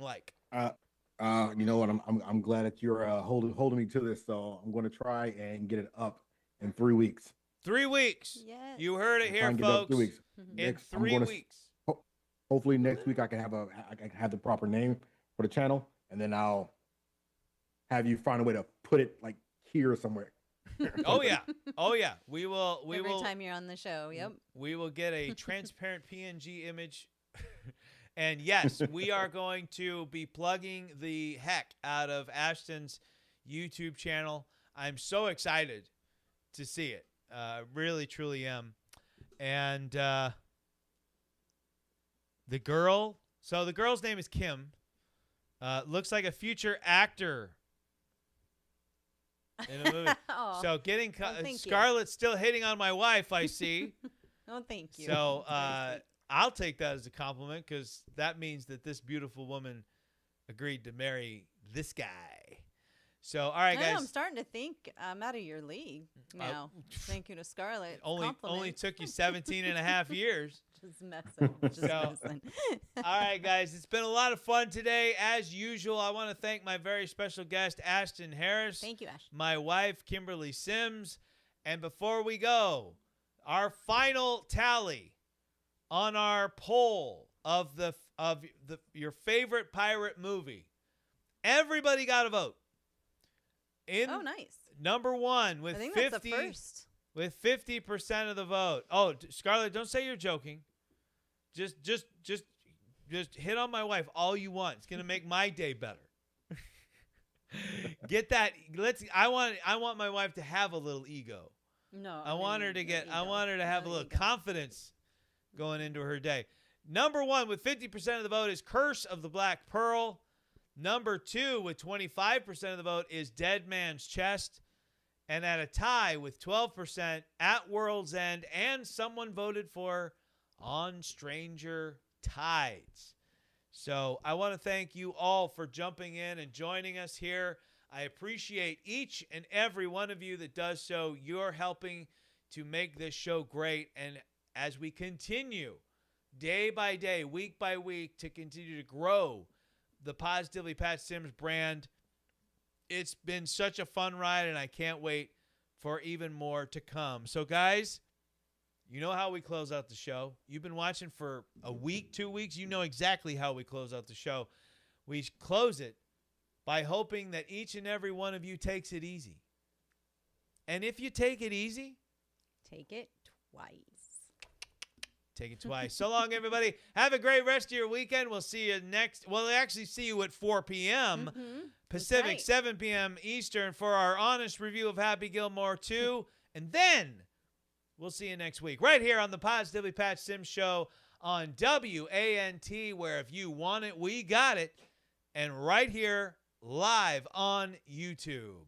like? You know what? I'm glad that you're holding me to this. So I'm going to try and get it up in 3 weeks. 3 weeks. Yes. You heard it Try here, and get it up folks. 3 weeks. In Next, I'm 3 gonna- weeks. Hopefully next week I can have the proper name for the channel, and then I'll have you find a way to put it like here somewhere. Oh yeah. We will. Every time you're on the show. Yep. We will get a transparent PNG image. And yes, we are going to be plugging the heck out of Ashton's YouTube channel. I'm so excited to see it. Really, truly am. And the girl's name is Kim. Looks like a future actor in a movie. Aw. So getting thank you. Scarlett's still hitting on my wife, I see. Oh, thank you. So Very sweet. I'll take that as a compliment because that means that this beautiful woman agreed to marry this guy. So, all right, I know, I'm guys. starting to think I'm out of your league now. Thank you to Scarlett. Only Compliment. took you 17 and a half years. Just messing. Just So- messing. All right, guys. It's been a lot of fun today. As usual, I want to thank my very special guest, Ashton Harris. Thank you, Ash. My wife, Kimberly Sims. And before we go, our final tally on our poll of your favorite pirate movie. Everybody got a vote. Oh, nice. Number one with I think 50 that's the first. with 50% of the vote. Oh, Scarlett, don't say you're joking. Just hit on my wife all you want. It's gonna make my day better. Get that. I want my wife to have a little ego. No. I want her to no ego. I want her to have a No little ego. confidence going into her day. Number one with 50% of the vote is Curse of the Black Pearl. Number two with 25% of the vote is Dead Man's Chest. And at a tie with 12% at World's End, and someone voted for On Stranger Tides. So I want to thank you all for jumping in and joining us here. I appreciate each and every one of you that does so. You're helping to make this show great. And as we continue day by day, week by week, to continue to grow the Positively Pat Sims brand, it's been such a fun ride, and I can't wait for even more to come. So, guys, you know how we close out the show. You've been watching for a week, 2 weeks. You know exactly how we close out the show. We close it by hoping that each and every one of you takes it easy. And if you take it easy, Take it twice. take it twice. So long, everybody. Have a great rest of your weekend. We'll see you we'll actually see you at 4 p.m. Pacific, right. 7 p.m. Eastern for our honest review of Happy Gilmore 2. And then we'll see you next week right here on the Positively Pat Sims Show on WANT, where if you want it, we got it. And right here live on YouTube.